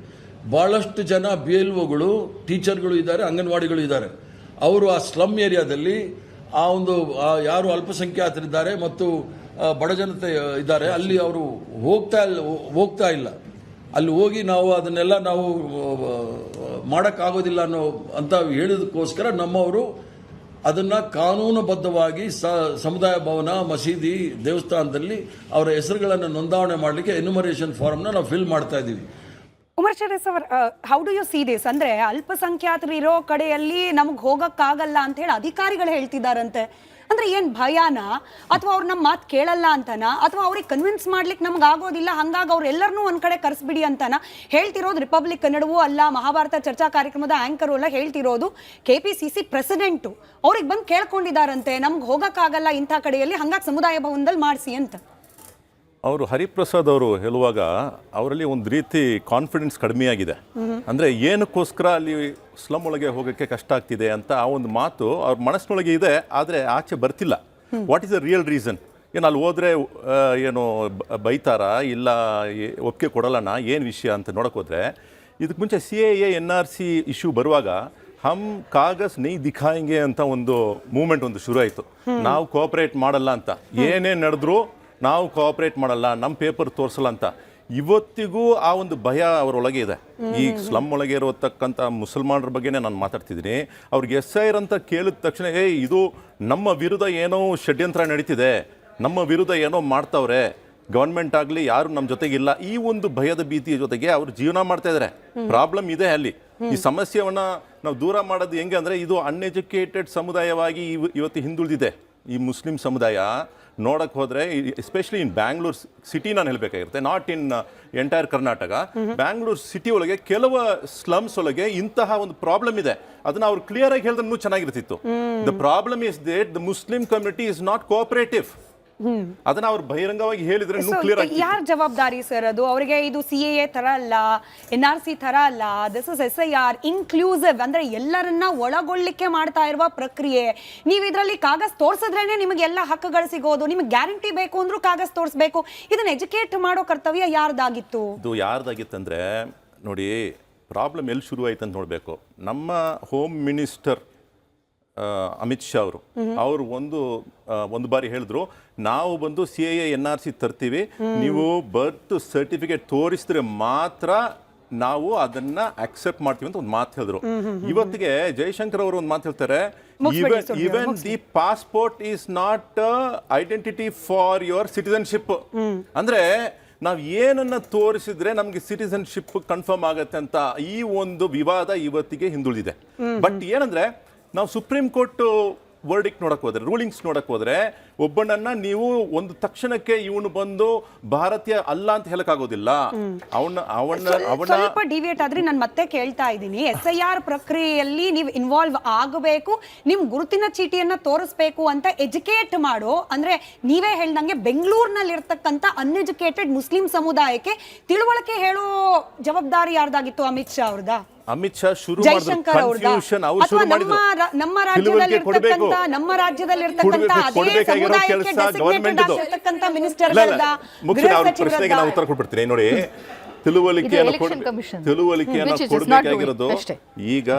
ಬಹಳಷ್ಟು ಜನ BLOಗಳು, ಟೀಚರ್ಗಳು ಇದ್ದಾರೆ, ಅಂಗನವಾಡಿಗಳು ಇದ್ದಾರೆ. ಅವರು ಆ ಸ್ಲಮ್ ಏರಿಯಾದಲ್ಲಿ ಆ ಒಂದು ಯಾರು ಅಲ್ಪಸಂಖ್ಯಾತರಿದ್ದಾರೆ ಮತ್ತು ಬಡ ಜನತೆ ಇದ್ದಾರೆ, ಅಲ್ಲಿ ಅವರು ಹೋಗ್ತಾ ಇಲ್ಲ. ಅಲ್ಲಿ ಹೋಗಿ ನಾವು ಅದನ್ನೆಲ್ಲ ನಾವು ಮಾಡೋಕ್ಕಾಗೋದಿಲ್ಲ ಅಂತ ಹೇಳಿದಕ್ಕೋಸ್ಕರ ನಮ್ಮವರು ಅದನ್ನು ಕಾನೂನುಬದ್ಧವಾಗಿ ಸಮುದಾಯ ಭವನ, ಮಸೀದಿ, ದೇವಸ್ಥಾನದಲ್ಲಿ ಅವರ ಹೆಸರುಗಳನ್ನು ನೋಂದಾವಣೆ ಮಾಡಲಿಕ್ಕೆ ಎನ್ಯುಮರೇಷನ್ ಫಾರ್ಮ್ನ ನಾವು ಫಿಲ್ ಮಾಡ್ತಾ ಇದ್ದೀವಿ. ಉಮರ್ ಶರೀಫ್ ಅವರ್, how do you see this? ಅಂದ್ರೆ ಅಲ್ಪಸಂಖ್ಯಾತರು ಇರೋ ಕಡೆಯಲ್ಲಿ ನಮ್ಗೆ ಹೋಗಕ್ಕಾಗಲ್ಲ ಅಂತ ಹೇಳಿ ಅಧಿಕಾರಿಗಳು ಹೇಳ್ತಿದಾರಂತೆ. ಅಂದ್ರೆ ಏನ್ ಭಯಾನ, ಅಥವಾ ಅವ್ರು ನಮ್ಮ ಮಾತು ಕೇಳಲ್ಲ ಅಂತನಾ, ಅಥವಾ ಅವ್ರಿಗೆ ಕನ್ವಿನ್ಸ್ ಮಾಡ್ಲಿಕ್ಕೆ ನಮ್ಗೆ ಆಗೋದಿಲ್ಲ ಹಂಗಾಗಿ ಅವ್ರು ಎಲ್ಲರನ್ನೂ ಒಂದ್ ಕಡೆ ಕರೆಸ್ಬಿಡಿ ಅಂತನಾ? ಹೇಳ್ತಿರೋದು ರಿಪಬ್ಲಿಕ್ ಕನ್ನಡವೂ ಅಲ್ಲ, ಮಹಾಭಾರತ ಚರ್ಚಾ ಕಾರ್ಯಕ್ರಮದ ಆಂಕರು ಅಲ್ಲ, ಹೇಳ್ತಿರೋದು KPCC ಪ್ರೆಸಿಡೆಂಟು. ಅವ್ರಿಗೆ ಬಂದು ಕೇಳ್ಕೊಂಡಿದಾರಂತೆ ನಮ್ಗೆ ಹೋಗಕ್ಕಾಗಲ್ಲ ಇಂಥ ಕಡೆಯಲ್ಲಿ, ಹಂಗಾಗಿ ಸಮುದಾಯ ಭವನದಲ್ಲಿ ಮಾಡಿಸಿ ಅಂತ. ಅವರು ಹರಿಪ್ರಸಾದ್ ಅವರು ಹೇಳುವಾಗ ಅವರಲ್ಲಿ ಒಂದು ರೀತಿ ಕಾನ್ಫಿಡೆನ್ಸ್ ಕಡಿಮೆಯಾಗಿದೆ. ಅಂದರೆ ಏನಕ್ಕೋಸ್ಕರ ಅಲ್ಲಿ ಸ್ಲಮ್ ಒಳಗೆ ಹೋಗೋಕ್ಕೆ ಕಷ್ಟ ಆಗ್ತಿದೆ ಅಂತ ಆ ಒಂದು ಮಾತು ಅವ್ರ ಮನಸ್ಸಿನೊಳಗೆ ಇದೆ, ಆದರೆ ಆಚೆ ಬರ್ತಿಲ್ಲ. What is the real reason? ಏನು ಅಲ್ಲಿ ಹೋದರೆ ಏನು ಬೈತಾರಾ, ಇಲ್ಲ ಒಪ್ಪಿಗೆ ಕೊಡಲ್ಲಣ್ಣ, ಏನು ವಿಷಯ ಅಂತ ನೋಡೋಕೆ ಹೋದರೆ, ಇದಕ್ಕೆ ಮುಂಚೆ CAA NRC ಇಶ್ಯೂ ಬರುವಾಗ ಹಮ್ ಕಾಗಸ್ ನೈ ದಿಖಾಯಿಂಗೆ ಅಂತ ಒಂದು ಮೂವ್ಮೆಂಟ್ ಒಂದು ಶುರು ಆಯಿತು. ನಾವು ಕೋಆಪರೇಟ್ ಮಾಡಲ್ಲ ಅಂತ, ಏನೇ ನಡೆದ್ರು ನಾವು ಕೋಆಪರೇಟ್ ಮಾಡಲ್ಲ, ನಮ್ಮ ಪೇಪರ್ ತೋರಿಸಲ್ಲ ಅಂತ. ಇವತ್ತಿಗೂ ಆ ಒಂದು ಭಯ ಅವರೊಳಗೆ ಇದೆ. ಈ ಸ್ಲಮ್ ಒಳಗೆ ಇರತಕ್ಕಂಥ ಮುಸಲ್ಮಾನರ ಬಗ್ಗೆನೇ ನಾನು ಮಾತಾಡ್ತಿದ್ದೀನಿ. ಅವ್ರಿಗೆ SIR ಅಂತ ಕೇಳಿದ ತಕ್ಷಣ ಇದು ನಮ್ಮ ವಿರುದ್ಧ ಏನೋ ಷಡ್ಯಂತ್ರ ನಡೀತಿದೆ, ನಮ್ಮ ವಿರುದ್ಧ ಏನೋ ಮಾಡ್ತಾವ್ರೆ, ಗವರ್ಮೆಂಟ್ ಆಗಲಿ ಯಾರು ನಮ್ಮ ಜೊತೆಗಿಲ್ಲ, ಈ ಒಂದು ಭಯದ ಭೀತಿಯ ಜೊತೆಗೆ ಅವರು ಜೀವನ ಮಾಡ್ತಾ ಇದ್ದಾರೆ. ಪ್ರಾಬ್ಲಮ್ ಇದೆ ಅಲ್ಲಿ. ಈ ಸಮಸ್ಯೆಯನ್ನ ನಾವು ದೂರ ಮಾಡೋದು ಹೆಂಗೆ ಅಂದರೆ, ಇದು ಅನ್ಎಜುಕೇಟೆಡ್ ಸಮುದಾಯವಾಗಿ ಇವತ್ತು ಹಿಂದುಳಿದಿದೆ ಈ ಮುಸ್ಲಿಂ ಸಮುದಾಯ. ನೋಡಕ್ಕೆ ಹೋದರೆ ಎಸ್ಪೆಷಲಿ ಇನ್ ಬ್ಯಾಂಗ್ಳೂರ್ ಸಿಟಿ ನಾನು ಹೇಳಬೇಕಾಗಿರುತ್ತೆ, not in entire Karnataka. Bangalore city ಒಳಗೆ ಕೆಲವು ಸ್ಲಮ್ಸ್ ಒಳಗೆ ಇಂತಹ ಒಂದು ಪ್ರಾಬ್ಲಮ್ ಇದೆ. ಅದನ್ನ ಅವ್ರು ಕ್ಲಿಯರ್ ಆಗಿ ಹೇಳಿದ್ರೆ ಚೆನ್ನಾಗಿರ್ತಿತ್ತು. The problem is ದೇಟ್ the Muslim community is not cooperative. ಅದನ್ನ ಅವ್ರು ಬಹಿರಂಗವಾಗಿ ಹೇಳಿದ್ರೆ ಯಾರ ಜವಾಬ್ದಾರಿ ಸರ್ ಅದು? ಅವರಿಗೆ ಇದು CAA ತರ ಅಲ್ಲ, NRC ತರ ಅಲ್ಲ, ದಿಸ್ ಇಸ್ SIR ಇನ್ಕ್ಲೂಸಿವ್, ಅಂದ್ರೆ ಎಲ್ಲರನ್ನ ಒಳಗೊಳ್ಳಿಕ್ಕೆ ಮಾಡ್ತಾ ಇರುವ ಪ್ರಕ್ರಿಯೆ. ನೀವು ಇದರಲ್ಲಿ ಕಾಗಸ್ ತೋರಿಸಿದ್ರೇನೆ ನಿಮಗೆ ಎಲ್ಲ ಹಕ್ಕುಗಳು ಸಿಗೋದು. ನಿಮಗೆ ಗ್ಯಾರಂಟಿ ಬೇಕು ಅಂದ್ರೂ ಕಾಗಸ್ ತೋರಿಸಬೇಕು. ಇದನ್ನ ಎಜುಕೇಟ್ ಮಾಡೋ ಕರ್ತವ್ಯ ಯಾರ್ದಾಗಿತ್ತು? ಇದು ಯಾರ್ದಾಗಿತ್ತಂದ್ರೆ, ನೋಡಿ ಪ್ರಾಬ್ಲಮ್ ಎಲ್ಲಿ ಶುರು ಆಯ್ತು ಅಂತ ನೋಡಬೇಕು. ನಮ್ಮ ಹೋಮ್ ಮಿನಿಸ್ಟರ್ ಅಮಿತ್ ಶಾ ಅವರು ಒಂದು ಬಾರಿ ಹೇಳಿದ್ರು, ನಾವು ಬಂದು CAA NRC ತರ್ತೀವಿ, ನೀವು ಬರ್ತ್ ಸರ್ಟಿಫಿಕೇಟ್ ತೋರಿಸಿದ್ರೆ ಮಾತ್ರ ನಾವು ಅದನ್ನ ಅಕ್ಸೆಪ್ಟ್ ಮಾಡ್ತೀವಿ ಅಂತ ಒಂದು ಮಾತು ಹೇಳಿದ್ರು. ಇವತ್ತಿಗೆ ಜೈಶಂಕರ್ ಅವರು ಒಂದು ಮಾತು ಹೇಳ್ತಾರೆ, even the passport is not identity for your citizenship. ಅಂದ್ರೆ ನಾವು ಏನನ್ನ ತೋರಿಸಿದ್ರೆ ನಮ್ಗೆ ಸಿಟಿಸನ್ಶಿಪ್ ಕನ್ಫರ್ಮ್ ಆಗತ್ತೆ ಅಂತ ಈ ಒಂದು ವಿವಾದ ಇವತ್ತಿಗೆ ಹಿಂದುಳಿದಿದೆ. ಬಟ್ ಏನಂದ್ರೆ, ನಾವು ಸುಪ್ರೀಂ ಕೋರ್ಟ್ ವರ್ಡಿಕ್ಟ್ ನೋಡಕ್ ಹೋದ್ರೆ, ರೂಲಿಂಗ್ಸ್ ನೋಡಕ್ ಹೋದ್ರೆ, ಒಬ್ಬನನ್ನ ನೀವು ಒಂದು ತಕ್ಷಣಕ್ಕೆ ಇವನು ಬಂದು ಭಾರತೀಯ ಅಲ್ಲ ಅಂತ ಹೇಳಕ್ಕಾಗೋದಿಲ್ಲ. ಸ್ವಲ್ಪ ಡಿವಿಯೇಟ್ ಆದ್ರೆ ನಾನು ಮತ್ತೆ ಕೇಳ್ತಾ ಇದ್ದೀನಿ, SIR ಪ್ರಕ್ರಿಯೆಯಲ್ಲಿ ನೀವು ಇನ್ವಾಲ್ವ್ ಆಗಬೇಕು, ನಿಮ್ ಗುರುತಿನ ಚೀಟಿಯನ್ನ ತೋರಿಸ್ಬೇಕು ಅಂತ ಎಜುಕೇಟ್ ಮಾಡೋ, ಅಂದ್ರೆ ನೀವೇ ಹೇಳ್ದಂಗೆ ಬೆಂಗಳೂರಿನಲ್ಲಿ ಇರ್ತಕ್ಕಂಥ ಅನ್ಎಜುಕೇಟೆಡ್ ಮುಸ್ಲಿಂ ಸಮುದಾಯಕ್ಕೆ ತಿಳುವಳಿಕೆ ಹೇಳೋ ಜವಾಬ್ದಾರಿ ಯಾರ್ದಾಗಿತ್ತು? ಅಮಿತ್ ಶಾ ಅವ್ರದಾ? ಅಮಿತ್ ಶಾ ಶುರು ಮಾಡಿದ್ರು ಕನ್ಫ್ಯೂಷನ್, ಅವರು ಶುರು ಮಾಡಿದ್ರು. ನಮ್ಮ ರಾಜ್ಯದಲ್ಲಿ ಇರ್ತಕ್ಕಂಥ ಅದೇ ಸಮುದಾಯಕ್ಕೆ ಡೆಸಿಗ್ನೇಟೆಡ್ ಆಗಿರ್ತಕ್ಕಂಥ ಮಿನಿಸ್ಟರ್ಗಳದ, ಮುಖ್ಯ ಅವ್ರ ಪ್ರಶ್ನೆಗೆ ನಾನು ಉತ್ತರ ಕೊಡ್ಬಿಡ್ತೀನಿ. ನೋಡಿ, ತಿಳುವಳಿಕೆಯನ್ನು ಇದು election commission. ತಿಳುವಳಿಕೆಯನ್ನು Which it is not doing. ಕೊಡಬೇಕಾಗಿರೋದು ಅಷ್ಟೇ. ಈಗ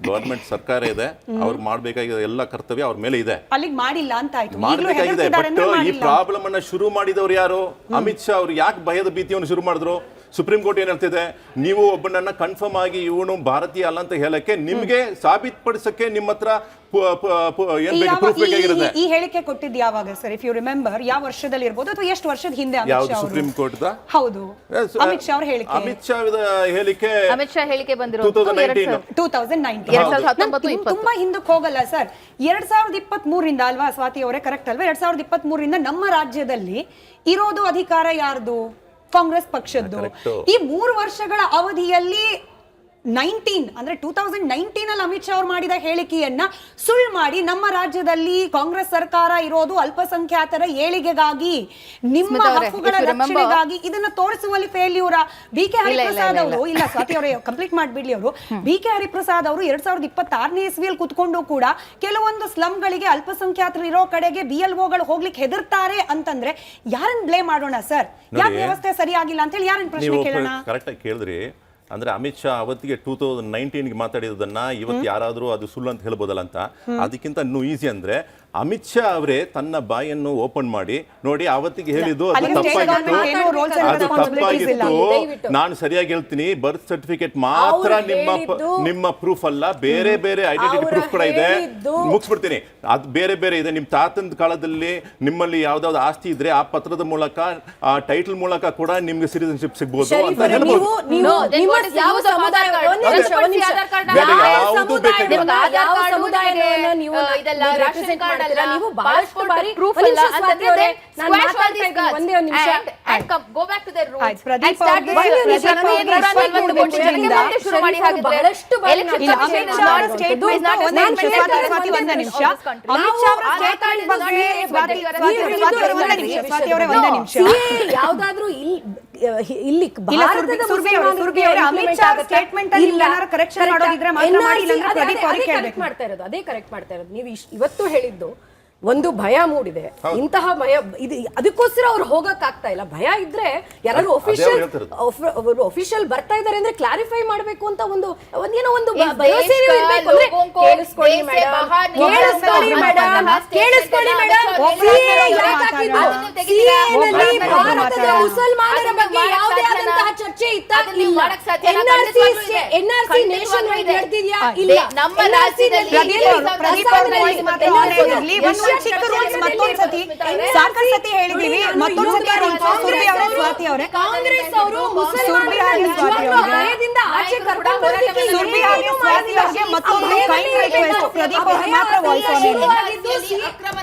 ಗವರ್ಮೆಂಟ್ ಸರ್ಕಾರ ಇದೆ, ಅವ್ರು ಮಾಡಬೇಕಾಗಿರೋ ಎಲ್ಲ ಕರ್ತವ್ಯ ಅವ್ರ ಮೇಲೆ ಇದೆ, ಅಲ್ಲಿಗೆ ಮಾಡಿಲ್ಲ ಅಂತ ಆಯ್ತು. ಈಗ್ಲೂ ಮಾಡಬೇಕಾಗಿದೆ. ಹೆದರ್ತಿದ್ದಾರೆ ಬಟ್ ಅಂದ್ರೆ ಈ ಮಾಡಿಲ್ಲ. ಪ್ರಾಬ್ಲಮ್ ಅನ್ನ ಶುರು ಮಾಡಿದವರು ಯಾರು? ಅಮಿತ್ ಶಾ ಅವರು. ಯಾಕೆ ಭಯದ ಭೀತಿಯನ್ನು ಶುರು ಮಾಡಿದ್ರು? ಸುಪ್ರೀಂ ಕೋರ್ಟ್ ಏನ್ ಹೇಳ್ತಿದೆ, ನೀವು ಒಬ್ಬನನ್ನ ಕನ್ಫರ್ಮ್ ಆಗಿ ಇವನು ಭಾರತೀಯ ಅಲ್ಲ ಅಂತ ಹೇಳಕ್ಕೆ ನಿಮ್ಗೆ ಸಾಬೀತುಪಡಿಸಕ್ಕೆ ನಿಮ್ಮ ಹತ್ರ ಏನ್ ಬೇಕು ಪ್ರೂಫ್ ಬೇಕಾಗಿರುತ್ತೆ. ಈ ಹೇಳಿಕೆ ಕೊಟ್ಟಿದ್ದು ಯಾವಾಗ ಸರ್? ಇಫ್ ಯು ರಿಮೆಂಬರ್, ಯಾವ ವರ್ಷದಲ್ಲಿ ಇರ್ಬೋದು ಅಥವಾ ಎಷ್ಟು ವರ್ಷದ ಹಿಂದೆ? ಯಾವುದು ಸುಪ್ರೀಂ ಕೋರ್ಟ್? ಹೌದು, ಅಮಿತ್ ಶಾ ಅವ್ರ ಹೇಳಿಕೆ. ಅಮಿತ್ ಶಾ ಹೇಳಿಕೆ ಬಂದಿರೋದು 2019. ತುಂಬಾ ಹಿಂದಕ್ಕೆ ಹೋಗಲ್ಲ ಸರ್. 2023 ಅಲ್ವಾ ಸ್ವಾತಿ ಅವರೇ? ಕರೆಕ್ಟ್ ಅಲ್ವಾ? 2023 ನಮ್ಮ ರಾಜ್ಯದಲ್ಲಿ ಇರೋದು ಅಧಿಕಾರ ಯಾರ್ದು? ಕಾಂಗ್ರೆಸ್ ಪಕ್ಷದ್ದು. ಈ 3 ವರ್ಷಗಳ ಅವಧಿಯಲ್ಲಿ 2019 ಅಲ್ಲಿ ಅಮಿತ್ ಶಾ ಅವರು ಮಾಡಿದ ಹೇಳಿಕೆಯನ್ನ ಸುಳ್ಳು ಮಾಡಿ ನಮ್ಮ ರಾಜ್ಯದಲ್ಲಿ ಕಾಂಗ್ರೆಸ್ ಸರ್ಕಾರ ಇರೋದು ಅಲ್ಪಸಂಖ್ಯಾತರ ಏಳಿಗೆಗಾಗಿ, ನಿಮ್ಮ ಹಕ್ಕುಗಳ ರಕ್ಷಣೆಗಾಗಿ ಇದನ್ನ ತೋರಿಸುವಲ್ಲಿ ಫೇಲ್ಯೂರ. ಬಿ ಕೆ ಹರಿಪ್ರಸಾದ್ ಅವರು, ಇಲ್ಲ ಸ್ವಾತಿ ಅವರೇ ಕಂಪ್ಲೀಟ್ ಮಾಡ್ಬಿಡ್ಲಿ ಅವರು, ಬಿ ಕೆ ಹರಿಪ್ರಸಾದ್ ಅವರು 2026ನೇ ಇಸ್ವಿಯಲ್ಲಿ ಕುತ್ಕೊಂಡು ಕೂಡ ಕೆಲವೊಂದು ಸ್ಲಮ್ಗಳಿಗೆ ಅಲ್ಪಸಂಖ್ಯಾತರು ಇರೋ ಕಡೆಗೆ BLOಗಳು ಹೋಗ್ಲಿಕ್ಕೆ ಹೆದರ್ತಾರೆ ಅಂತಂದ್ರೆ ಯಾರನ್ನ ಬ್ಲೇಮ್ ಮಾಡೋಣ ಸರ್? ಯಾಕೆ ವ್ಯವಸ್ಥೆ ಸರಿಯಾಗಿಲ್ಲ ಅಂತ ಹೇಳಿ ಯಾರನ್ನ ಪ್ರಶ್ನೆ ಕೇಳೋಣ? ಕರೆಕ್ಟ್ ಆಗಿ ಕೇಳಿದ್ರಿ. ಅಂದ್ರೆ ಅಮಿತ್ ಶಾ ಅವತ್ತಿಗೆ 2019 ಮಾತಾಡಿರೋದನ್ನ ಇವತ್ತು ಯಾರಾದ್ರೂ ಅದು ಸುಳ್ಳು ಅಂತ ಹೇಳ್ಬೋದಲ್ಲ ಅಂತ. ಅದಕ್ಕಿಂತ ಇನ್ನೂ ಈಸಿ ಅಂದ್ರೆ ಅಮಿತ್ ಶಾ ಅವರೇ ತನ್ನ ಬಾಯನ್ನು ಓಪನ್ ಮಾಡಿ ನೋಡಿ, ಅವತ್ತಿಗೆ ಹೇಳಿದ್ದು ಅದು ತಪ್ಪಾಗಿತ್ತು, ನಾನು ಸರಿಯಾಗಿ ಹೇಳ್ತೀನಿ, ಬರ್ತ್ ಸರ್ಟಿಫಿಕೇಟ್ ಮಾತ್ರ ನಿಮ್ಮ ಪ್ರೂಫ್ ಅಲ್ಲ, ಬೇರೆ ಬೇರೆ ಐಡೆಂಟಿಟಿ ಪ್ರೂಫ್ ಕೂಡ ಇದೆ. ಮುಗಿಸ್ಬಿಡ್ತೀನಿ, ಅದು ಬೇರೆ ಬೇರೆ ಇದೆ. ನಿಮ್ ತಾತನ ಕಾಲದಲ್ಲಿ ನಿಮ್ಮಲ್ಲಿ ಯಾವ್ದಾವ್ದು ಆಸ್ತಿ ಇದ್ರೆ ಆ ಪತ್ರದ ಮೂಲಕ, ಆ ಟೈಟಲ್ ಮೂಲಕ ಕೂಡ ನಿಮ್ಗೆ ಸಿಟಿಸನ್ಶಿಪ್ ಸಿಗ್ಬೋದು ಅಂತ ಹೇಳ್ಬೋದು. ನೀವು ಬಹಳಷ್ಟು ಬಾರಿ ಯಾವ್ದಾದ್ರು ಇಲ್ಲಿ ಅದೇ ಕರೆಕ್ಟ್ ಮಾಡ್ತಾ ಇರೋದು. ನೀವು ಇವತ್ತು ಹೇಳಿದ್ದು ಒಂದು ಭಯ ಮೂಡಿದೆ, ಇಂತಹ ಭಯ ಇದು, ಅದಕ್ಕೋಸ್ಕರ ಅವ್ರು ಹೋಗಕ್ ಆಗ್ತಾ ಇಲ್ಲ. ಭಯ ಇದ್ರೆ ಯಾರು ಅಫಿಷಿಯಲ್ ಬರ್ತಾ ಇದಾರೆ ಅಂದ್ರೆ ಕ್ಲಾರಿಫೈ ಮಾಡ್ಬೇಕು ಅಂತ ಒಂದು ಏನೋ ಒಂದು ಭರವಸೆ ಇರಬೇಕು. ಅಂದ್ರೆ ಕೇಳಿಸ್ಕೊಳ್ಳಿ ಮೇಡಮ್, ಕೇಳಿಸ್ಕೊಳ್ಳಿ ಮೇಡಮ್, ಕೇಳಿಸ್ಕೊಳ್ಳಿ ಮೇಡಮ್, ಭಾರತದ ಮುಸಲ್ಮಾನರ ಬಗ್ಗೆ ಯಾವುದೇ ಆದಂತಹ ಚರ್ಚೆ ಇತ್ತ? ಇಲ್ಲ. NRC ನೇಷನ್ ವೈಡ್ ನಡೆದಿದ್ಯಾ? ಇಲ್ಲ. ನಮ್ಮ ರಾಜ್ಯದಲ್ಲಿ ಸಾಕಷ್ಟು ಹೇಳಿದೀವಿ. ಮತ್ತೊಂದ್ಸತಿ ಕಾಂಗ್ರೆಸ್ ಅವರು ಭಯದಿಂದ ಆಚೆ ಕರ್ಕೊಂಡು ಮತ್ತೊಂದು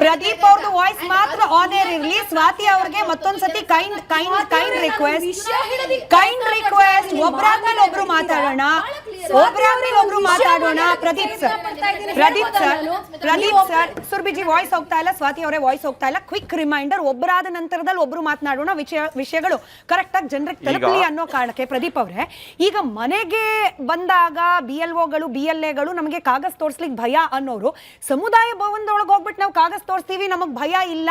ಪ್ರದೀಪ್ ಅವ್ರದ್ದು ವಾಯ್ಸ್ ಮಾತ್ರ ಆನ್ ಏರ್ ಇರ್ಲಿ. ಸ್ವಾತಿ ಅವ್ರಿಗೆ ಮತ್ತೊಂದ್ಸತಿ ಕೈಂಡ್ ರಿಕ್ವೆಸ್ಟ್. ಒಬ್ರಾದ್ಮೇಲೆ ಒಬ್ರು ಮಾತಾಡೋಣ, ಪ್ರದೀಪ್ ಸರ್, ಸುರ್ಬಿಜಿ ವಾಯ್ಸ್ ಹೋಗ್ತಾ ಇಲ್ಲ, ಸ್ವಾತಿ ಅವರೇ ವಾಯ್ಸ್ ಹೋಗ್ತಾ ಇಲ್ಲ. ಕ್ವಿಕ್ ರಿಮೈಂಡರ್, ಒಬ್ಬರಾದ ನಂತರದಲ್ಲಿ ಒಬ್ರು ಮಾತನಾಡೋಣ, ವಿಷಯಗಳು ಕರೆಕ್ಟ್ ಆಗಿ ಜನರಿಗೆ ತಲುಪಲಿ ಅನ್ನೋ ಕಾರಣಕ್ಕೆ. ಪ್ರದೀಪ್ ಅವರೇ, ಈಗ ಮನೆಗೆ ಬಂದಾಗ BLOಗಳು BLAಗಳು ನಮಗೆ ಕಾಗಸ್ ತೋರಿಸ್ಲಿಕ್ಕೆ ಭಯ ಅನ್ನೋರು ಸಮುದಾಯ ಭವನದೊಳಗೆ ಹೋಗ್ಬಿಟ್ಟು ನಾವು ಕಾಗಸ್ ತೋರಿಸ್ತೀವಿ ನಮಗ್ ಭಯ ಇಲ್ಲ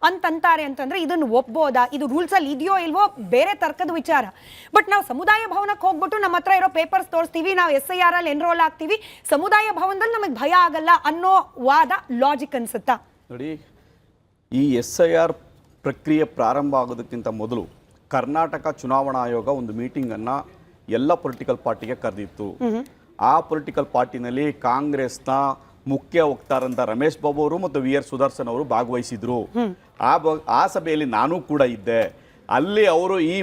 ಅಂತಂತಾರೆ ಅಂತಂದ್ರೆ ಇದನ್ನು ಒಪ್ಬೋದಾ? ಇದು ರೂಲ್ಸ್ ಅಲ್ಲಿ ಇದೆಯೋ ಇಲ್ವೋ ಬೇರೆ ತರ್ಕದ ವಿಚಾರ. ಬಟ್ ನಾವು ಸಮುದಾಯ ಭವನಕ್ಕೆ ಹೋಗ್ಬಿಟ್ಟು ನಮ್ಮ ಹತ್ರ ಇರೋ ಪೇಪರ್ಸ್ ತೋರಿಸ್ತೀವಿ, ನಾವು SIR ಅಲ್ಲಿ ಎನ್ರೋಲ್ ಆಗ್ತೀವಿ, ಸಮುದಾಯ ಭವನದಲ್ಲಿ ನಮಗೆ ಭಯ ಆಗಲ್ಲ ಅನ್ನೋ ವಾದ ಲಾಜಿಕ್ ಅನ್ಸುತ್ತಾ? ನೋಡಿ, ಈ SIR ಪ್ರಕ್ರಿಯೆ ಪ್ರಾರಂಭ ಆಗೋದಕ್ಕಿಂತ ಮೊದಲು ಕರ್ನಾಟಕ ಚುನಾವಣಾ ಆಯೋಗ ಒಂದು ಮೀಟಿಂಗನ್ನು ಎಲ್ಲ ಪೊಲಿಟಿಕಲ್ ಪಾರ್ಟಿಗೆ ಕರೆದಿತ್ತು. ಆ ಪೊಲಿಟಿಕಲ್ ಪಾರ್ಟಿನಲ್ಲಿ ಕಾಂಗ್ರೆಸ್ನ ಮುಖ್ಯ ವಕ್ತಾರಂತ ರಮೇಶ್ ಬಾಬು ಅವರು ಮತ್ತು VR ಸುದರ್ಶನ್ ಅವರು ಭಾಗವಹಿಸಿದ್ರು. ಆ ಸಭೆಯಲ್ಲಿ ನಾನು ಕೂಡ ಇದ್ದೆ. ಅಲ್ಲಿ ಅವರು ಈ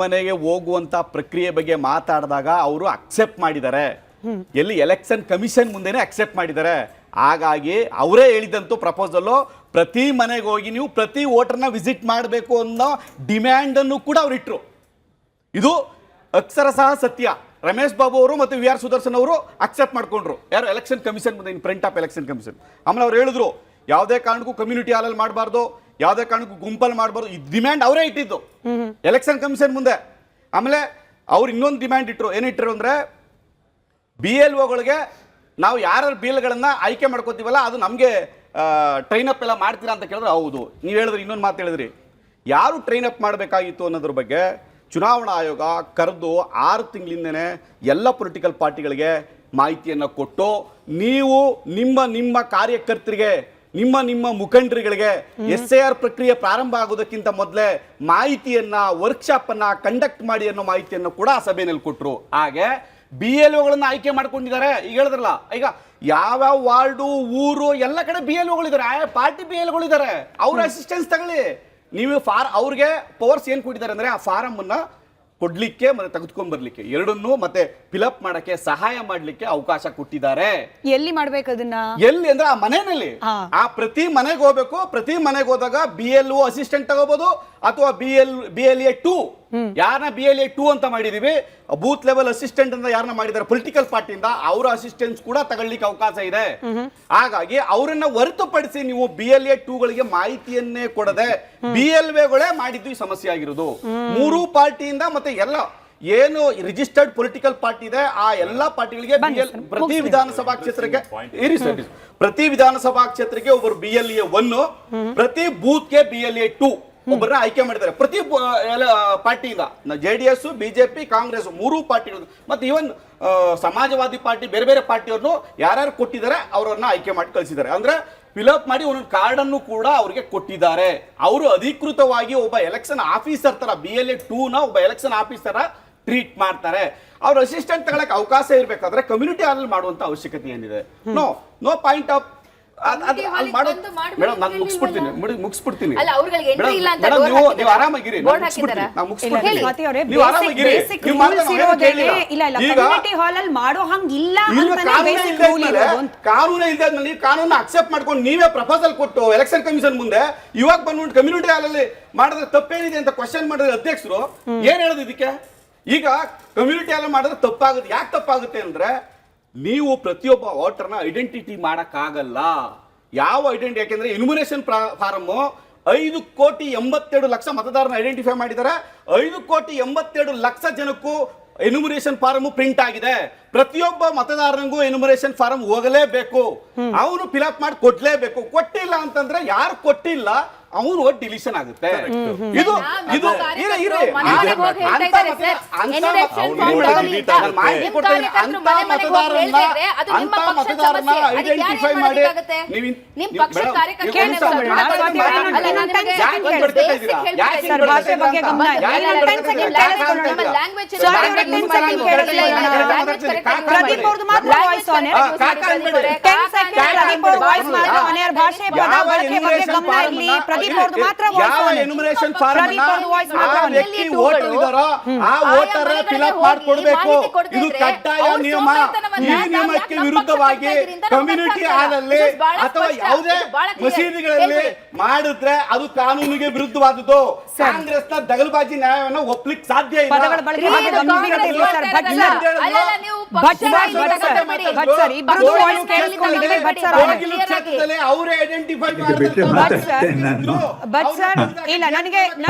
ಮನೆಗೆ ಹೋಗುವಂತ ಪ್ರಕ್ರಿಯೆ ಬಗ್ಗೆ ಮಾತಾಡಿದಾಗ ಅವರು ಅಕ್ಸೆಪ್ಟ್ ಮಾಡಿದ್ದಾರೆ. ಎಲ್ಲಿ ಎಲೆಕ್ಷನ್ ಕಮಿಷನ್ ಮುಂದೆನೆ ಅಕ್ಸೆಪ್ಟ್ ಮಾಡಿದ್ದಾರೆ. ಹಾಗಾಗಿ ಅವರೇ ಹೇಳಿದಂತೂ ಪ್ರಪೋಸಲ್ ಪ್ರತಿ ಮನೆಗೆ ಹೋಗಿ ನೀವು ಪ್ರತಿ ವೋಟರ್ನ ವಿಸಿಟ್ ಮಾಡಬೇಕು ಅನ್ನೋ ಡಿಮ್ಯಾಂಡ್ ಅನ್ನು ಕೂಡ ಅವ್ರು ಇಟ್ರು. ಇದು ಅಕ್ಷರಶಃ ಸತ್ಯ. ರಮೇಶ್ ಬಾಬು ಅವರು ಮತ್ತು VR ಸುದರ್ಶನ್ ಅವರು ಅಕ್ಸೆಪ್ಟ್ ಮಾಡ್ಕೊಂಡ್ರು. ಯಾರು? ಎಲೆಕ್ಷನ್ ಕಮಿಷನ್ ಮುಂದೆ, in front of election commission. ಆಮೇಲೆ ಅವ್ರು ಹೇಳಿದ್ರು ಯಾವುದೇ ಕಾರಣಕ್ಕೂ ಕಮ್ಯುನಿಟಿ ಹಾಲಲ್ಲಿ ಮಾಡಬಾರ್ದು, ಯಾವುದೇ ಕಾರಣಕ್ಕೂ ಗುಂಪಲ್ಲಿ ಮಾಡಬಾರ್ದು. ಈ ಡಿಮ್ಯಾಂಡ್ ಅವರೇ ಇಟ್ಟಿದ್ದು ಎಲೆಕ್ಷನ್ ಕಮಿಷನ್ ಮುಂದೆ. ಆಮೇಲೆ ಅವ್ರು ಇನ್ನೊಂದು ಡಿಮ್ಯಾಂಡ್ ಇಟ್ಟರು. ಏನಿಟ್ಟರು ಅಂದರೆ BLOಗಳಿಗೆ ನಾವು ಯಾರ ಬಿಲ್ಗಳನ್ನ ಆಯ್ಕೆ ಮಾಡ್ಕೋತೀವಲ್ಲ ಅದು ನಮಗೆ ಟ್ರೈನ್ ಅಪ್ ಎಲ್ಲ ಮಾಡ್ತೀರಾ ಅಂತ ಕೇಳಿದ್ರೆ ಹೌದು. ನೀವು ಹೇಳಿದ್ರಿ, ಇನ್ನೊಂದು ಮಾತು ಹೇಳಿದ್ರಿ, ಯಾರು ಟ್ರೈನ್ ಅಪ್ ಮಾಡಬೇಕಾಗಿತ್ತು ಅನ್ನೋದ್ರ ಬಗ್ಗೆ ಚುನಾವಣಾ ಆಯೋಗ ಕರೆದು 6 ತಿಂಗಳಿಂದನೇ ಎಲ್ಲ ಪೊಲಿಟಿಕಲ್ ಪಾರ್ಟಿಗಳಿಗೆ ಮಾಹಿತಿಯನ್ನು ಕೊಟ್ಟು ನೀವು ನಿಮ್ಮ ಕಾರ್ಯಕರ್ತರಿಗೆ ನಿಮ್ಮ ಮುಖಂಡರುಗಳಿಗೆ SIR ಪ್ರಕ್ರಿಯೆ ಪ್ರಾರಂಭ ಆಗೋದಕ್ಕಿಂತ ಮೊದಲೇ ಮಾಹಿತಿಯನ್ನ ವರ್ಕ್ಶಾಪ್ ಅನ್ನ ಕಂಡಕ್ಟ್ ಮಾಡಿ ಅನ್ನೋ ಮಾಹಿತಿಯನ್ನು ಕೂಡ ಆ ಸಭೆಯಲ್ಲಿ ಕೊಟ್ಟರು. ಹಾಗೆ BLOಗಳನ್ನ ಆಯ್ಕೆ ಮಾಡ್ಕೊಂಡಿದ್ದಾರೆ. ಈಗ ಹೇಳಿದ್ರಲ್ಲ, ಈಗ ಯಾವ್ಯಾವ ವಾರ್ಡು ಊರು ಎಲ್ಲ ಕಡೆ BLOಗಳಿದ್ದಾರೆ, ಪಾರ್ಟಿ BLOಗಳಿದ್ದಾರೆ. ಅವ್ರ ಅಸಿಸ್ಟೆನ್ಸ್ ತಗೊಳ್ಳಿ. ನೀವು ಅವ್ರಿಗೆ ಪವರ್ಸ್ ಏನು ಕೊಟ್ಟಿದ್ದಾರೆ ಅಂದ್ರೆ ಆ ಫಾರಂ ಅನ್ನ ಕೊಡ್ಲಿಕ್ಕೆ ಮತ್ತೆ ತೆಗೆದುಕೊಂಡ್ ಬರ್ಲಿಕ್ಕೆ ಎರಡನ್ನೂ ಮತ್ತೆ ಫಿಲಪ್ ಮಾಡಕ್ಕೆ ಸಹಾಯ ಮಾಡ್ಲಿಕ್ಕೆ ಅವಕಾಶ ಕೊಟ್ಟಿದ್ದಾರೆ. ಎಲ್ಲಿ ಮಾಡ್ಬೇಕು ಅದನ್ನ? ಎಲ್ಲಿ ಅಂದ್ರೆ ಆ ಮನೆಯಲ್ಲಿ ಆ ಪ್ರತಿ ಮನೆಗೆ ಹೋಗ್ಬೇಕು. ಪ್ರತಿ ಮನೆಗೆ ಹೋದಾಗ BLO ಅಸಿಸ್ಟೆಂಟ್ ತಗೋಬಹುದು ಅಥವಾ BLA 2 ಯಾರನ್ನ BLA 2 ಅಂತ ಮಾಡಿದೀವಿ, ಬೂತ್ ಲೆವೆಲ್ ಅಸಿಸ್ಟೆಂಟ್ ಅಂತ ಯಾರನ್ನ ಮಾಡಿದ್ದಾರೆ ಪೊಲಿಟಿಕಲ್ ಪಾರ್ಟಿಯಿಂದ, ಅವರ ಅಸಿಸ್ಟೆಂಟ್ಸ್ ಕೂಡ ತಗೊಳ್ಳಿಕ್ಕೆ ಅವಕಾಶ ಇದೆ. ಹಾಗಾಗಿ ಅವರನ್ನ ಹೊರತುಪಡಿಸಿ ನೀವು BLA 2ಗಳಿಗೆ ಮಾಹಿತಿಯನ್ನೇ ಕೊಡದೆ BLOಗಳೇ ಮಾಡಿದ್ದು ಈ ಸಮಸ್ಯೆ ಆಗಿರೋದು. 3 ಪಾರ್ಟಿಯಿಂದ ಮತ್ತೆ ಎಲ್ಲ ಏನು ರಿಜಿಸ್ಟರ್ಡ್ ಪೊಲಿಟಿಕಲ್ ಪಾರ್ಟಿ ಇದೆ ಆ ಎಲ್ಲಾ ಪಾರ್ಟಿಗಳಿಗೆ ಪ್ರತಿ ವಿಧಾನಸಭಾ ಕ್ಷೇತ್ರಕ್ಕೆ ಒಬ್ಬರು BLA 1, ಪ್ರತಿ ಬೂತ್ಗೆ BLA 2 ಒಬ್ಬರನ್ನ ಆಯ್ಕೆ ಮಾಡಿದ್ದಾರೆ ಪ್ರತಿ ಪಾರ್ಟಿಯಿಂದ. JDS, BJP, ಕಾಂಗ್ರೆಸ್ 3 ಪಾರ್ಟಿಗಳು ಮತ್ತೆ ಇವನ್ ಸಮಾಜವಾದಿ ಪಾರ್ಟಿ ಬೇರೆ ಬೇರೆ ಪಾರ್ಟಿಯವ್ರನ್ನು ಯಾರ್ಯಾರು ಕೊಟ್ಟಿದ್ದಾರೆ ಅವರನ್ನ ಆಯ್ಕೆ ಮಾಡಿ ಕಳಿಸಿದ್ದಾರೆ. ಅಂದ್ರೆ ಫಿಲಪ್ ಮಾಡಿ ಒಂದೊಂದು ಕಾರ್ಡ್ ಅನ್ನು ಕೂಡ ಅವರಿಗೆ ಕೊಟ್ಟಿದ್ದಾರೆ. ಅವರು ಅಧಿಕೃತವಾಗಿ ಒಬ್ಬ ಎಲೆಕ್ಷನ್ ಆಫೀಸರ್ ತರ BLA 2ನ ಒಬ್ಬ ಎಲೆಕ್ಷನ್ ಆಫೀಸರ್ ಟ್ರೀಟ್ ಮಾಡ್ತಾರೆ. ಅವ್ರ ಅಸಿಸ್ಟೆಂಟ್ ತಗೊಳಕ್ಕೆ ಅವಕಾಶ ಇರಬೇಕಾದ್ರೆ ಕಮ್ಯುನಿಟಿ ಹಾಲ್ ಮಾಡುವಂತ ಅವಶ್ಯಕತೆ ಏನಿದೆ? ನೋ ಪಾಯಿಂಟ್ ಆಫ್ ಮೇಡಮ್ ನಾನು ಮುಗಿಸ್ಬಿಡ್ತೀನಿ. ನೀವು ಆರಾಮಾಗಿರಿ, ಕಾನೂನೇ ಇಲ್ಲದೆ ಕಾನೂನು ಅಕ್ಸೆಪ್ಟ್ ಮಾಡ್ಕೊಂಡು ನೀವೇ ಪ್ರಪೋಸಲ್ ಕೊಟ್ಟು ಎಲೆಕ್ಷನ್ ಕಮಿಷನ್ ಮುಂದೆ ಇವಾಗ ಬಂದ್ಬಿಟ್ಟು ಕಮ್ಯುನಿಟಿ ಹಾಲ್ ಅಲ್ಲಿ ಮಾಡಿದ್ರೆ ತಪ್ಪೇನಿದೆ ಅಂತ ಕ್ವಶನ್ ಮಾಡಿದ್ರೆ ಅಧ್ಯಕ್ಷರು ಏನ್ ಹೇಳೋದು ಇದಕ್ಕೆ? ಈಗ ಕಮ್ಯುನಿಟಿ ಹಾಲ್ ಮಾಡಿದ್ರೆ ತಪ್ಪಾಗುತ್ತೆ. ಯಾಕೆ ತಪ್ಪಾಗುತ್ತೆ ಅಂದ್ರೆ ನೀವು ಪ್ರತಿಯೊಬ್ಬ ವೋಟರ್ನ ಐಡೆಂಟಿಟಿ ಮಾಡಕ್ಕಾಗಲ್ಲ. ಯಾವ ಐಡೆಂಟಿ? ಯಾಕೆಂದ್ರೆ ಇನ್ಯುಮರೇಷನ್ ಫಾರಮ್ 5,82,00,000 ಮತದಾರನ ಐಡೆಂಟಿಫೈ ಮಾಡಿದ್ದಾರೆ. 5,82,00,000 ಜನಕ್ಕೂ ಎನ್ಯುಮರೇಷನ್ ಫಾರಮ್ ಪ್ರಿಂಟ್ ಆಗಿದೆ. ಪ್ರತಿಯೊಬ್ಬ ಮತದಾರನಿಗೂ ಎನ್ಯುಮರೇಷನ್ ಫಾರಮ್ ಹೋಗಲೇಬೇಕು, ಅವನು ಫಿಲಪ್ ಮಾಡಿ ಕೊಡ್ಲೇಬೇಕು. ಕೊಟ್ಟಿಲ್ಲ ಅಂತಂದ್ರೆ ಯಾರು ಕೊಟ್ಟಿಲ್ಲ ಅವನು ಓಟ್ ಡಿಲೀಷನ್ ಆಗುತ್ತೆ. ಇದು ಐಡೆಂಟಿಫೈ ಮಾಡಿ ಎನ್ಯುಮರೇಷನ್ ಫಾರಂ ಮಾಡಿಕೊಡ್ಬೇಕು. ಇದು ಕಡ್ಡಾಯ ನಿಯಮ. ಈ ನಿಯಮಕ್ಕೆ ವಿರುದ್ಧವಾಗಿ ಕಮ್ಯುನಿಟಿ ಹಾಲ್ ಅಲ್ಲಿ ಅಥವಾ ಯಾವುದೇ ಮಸೀದಿಗಳಲ್ಲಿ ಮಾಡಿದ್ರೆ ಅದು ಕಾನೂನಿಗೆ ವಿರುದ್ಧವಾದದ್ದು. ಕಾಂಗ್ರೆಸ್ನ ದಗಲ್ಬಾಜಿ ನ್ಯಾಯವನ್ನು ಒಪ್ಲಿಕ್ಕೆ ಸಾಧ್ಯ ಇಲ್ಲ. ಅವರೇ ಐಡೆಂಟಿಫೈ ಇಲ್ಲ, ನನಗೆ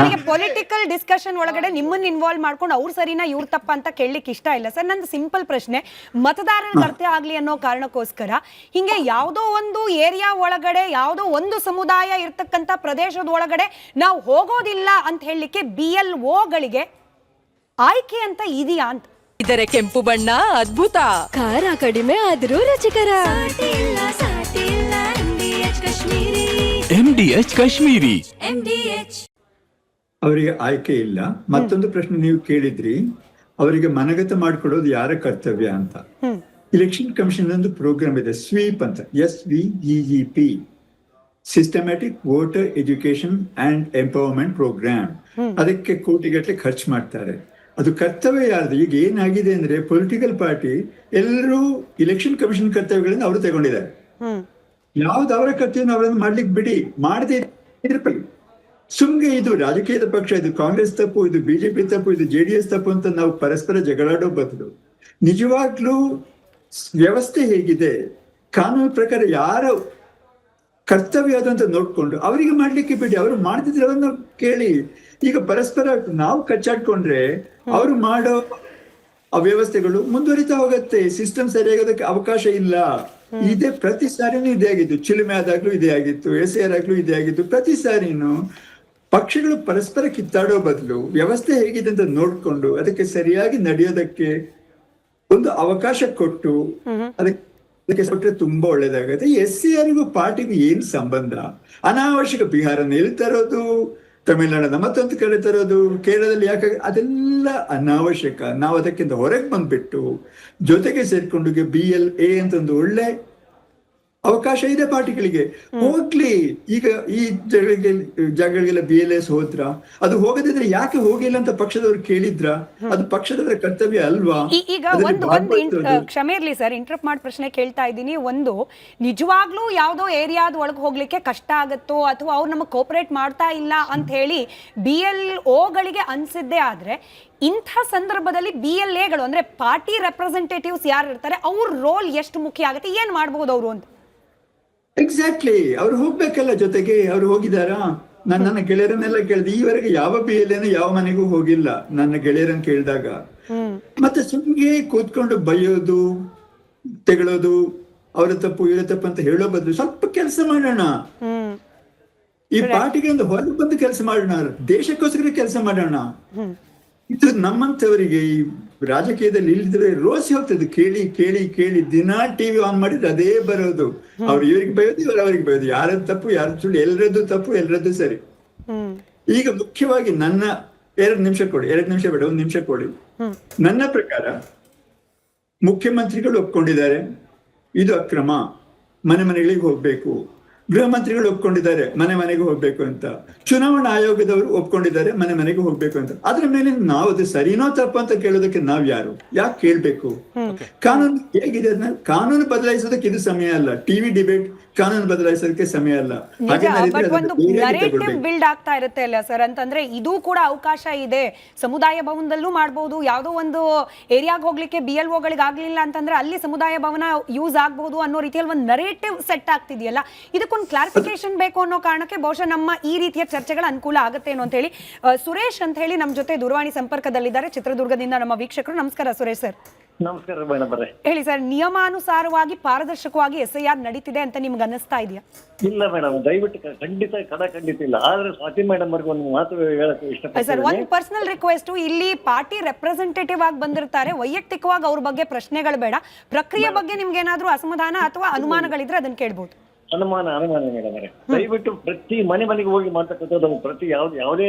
ಪೊಲಿಟಿಕಲ್ ಡಿಸ್ಕಷನ್ ಒಳಗಡೆ ನಿಮ್ಮನ್ನ ಇನ್ವಾಲ್ವ್ ಮಾಡ್ಕೊಂಡು ಅವ್ರು ಸರಿನಾ ಇವ್ರ ತಪ್ಪ ಅಂತ ಕೇಳಲಿಕ್ಕೆ ಇಷ್ಟ ಇಲ್ಲ ಸರ್. ನಂದು ಸಿಂಪಲ್ ಪ್ರಶ್ನೆ, ಮತದಾರರ ಕೊರತೆ ಆಗ್ಲಿ ಅನ್ನೋ ಕಾರಣಕ್ಕೋಸ್ಕರ ಹಿಂಗೆ ಯಾವುದೋ ಒಂದು ಏರಿಯಾ ಒಳಗಡೆ ಯಾವುದೋ ಒಂದು ಸಮುದಾಯ ಇರ್ತಕ್ಕಂಥ ಪ್ರದೇಶದ ಒಳಗಡೆ ನಾವು ಹೋಗೋದಿಲ್ಲ ಅಂತ ಹೇಳಲಿಕ್ಕೆ BLOಗಳಿಗೆ ಆಯ್ಕೆ ಅಂತ ಇದೆಯಾ ಅಂತ? ಇದರ ಕೆಂಪು ಬಣ್ಣ ಅದ್ಭುತ, ಖಾರ ಕಡಿಮೆ ಆದ್ರೂ ರುಚಿಕರ. MDH ಕಾಶ್ಮೀರಿ. ಅವರಿಗೆ ಆಯ್ಕೆ ಇಲ್ಲ. ಮತ್ತೊಂದು ಪ್ರಶ್ನೆ ನೀವು ಕೇಳಿದ್ರಿ, ಅವರಿಗೆ ಮನಗತ ಮಾಡಿಕೊಡೋದು ಯಾರ ಕರ್ತವ್ಯ ಅಂತ. ಇಲೆಕ್ಷನ್ ಕಮಿಷನ್ ಒಂದು ಪ್ರೋಗ್ರಾಮ್ ಇದೆ, ಸ್ವೀಪ್ ಅಂತ, SVEEP, systematic voter education and empowerment programme. ಅದಕ್ಕೆ ಕೋಟಿಗಟ್ಟಲೆ ಖರ್ಚು ಮಾಡ್ತಾರೆ. ಅದು ಕರ್ತವ್ಯ ಯಾರ್ದು? ಈಗ ಏನಾಗಿದೆ ಅಂದ್ರೆ ಪೊಲಿಟಿಕಲ್ ಪಾರ್ಟಿ ಎಲ್ಲರೂ ಇಲೆಕ್ಷನ್ ಕಮಿಷನ್ ಕರ್ತವ್ಯಗಳನ್ನು ಅವರು ತಗೊಂಡಿದ್ದಾರೆ. ಯಾವ್ದು ಅವರ ಕರ್ತವ್ಯ ಅವರನ್ನು ಮಾಡ್ಲಿಕ್ಕೆ ಬಿಡಿ. ಮಾಡದೆ ಸುಮ್ಗೆ ಇದು ರಾಜಕೀಯದ ಪಕ್ಷ, ಇದು ಕಾಂಗ್ರೆಸ್ ತಪ್ಪು, ಇದು BJP ತಪ್ಪು, ಇದು JDS ತಪ್ಪು ಅಂತ ನಾವು ಪರಸ್ಪರ ಜಗಳಾಡೋ ಬದಲು ನಿಜವಾಗ್ಲೂ ವ್ಯವಸ್ಥೆ ಹೇಗಿದೆ, ಕಾನೂನು ಪ್ರಕಾರ ಯಾರ ಕರ್ತವ್ಯ ಅದು ಅಂತ ನೋಡ್ಕೊಂಡು ಅವರಿಗೆ ಮಾಡ್ಲಿಕ್ಕೆ ಬಿಡಿ. ಅವರು ಮಾಡ್ತಿದ್ರೆ ಅವನ್ನ ಕೇಳಿ. ಈಗ ಪರಸ್ಪರ ನಾವು ಕಚ್ಚಾಡ್ಕೊಂಡ್ರೆ ಅವರು ಮಾಡೋ ಅವ್ಯವಸ್ಥೆಗಳು ಮುಂದುವರಿತಾ ಹೋಗುತ್ತೆ. ಸಿಸ್ಟಮ್ ಸರಿಯಾಗೋದಕ್ಕೆ ಅವಕಾಶ ಇಲ್ಲ. ಇದೇ ಪ್ರತಿ ಸಾರಿನೂ ಇದೇ ಆಗಿತ್ತು. ಚಿಲುಮೆ ಆದಾಗ್ಲೂ ಇದೇ ಆಗಿತ್ತು, SIR ಆಗ್ಲೂ ಇದೇ ಆಗಿತ್ತು. ಪ್ರತಿ ಸಾರಿನೂ ಪಕ್ಷಗಳು ಪರಸ್ಪರ ಕಿತ್ತಾಡೋ ಬದಲು ವ್ಯವಸ್ಥೆ ಹೇಗಿದೆ ಅಂತ ನೋಡ್ಕೊಂಡು ಅದಕ್ಕೆ ಸರಿಯಾಗಿ ನಡೆಯೋದಕ್ಕೆ ಒಂದು ಅವಕಾಶ ಕೊಟ್ಟು ಅದಕ್ಕೆ ಕೊಟ್ಟರೆ ತುಂಬಾ ಒಳ್ಳೇದಾಗುತ್ತೆ. SCRಗೂ ಪಾರ್ಟಿಗೂ ಏನ್ ಸಂಬಂಧ? ಅನಾವಶ್ಯಕ ಬಿಹಾರನಲ್ಲಿ ತರೋದು, ತಮಿಳುನಾಡನ್ನ ಮತ್ತೊಂದು ಕಡೆ ತರೋದು, ಕೇರಳದಲ್ಲಿ ಯಾಕೆ, ಅದೆಲ್ಲ ಅನಾವಶ್ಯಕ. ನಾವು ಅದಕ್ಕಿಂತ ಹೊರಗೆ ಬಂದ್ಬಿಟ್ಟು ಜೊತೆಗೆ ಸೇರ್ಕೊಂಡು BLA ಅಂತ ಒಂದು ಒಳ್ಳೆ ಅವಕಾಶ ಇದೆ ಪಾರ್ಟಿಗಳಿಗೆ, ಹೋಗ್ಲಿ. ಈಗ ಈ ಜಾಗಗಳಿಗೆಲ್ಲ BLS ಹೋದ್ರ, ಅದು ಹೋಗದಿದ್ರೆ ಯಾಕೆ ಹೋಗಿಲ್ಲ ಅಂತ ಪಕ್ಷದವ್ರು ಕೇಳಿದ್ರ? ಅದು ಪಕ್ಷದವರ ಕರ್ತವ್ಯ ಅಲ್ವಾ? ಈಗ ಒಂದು ಕ್ಷಮೆ ಇರ್ಲಿ ಸರ್, ಇಂಟರಪ್ಟ್ ಮಾಡಿ ಪ್ರಶ್ನೆ ಕೇಳ್ತಾ ಇದ್ದೀನಿ. ಒಂದು, ನಿಜವಾಗ್ಲೂ ಯಾವ್ದೋ ಏರಿಯಾದ ಒಳಗೆ ಹೋಗ್ಲಿಕ್ಕೆ ಕಷ್ಟ ಆಗತ್ತೋ ಅಥವಾ ಅವ್ರು ನಮಗೆ ಕೋಪರೇಟ್ ಮಾಡ್ತಾ ಇಲ್ಲ ಅಂತ ಹೇಳಿ BLOಗಳಿಗೆ ಅನ್ಸಿದ್ದೇ ಆದ್ರೆ, ಇಂಥ ಸಂದರ್ಭದಲ್ಲಿ BLAಗಳು ಅಂದ್ರೆ ಪಾರ್ಟಿ ರೆಪ್ರೆಸೆಂಟೇಟಿವ್ಸ್ ಯಾರು ಇರ್ತಾರೆ ಅವ್ರ ರೋಲ್ ಎಷ್ಟು ಮುಖ್ಯ ಆಗುತ್ತೆ, ಏನ್ ಮಾಡ್ಬೋದು ಅವರು ಅಂತ? ಎಕ್ಸಾಕ್ಟ್ಲಿ, ಅವ್ರು ಹೋಗ್ಬೇಕಲ್ಲ ಜೊತೆಗೆ. ಅವ್ರು ಹೋಗಿದಾರಾ? ನನ್ನ ಗೆಳೆಯರನ್ನೆಲ್ಲ ಕೇಳಿದೆ, ಈವರೆಗೆ ಯಾವ BLAನು ಯಾವ ಮನೆಗೂ ಹೋಗಿಲ್ಲ ನನ್ನ ಗೆಳೆಯರನ್ನ ಕೇಳಿದಾಗ. ಮತ್ತೆ ಸುಮ್ಗೆ ಕೂತ್ಕೊಂಡು ಬೈಯೋದು, ತೆಗಳೋದು, ಅವರ ತಪ್ಪು ಇವರ ತಪ್ಪು ಅಂತ ಹೇಳೋ ಬದಲು ಸ್ವಲ್ಪ ಕೆಲಸ ಮಾಡೋಣ. ಈ ಪಾರ್ಟಿಗೆ ಒಂದು ಹೊರಗೆ ಬಂದು ಕೆಲಸ ಮಾಡೋಣ, ದೇಶಕ್ಕೋಸ್ಕರ ಕೆಲಸ ಮಾಡೋಣ. ಇದು ನಮ್ಮಂತವರಿಗೆ ಈ ರಾಜಕೀಯದಲ್ಲಿ ಇಲ್ಲಿದ್ರೆ ರೋಸಿ ಹೋಗ್ತದೆ. ಕೇಳಿ ಕೇಳಿ ಕೇಳಿ ದಿನ TV ಆನ್ ಮಾಡಿದ್ರೆ ಅದೇ ಬರೋದು. ಅವ್ರು ಇವ್ರಿಗೆ ಬಯೋದು, ಇವ್ರು ಅವ್ರಿಗೆ ಬಯೋದು, ಯಾರದ್ದು ತಪ್ಪು ಯಾರು ಸುಳ್ಳು, ಎಲ್ಲರದ್ದು ತಪ್ಪು ಎಲ್ಲರದ್ದು ಸರಿ. ಈಗ ಮುಖ್ಯವಾಗಿ ನನ್ನ 2 ನಿಮಿಷ ಕೊಡಿ, 2 ನಿಮಿಷ ಬೇಡ, 1 ನಿಮಿಷ ಕೊಡಿ. ನನ್ನ ಪ್ರಕಾರ ಮುಖ್ಯಮಂತ್ರಿಗಳು ಒಪ್ಕೊಂಡಿದ್ದಾರೆ ಇದು ಅಕ್ರಮ, ಮನೆ ಮನೆಗಳಿಗೆ ಹೋಗ್ಬೇಕು. ಗೃಹ ಮಂತ್ರಿಗಳು ಒಪ್ಕೊಂಡಿದ್ದಾರೆ ಮನೆ ಮನೆಗೆ ಹೋಗ್ಬೇಕು ಅಂತ. ಚುನಾವಣಾ ಆಯೋಗದವರು ಒಪ್ಕೊಂಡಿದ್ದಾರೆ ಮನೆ ಮನೆಗೆ ಹೋಗ್ಬೇಕು ಅಂತ. ಅದ್ರ ಮೇಲೆ ನಾವು ಅದು ಸರಿನೋ ತಪ್ಪು ಅಂತ ಕೇಳೋದಕ್ಕೆ ನಾವ್ ಯಾರು? ಯಾಕೆ ಕೇಳ್ಬೇಕು? ಕಾನೂನು ಹೇಗಿದೆ ಅದನ್ನ ಕಾನೂನು ಬದಲಾಯಿಸೋದಕ್ಕೆ ಇದು ಸಮಯ ಅಲ್ಲ. TV ಡಿಬೇಟ್ ಕಾನೂನು ಬದಲಾಯಿಸೋದಕ್ಕೆ ಸಮಯ ಅಲ್ಲ. ಬಿಲ್ಡ್ ಆಗ್ತಾ ಇರುತ್ತೆ ಅಲ್ಲ ಸರ್, ಅಂತಂದ್ರೆ ಇದು ಕೂಡ ಅವಕಾಶ ಇದೆ. ಸಮುದಾಯ ಭವನದಲ್ಲೂ ಮಾಡಬಹುದು, ಯಾವ್ದೋ ಒಂದು ಏರಿಯಾಗ ಹೋಗ್ಲಿಕ್ಕೆ BLOಗಳಿಗೆ ಆಗ್ಲಿಲ್ಲ ಅಂತಂದ್ರೆ ಅಲ್ಲಿ ಸಮುದಾಯ ಭವನ ಯೂಸ್ ಆಗಬಹುದು ಅನ್ನೋ ರೀತಿಯಲ್ಲಿ ಒಂದು ನರೇಟಿವ್ ಸೆಟ್ ಆಗ್ತಿದೆಯಲ್ಲ, ಇದಕ್ಕೊಂದು ಕ್ಲಾರಿಫಿಕೇಶನ್ ಬೇಕು ಅನ್ನೋ ಕಾರಣಕ್ಕೆ ಬಹುಶಃ ನಮ್ಮ ಈ ರೀತಿಯ ಚರ್ಚೆಗಳ ಅನುಕೂಲ ಆಗುತ್ತೇನೋ ಅಂತ ಹೇಳಿ. ಸುರೇಶ್ ಅಂತ ಹೇಳಿ ನಮ್ಮ ಜೊತೆ ದೂರವಾಣಿ ಸಂಪರ್ಕದಲ್ಲಿದ್ದಾರೆ, ಚಿತ್ರದುರ್ಗದಿಂದ ನಮ್ಮ ವೀಕ್ಷಕರು. ನಮಸ್ಕಾರ ಸುರೇಶ್ ಸರ್. ನಮಸ್ಕಾರ ಮೇಡಮ್. ಹೇಳಿ ಸರ್, ನಿಯಮಾನುಸಾರವಾಗಿ ಪಾರದರ್ಶಕವಾಗಿ SIR ನಡೀತಿದೆ ಅಂತ ನಿಮ್ಗೆ ಅನ್ನಿಸ್ತಾ ಇದೆಯಾ? ಇಲ್ಲ ಮೇಡಮ್, ದಯವಿಟ್ಟು ಖಂಡಿತ ಇಲ್ಲ. ಆದ್ರೆ ಸ್ವಾತಿ ಮೇಡಮ್ ಅವ್ರಿಗೆ ಒಂದು ಮಾತು ಹೇಳಕ್ಕೆ ಇಷ್ಟಪಡ್ತೀನಿ ಸರ್. ಒಂದು ಪರ್ಸನಲ್ ರಿಕ್ವೆಸ್ಟ್, ಇಲ್ಲಿ ಪಾರ್ಟಿ ರೆಪ್ರೆಸೆಂಟೇಟಿವ್ ಆಗಿ ಬಂದಿರ್ತಾರೆ, ವೈಯಕ್ತಿಕವಾಗಿ ಅವ್ರ ಬಗ್ಗೆ ಪ್ರಶ್ನೆಗಳು ಬೇಡ. ಪ್ರಕ್ರಿಯೆ ಬಗ್ಗೆ ನಿಮ್ಗೆ ಏನಾದ್ರೂ ಅಸಮಾಧಾನ ಅಥವಾ ಅನುಮಾನಗಳಿದ್ರೆ ಅದನ್ನ ಕೇಳ್ಬೋದು. ಅನುಮಾನ ಮೇಡಮ್ ಅವರೇ, ದಯವಿಟ್ಟು ಪ್ರತಿ ಮನೆಗೆ ಹೋಗಿ ಮಾಡ್ತಕ್ಕಂಥದ್ದು, ಪ್ರತಿ ಯಾವುದೇ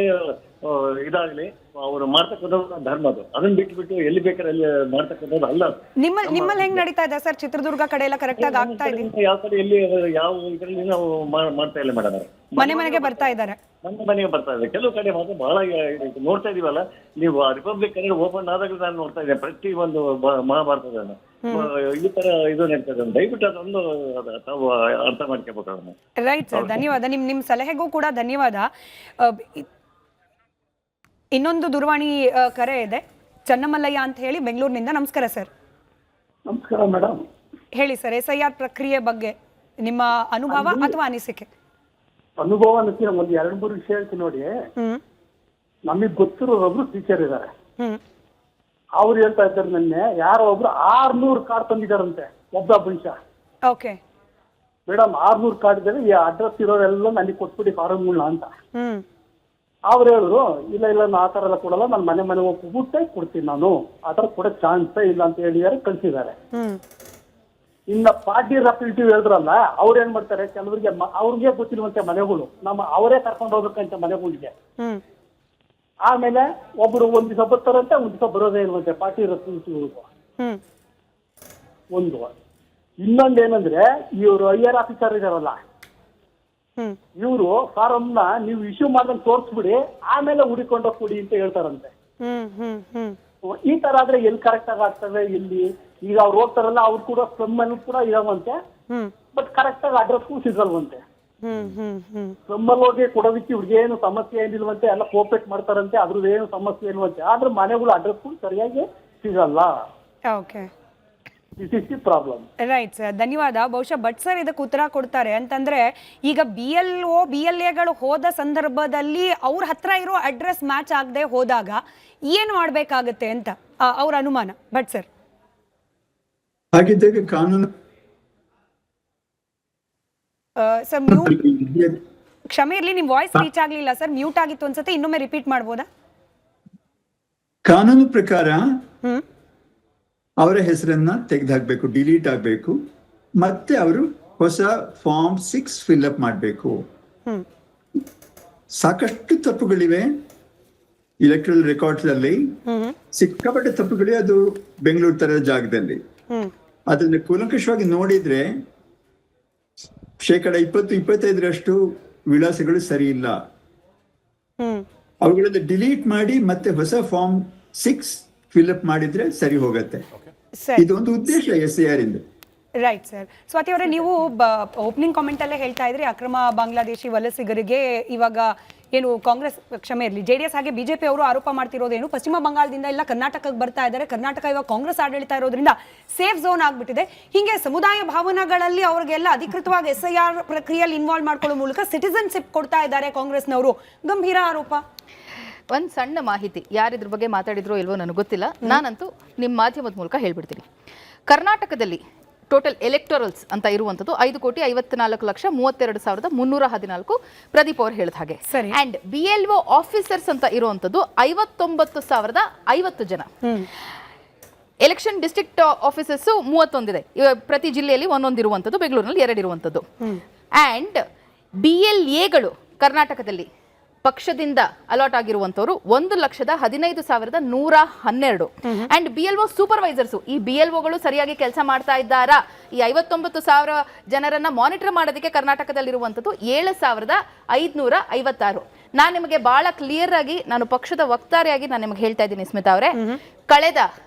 ಇದಾಗ್ಲಿ ಅವರು ಮಾಡ್ತಕ್ಕಂಥದ್ದು ಧರ್ಮದು. ಅದನ್ನ ಬಿಟ್ಟು ಎಲ್ಲಿ ಬೇಕಾದ್ರೆ ಅಲ್ಲಿ ಮಾಡ್ತಕ್ಕಂಥದ್ದು ಅಲ್ಲ. ನಿಮ್ಮಲ್ಲಿ ಹೆಂಗ್ ನಡೀತಾ ಇದೆ ಸರ್? ಚಿತ್ರದುರ್ಗ ಕಡೆ ಎಲ್ಲ ಕರೆಕ್ಟ್ ಆಗಿ ಆಗ್ತಾ ಇದೆ? ಯಾವ ಕಡೆ ಎಲ್ಲಿ ಯಾವ ಇದರಲ್ಲಿ ನಾವು ಮಾಡ್ತಾ ಇಲ್ಲ ಮೇಡಮ್ ಅವರೇ. ಮನೆಗೆ ಬರ್ತಾ ಇದ್ದಾರೆ, ಮನೆಗೆ ಬರ್ತಾ ಇದೆ. ಕೆಲವು ಕಡೆ ಮಾತ್ರ ಬಹಳ ನೋಡ್ತಾ ಇದೀವಲ್ಲ, ನೀವು ರಿಪಬ್ಲಿಕ್ ಕನ್ನಡ ಓಪನ್ ಆದಾಗ ನಾನು ನೋಡ್ತಾ ಇದ್ದೇನೆ ಪ್ರತಿ ಒಂದು ಮಹಾಭಾರತದನ್ನು ಈ ತರ ಇದು ನಡೀತದೆ. ದಯವಿಟ್ಟು ಅದೊಂದು ತಾವು ಅರ್ಥ ಮಾಡ್ಕೋಬೇಕು. ರೈಟ್ ಸರ್, ಧನ್ಯವಾದ. ನಿಮ್ ಸಲಹೆಗೂ ಕೂಡ ಧನ್ಯವಾದ. ಇನ್ನೊಂದು ದೂರವಾಣಿ ಕರೆ ಇದೆ, ಚನ್ನಮಲ್ಲಯ್ಯ ಅಂತ ಹೇಳಿ ಬೆಂಗಳೂರಿನಿಂದ. ನಮಸ್ಕಾರ ಸರ್. ನಮಸ್ಕಾರ ಮೇಡಮ್. ಹೇಳಿ ಸರ್, SIR ಪ್ರಕ್ರಿಯೆ ಬಗ್ಗೆ ನಿಮ್ಮ ಅನುಭವ ಅಥವಾ ಅನಿಸಿಕೆ? ಅನುಭವ ಅನ್ನೋಕೆ ಒಂದು 2-3 ವಿಷಯ ಹೇಳ್ತೀನಿ ನೋಡಿ. ನಮಗ್ ಗೊತ್ತಿರೋರೊಬ್ರು ಟೀಚರ್ ಇದ್ದಾರೆ, ಅವ್ರು ಹೇಳ್ತಾ ಇದ್ದಾರೆ ನಿನ್ನೆ ಯಾರೋ ಒಬ್ರು 600 ಕಾರ್ಡ್ ತಂದಿದ್ದಾರಂತೆ ಒಬ್ಬ ಮನುಷ್ಯ. ಓಕೆ ಮೇಡಮ್, 600 ಕಾರ್ಡ್ ಇದ್ದಾರೆ, ಈ ಅಡ್ರೆಸ್ ಇರೋರೆಲ್ಲ ನನಗೆ ಕೊಟ್ಬಿಡಿ ಫಾರ್ಮ್ಗಳನ್ನ ಅಂತ. ಅವ್ರು ಹೇಳಿದ್ರು ಇಲ್ಲ ನಾನು ಆ ತರ ಎಲ್ಲ ಕೊಡಲ್ಲ, ನಾನು ಮನೆ ಹೋಗ್ಬಿಟ್ಟೆ ಕೊಡ್ತೀನಿ, ನಾನು ಆ ತರ ಕೊಡೋ ಚಾನ್ಸೇ ಇಲ್ಲ ಅಂತ ಹೇಳಿದಾರೆ, ಕಳ್ಸಿದ್ದಾರೆ. ಇನ್ನ ಪಾರ್ಟಿ ರೆಪ್ರೆಸೆಂಟೇಟಿವ್ ಹೇಳಿದ್ರಲ್ಲ, ಅವ್ರು ಏನ್ ಮಾಡ್ತಾರೆ, ಕೆಲವರಿಗೆ ಅವ್ರಿಗೆ ಗೊತ್ತಿರುವಂತೆ ಮನೆಗಳು ಅವರೇ ಕರ್ಕೊಂಡು ಹೋಗ್ಬೇಕಂತ ಮನೆಗಳಿಗೆ. ಆಮೇಲೆ ಒಬ್ರು ಒಂದ್ ದಿವಸ ಬರ್ತಾರಂತೆ, ಒಂದ್ ದಿವಸ ಬರೋದೇ ಇರುವಂತೆ ಪಾರ್ಟಿ ರೆಪ್ರೆಸೆಂಟೇಟಿವ್. ಒಂದು ಇನ್ನೊಂದೇನಂದ್ರೆ, ಇವರು IR ಆಫೀಸರ್ ಇದಾರಲ್ಲ, ಇವರು ಫಾರಮ್ನ ನೀವು ಇಶ್ಯೂ ಮಾಡ್ದಂಗೆ ತೋರಿಸ್ಬಿಡಿ, ಆಮೇಲೆ ಹುಡಿಕೊಂಡೋಗಿ ಕೊಡಿ ಅಂತ ಹೇಳ್ತಾರಂತೆ. ಈ ತರ ಆದ್ರೆ ಎಲ್ಲಿ ಕರೆಕ್ಟ್ ಆಗಿ ಆಗ್ತದೆ? ಇಲ್ಲಿ ಈಗ ಅವ್ರು ಹೋಗ್ತಾರಲ್ಲ, ಅವ್ರು ಕೂಡ ಸ್ಲಮ್ ಅಲ್ಲಿ ಕೂಡ ಇದಾವಂತೆ, ಬಟ್ ಕರೆಕ್ಟ್ ಆಗಿ ಅಡ್ರೆಸ್ ಸಿಗಲ್ವಂತೆ. ಸ್ಲಮ್ ಅಲ್ಲಿ ಹೋಗಿ ಕೊಡೋದಕ್ಕೆ ಇವ್ರಿಗೆ ಏನು ಸಮಸ್ಯೆ ಏನಿಲ್ವಂತೆ, ಎಲ್ಲ ಕೋಪರೇಟ್ ಮಾಡ್ತಾರಂತೆ, ಅದ್ರದ್ದು ಏನು ಸಮಸ್ಯೆ ಇಲ್ವಂತೆ. ಆದ್ರೆ ಮನೆಗಳು ಅಡ್ರೆಸ್ ಸರಿಯಾಗಿ ಸಿಗಲ್ಲ. Okay, this is the problem. Right sir, ಧನ್ಯವಾದ. ಬಹುಶಃ ಭಟ್ ಸರ್ ಇದಕ್ಕೆ ಉತ್ತರ ಕೊಡ್ತಾರೆ. ಅಂತಂದ್ರೆ ಈಗ BLO BLAಗಳು ಹೋದ ಸಂದರ್ಭದಲ್ಲಿ ಅವ್ರ ಹತ್ರ ಇರೋ ಅಡ್ರೆಸ್ ಮ್ಯಾಚ್ ಆಗದೆ ಹೋದಾಗ ಏನು ಮಾಡ್ಬೇಕಾಗತ್ತೆ ಅಂತ ಅವ್ರ ಅನುಮಾನ. ಭಟ್ ಸರ್, ಹಾಗಿದ್ದಾಗ ಕಾನೂನು ಕ್ಷಮೆ ಇರಲಿ, ನಿಮ್ ವಾಯ್ಸ್ ರೀಚ್ ಆಗ್ಲಿಲ್ಲ ಸರ್, ಮ್ಯೂಟ್ ಆಗಿತ್ತು ಅನ್ಸುತ್ತೆ, ಇನ್ನೊಮ್ಮೆ ರಿಪೀಟ್ ಮಾಡ್ಬೋದಾ? ಕಾನೂನು ಪ್ರಕಾರ ಅವರ ಹೆಸರನ್ನ ತೆಗೆದುಹಾಕ್ಬೇಕು, ಡಿಲೀಟ್ ಆಗಬೇಕು, ಮತ್ತೆ ಅವರು ಹೊಸ ಫಾರ್ಮ್ 6 ಫಿಲ್ ಅಪ್ ಮಾಡಬೇಕು. ಸಾಕಷ್ಟು ತಪ್ಪುಗಳಿವೆ ಇಲೆಕ್ಟ್ರಲ್ ರೆಕಾರ್ಡ್ಸ್ ಅಲ್ಲಿ, ಸಿಕ್ಕಾಪಟ್ಟೆ ತಪ್ಪುಗಳಿವೆ. ಅದು ಬೆಂಗಳೂರು ತರದ ಜಾಗದಲ್ಲಿ ಅದನ್ನ ಕೂಲಂಕಷವಾಗಿ ನೋಡಿದ್ರೆ 20-25% ವಿಳಾಸಗಳು ಸರಿ ಇಲ್ಲ. ಅವುಗಳನ್ನು ಡಿಲೀಟ್ ಮಾಡಿ ಮತ್ತೆ ಹೊಸ ಫಾರ್ಮ್ 6 ಫಿಲ್ ಅಪ್ ಮಾಡಿದ್ರೆ ಸರಿ ಹೋಗತ್ತೆ. ಇದೊಂದು ಉದ್ದೇಶ SIR ಇಂದ. Right sir. ಸ್ವಾತಿ ಅವರೇ, ನೀವು ಓಪನಿಂಗ್ ಕಾಮೆಂಟ್ ಅಲ್ಲೇ ಹೇಳ್ತಾ ಇದ್ರಿ ಅಕ್ರಮ ಬಾಂಗ್ಲಾದೇಶಿ ವಲಸಿಗರಿಗೆ ಇವಾಗ ಏನು ಕಾಂಗ್ರೆಸ್, ಕ್ಷಮೆ ಇರಲಿ, JDS ಹಾಗೆ BJP ಅವರು ಆರೋಪ ಮಾಡ್ತಿರೋದೇನು, ಪಶ್ಚಿಮ ಬಂಗಾಳದಿಂದ ಎಲ್ಲ ಕರ್ನಾಟಕಕ್ಕೆ ಬರ್ತಾ ಇದ್ದಾರೆ, ಕರ್ನಾಟಕ ಇವಾಗ ಕಾಂಗ್ರೆಸ್ ಆಡಳಿತ ಇರೋದ್ರಿಂದ ಸೇಫ್ ಝೋನ್ ಆಗ್ಬಿಟ್ಟಿದೆ, ಹೀಗೆ ಸಮುದಾಯ ಭಾವನೆಗಳಲ್ಲಿ ಅವ್ರಿಗೆಲ್ಲ ಅಧಿಕೃತವಾಗಿ SIR ಪ್ರಕ್ರಿಯೆಯಲ್ಲಿ ಇನ್ವಾಲ್ವ್ ಮಾಡ್ಕೊಳ್ಳೋ ಮೂಲಕ ಸಿಟಿಸನ್ಶಿಪ್ ಕೊಡ್ತಾ ಇದ್ದಾರೆ ಕಾಂಗ್ರೆಸ್ನವರು, ಗಂಭೀರ ಆರೋಪ. ಒಂದು ಸಣ್ಣ ಮಾಹಿತಿ, ಯಾರಿದ್ರ ಬಗ್ಗೆ ಮಾತಾಡಿದ್ರೋ ಇಲ್ವೋ ನನಗೆ ಗೊತ್ತಿಲ್ಲ, ನಾನಂತೂ ನಿಮ್ಮ ಮಾಧ್ಯಮದ ಮೂಲಕ ಹೇಳ್ಬಿಡ್ತೀನಿ. ಕರ್ನಾಟಕದಲ್ಲಿ ಟೋಟಲ್ ಎಲೆಕ್ಟೋರಲ್ಸ್ ಅಂತ ಇರುವಂಥದ್ದು 5,54,32,314 ಪ್ರದೀಪ್ ಅವರು ಹೇಳಿದ ಹಾಗೆ. ಅಂಡ್ BLO ಆಫೀಸರ್ಸ್ ಅಂತ ಇರುವಂಥದ್ದು 59,050 ಜನ. ಎಲೆಕ್ಷನ್ ಡಿಸ್ಟ್ರಿಕ್ಟ್ ಆಫೀಸರ್ಸ್ 31 ಇದೆ, ಪ್ರತಿ ಜಿಲ್ಲೆಯಲ್ಲಿ ಒಂದೊಂದಿರುವಂಥದ್ದು, ಬೆಂಗಳೂರಿನಲ್ಲಿ 2 ಇರುವಂಥದ್ದು. ಅಂಡ್ BLAಗಳು ಕರ್ನಾಟಕದಲ್ಲಿ ಪಕ್ಷದಿಂದ ಅಲಾಟ್ ಆಗಿರುವಂತವರು 1,15,112. ಅಂಡ್ BLO ಸೂಪರ್ವೈಸರ್ಸ್, ಈ BLOಗಳು ಸರಿಯಾಗಿ ಕೆಲಸ ಮಾಡ್ತಾ ಇದ್ದಾರಾ, ಈ 59,000 ಜನರನ್ನ ಮಾನಿಟರ್ ಮಾಡೋದಕ್ಕೆ ಕರ್ನಾಟಕದಲ್ಲಿರುವಂಥದ್ದು 7,556. ನಾನು ನಿಮಗೆ ಬಹಳ ಕ್ಲಿಯರ್ ಆಗಿ, ನಾನು ಪಕ್ಷದ ವಕ್ತಾರೆಯಾಗಿ ನಾನು ನಿಮಗೆ ಹೇಳ್ತಾ ಇದ್ದೀನಿ ಸ್ಮಿತಾ ಅವರೇ, ಕಳೆದ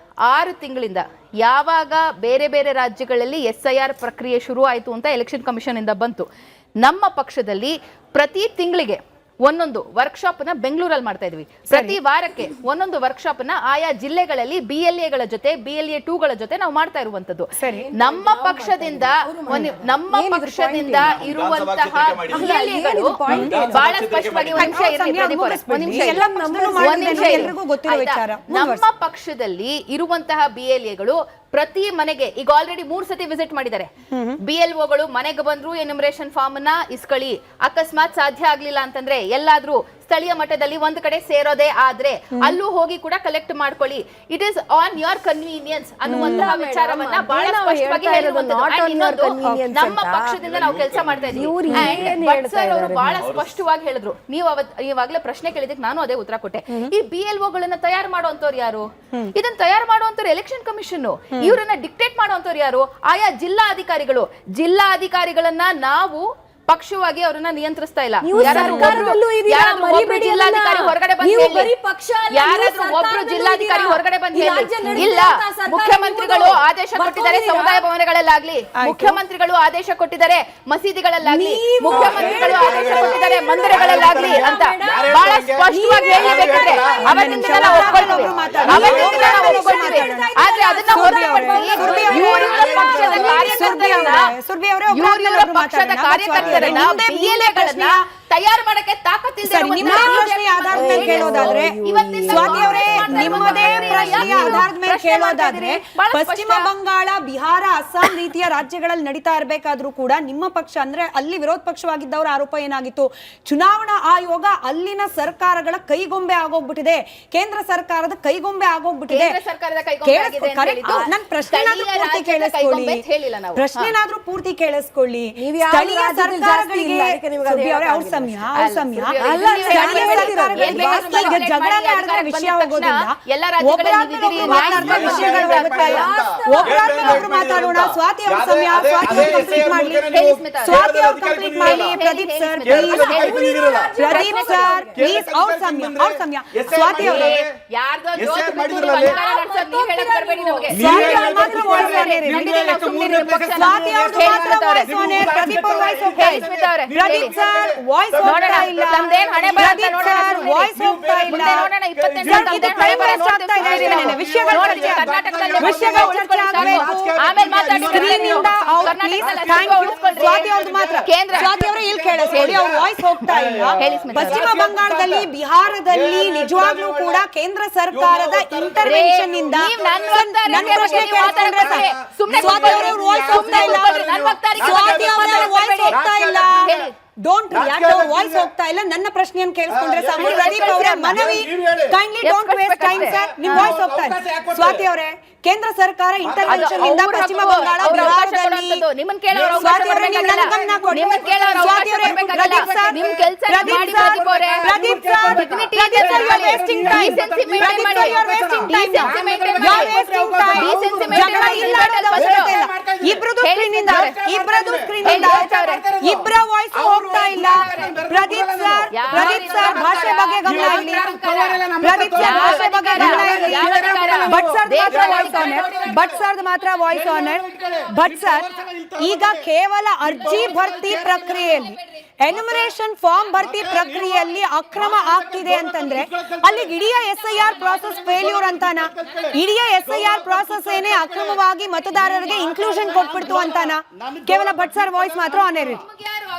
6 ತಿಂಗಳಿಂದ ಯಾವಾಗ ಬೇರೆ ಬೇರೆ ರಾಜ್ಯಗಳಲ್ಲಿ SIR ಪ್ರಕ್ರಿಯೆ ಶುರು ಆಯಿತು ಅಂತ ಎಲೆಕ್ಷನ್ ಕಮಿಷನ್ ಇಂದ ಬಂತು, ನಮ್ಮ ಪಕ್ಷದಲ್ಲಿ ಪ್ರತಿ ತಿಂಗಳಿಗೆ ಒಂದೊಂದು ವರ್ಕ್ಶಾಪ್ ನ ಬೆಂಗಳೂರಲ್ಲಿ ಮಾಡ್ತಾ ಇದ್ವಿ. ಪ್ರತಿ ವಾರಕ್ಕೆ ಒಂದೊಂದು ವರ್ಕ್ಶಾಪ್ ನ ಆಯಾ ಜಿಲ್ಲೆಗಳಲ್ಲಿ BLAಗಳ ಜೊತೆ BLA 2ಗಳ ಜೊತೆ ನಾವು ಮಾಡ್ತಾ ಇರುವಂತದ್ದು. ನಮ್ಮ ಪಕ್ಷದಿಂದ ಇರುವಂತಹ BLAಗಳು ಬಹಳ ಸ್ಪಷ್ಟವಾಗಿ, ನಮ್ಮ ಪಕ್ಷದಲ್ಲಿ ಇರುವಂತಹ BLAಗಳು ಪ್ರತಿ ಮನೆಗೆ ಈಗ ಆಲ್ರೆಡಿ 3 ಸತಿ ವಿಸಿಟ್ ಮಾಡಿದ್ದಾರೆ. BLOಗಳು ಮನೆಗೆ ಬಂದ್ರು ಎನ್ಯುಮರೇಷನ್ ಫಾರ್ಮ್ ನ ಇಸ್ಕೊಳ್ಳಿ, ಅಕಸ್ಮಾತ್ ಸಾಧ್ಯ ಆಗ್ಲಿಲ್ಲ ಅಂತಂದ್ರೆ ಎಲ್ಲಾದ್ರೂ ಸ್ಥಳೀಯ ಮಟ್ಟದಲ್ಲಿ ಒಂದು ಕಡೆ ಸೇರೋದೇ ಆದ್ರೆ ಅಲ್ಲೂ ಹೋಗಿ ಕೂಡ ಕಲೆಕ್ಟ್ ಮಾಡ್ಕೊಳ್ಳಿ. It is on your convenience ಅನ್ನುವಂತಹ ವಿಚಾರವನ್ನ ಬಹಳ ಸ್ಪಷ್ಟವಾಗಿ ಹೇಳಿರುವಂತದ್ದು. ನಮ್ಮ ಪಕ್ಷದಿಂದ ನಾವು ಕೆಲಸ ಮಾಡ್ತಾ ಇದ್ದೀವಿ. ಅವರು ಬಹಳ ಸ್ಪಷ್ಟವಾಗಿ ಹೇಳಿದ್ರು. ನೀವು ಇವಾಗಲೇ ಪ್ರಶ್ನೆ ಕೇಳಿದಕ್ಕೆ ನಾನು ಅದೇ ಉತ್ತರ ಕೊಟ್ಟೆ. ಈ BLOಗಳನ್ನ ತಯಾರು ಮಾಡುವಂತವ್ರು ಯಾರು? ಇದನ್ನ ತಯಾರು ಮಾಡುವಂತವ್ರು ಎಲೆಕ್ಷನ್ ಕಮಿಷನ್. ಇವರನ್ನ ಡಿಕ್ಟೇಟ್ ಮಾಡುವಂತವ್ರು ಯಾರು? ಆಯಾ ಜಿಲ್ಲಾ ಅಧಿಕಾರಿಗಳನ್ನ ನಾವು ಪಕ್ಷವಾಗಿ ಅವರನ್ನ ನಿಯಂತ್ರಿಸ್ತಾ ಇಲ್ಲ. ಜಿಲ್ಲಾಧಿಕಾರಿ ಹೊರಗಡೆ ಬಂದು ಇಲ್ಲ, ಮುಖ್ಯಮಂತ್ರಿಗಳು ಆದೇಶ ಕೊಟ್ಟಿದ್ದಾರೆ, ಸಮುದಾಯ ಭವನಗಳಲ್ಲಾಗ್ಲಿ ಮುಖ್ಯಮಂತ್ರಿಗಳು ಆದೇಶ ಕೊಟ್ಟಿದ್ದಾರೆ, ಮಸೀದಿಗಳಲ್ಲಾಗ್ಲಿ ಮುಖ್ಯಮಂತ್ರಿಗಳು ಆದೇಶ ಕೊಟ್ಟಿದ್ದಾರೆ, ಮಂದಿರಗಳಲ್ಲಾಗ್ಲಿ ಅಂತ ಬಹಳ ಸ್ಪಷ್ಟವಾಗಿ ಹೇಳಬೇಕಿದೆ. ಅವತ್ತಿಂದ ನಾವು ಒಪ್ಕೊಳ್ತೀವಿ, ಆದ್ರೆ ಅದನ್ನ ಪಕ್ಷದ ಕಾರ್ಯಕರ್ತರನ್ನ BLAಗಳನ್ನ ತಯಾರು ಮಾಡಕ್ಕೆ ತಾಕತ್ತಿದೆ. ನಿಮ್ಮ ಪ್ರಶ್ನೆಯ ಆಧಾರದ ಮೇಲೆ ಕೇಳೋದಾದ್ರೆ, ಸ್ವಾತಿ ಅವರೇ, ನಿಮ್ಮದೇ ಪ್ರಶ್ನೆಯ ಆಧಾರದ ಮೇಲೆ ಕೇಳೋದಾದ್ರೆ, ಪಶ್ಚಿಮ ಬಂಗಾಳ, ಬಿಹಾರ, ಅಸ್ಸಾಂ ರೀತಿಯ ರಾಜ್ಯಗಳಲ್ಲಿ ನಡೀತಾ ಇರಬೇಕಾದ್ರೂ ಕೂಡ ನಿಮ್ಮ ಪಕ್ಷ ಅಂದ್ರೆ ಅಲ್ಲಿ ವಿರೋಧ ಪಕ್ಷವಾಗಿದ್ದವರ ಆರೋಪ ಏನಾಗಿತ್ತು? ಚುನಾವಣಾ ಆಯೋಗ ಅಲ್ಲಿನ ಸರ್ಕಾರಗಳ ಕೈಗೊಂಬೆ ಆಗೋಗ್ಬಿಟ್ಟಿದೆ, ಕೇಂದ್ರ ಸರ್ಕಾರದ ಕೈಗೊಂಬೆ ಆಗೋಗ್ಬಿಟ್ಟಿದೆ. ನನ್ನ ಪ್ರಶ್ನೆನಾದ್ರೂ ಪೂರ್ತಿ ಕೇಳಿಸ್ಕೊಳ್ಳಿ. ಸ್ಥಳೀಯ ಸರ್ಕಾರಗಳಿಗೆ ಜಗಳ ನಡೆದ್ರೆ ವಿಷಯ ಹೋಗೋದಿಲ್ಲ, ಒಬ್ಬರು ಮಾತಾಡೋಣ. ಸ್ವಾತಿ ಅವ್ರ ಸಮಯ, ಕಂಪ್ಲೀಟ್ ಮಾಡ್ಲಿ. ಸ್ವಾತಿ ಅವ್ರು ಕಂಪ್ಲೀಟ್ ಮಾಡ್ಲಿ. ಪ್ರದೀಪ್ ಸರ್ ಪ್ಲೀಸ್, ಅವ್ರ ಸಮಯ. ಸ್ವಾತಿ ಅವರು ಪಶ್ಚಿಮ ಬಂಗಾಳದಲ್ಲಿ, ಬಿಹಾರದಲ್ಲಿ ನಿಜವಾಗ್ಲೂ ಕೂಡ ಕೇಂದ್ರ ಸರ್ಕಾರದ ಇಂಟರ್ವೆನ್ಷನ್ ಇಂದ ಡೋಂಟ್ ಯಾಕೆ ವಾಯ್ಸ್ ಹೋಗ್ತಾ ಇಲ್ಲ? ನನ್ನ ಪ್ರಶ್ನೆಯನ್ನು ಕೇಳಿಸ್ಕೊಂಡ್ರೆ ಸಾಕು. ಪ್ರದೀಪ್ ಅವರೇ ಮನವಿ, kindly don't waste time sir. ನಿಮ್ ವಾಯ್ಸ್ ಹೋಗ್ತಾ ಇದೆ. ಸ್ವಾತಿ ಅವರೇ, ಕೇಂದ್ರ ಸರ್ಕಾರ ಇಂಟರ್ವೆನ್ಷನ್ ಇಂದ ಪಶ್ಚಿಮ ಬಂಗಾಳ ಬಿಹಾರದಲ್ಲಿ ನಿಮ್ಮನ್ನ ಕೇಳೋರು ಸ್ವಾತಿ ಅವರೇ ನೀವು ನನ್ನ ಗಮನ ಕೊಡಿ. ಸ್ವಾತಿ ಅವರೇ, ಪ್ರದೀಪ್ ಸರ್, ನಿಮ್ಮ ಕೆಲಸ ಮಾಡಿ ಬರ್ಕೋರೆ. Pradeep sir, Pradeep sir, you are wasting time. Pradeep sir, you are wasting time. You are wasting time. ಜಗಳ ಇಲ್ಲಾಡದ ಅವಶ್ಯಕತೆ ಇಲ್ಲ. ಇಬ್ರದು ಸ್ಕ್ರೀನ್ ಇಂದ ಇಬ್ಬರ ವಾಯ್ಸ್ ಹೋಗ್ತಾ ಇಲ್ಲ. ಪ್ರದೀಪ್ ಸರ್, ಭಾಷೆ ಬಗ್ಗೆ ಗಮನ ಇರಲಿ. ಪ್ರದೀಪ್ ಸರ್, ಭಾಷೆ ಬಗ್ಗೆ ಗಮನ ಇರಲಿ. ಭಟ್ ಸರ್ ಮಾತ್ರ voice on it. Bhat sir, ಈಗ ಕೇವಲ ಅರ್ಜಿ ಭರ್ತಿ ಪ್ರಕ್ರಿಯೆಯಲ್ಲಿ, ಎನ್ಯುಮರೇಷನ್ ಫಾರ್ಮ್ ಭರ್ತಿ ಪ್ರಕ್ರಿಯೆಯಲ್ಲಿ ಅಕ್ರಮ ಆಗ್ತಿದೆ ಅಂತಂದ್ರೆ ಅಲ್ಲಿ ಇಡೀ SIR ಪ್ರಾಸೆಸ್ ಫೇಲ್ಯೂರ್ ಅಂತಾನ? ಇಡೀ SIR ಪ್ರಾಸೆಸ್ ಏನೇ ಅಕ್ರಮವಾಗಿ ಮತದಾರರಿಗೆ ಇನ್ಕ್ಲೂಷನ್ ಕೊಟ್ಬಿಡ್ತು ಅಂತಾನ? ಕೇವಲ ಭಟ್ ಸರ್ ವಾಯ್ಸ್ ಮಾತ್ರ ಆನ್ ಇರಿ.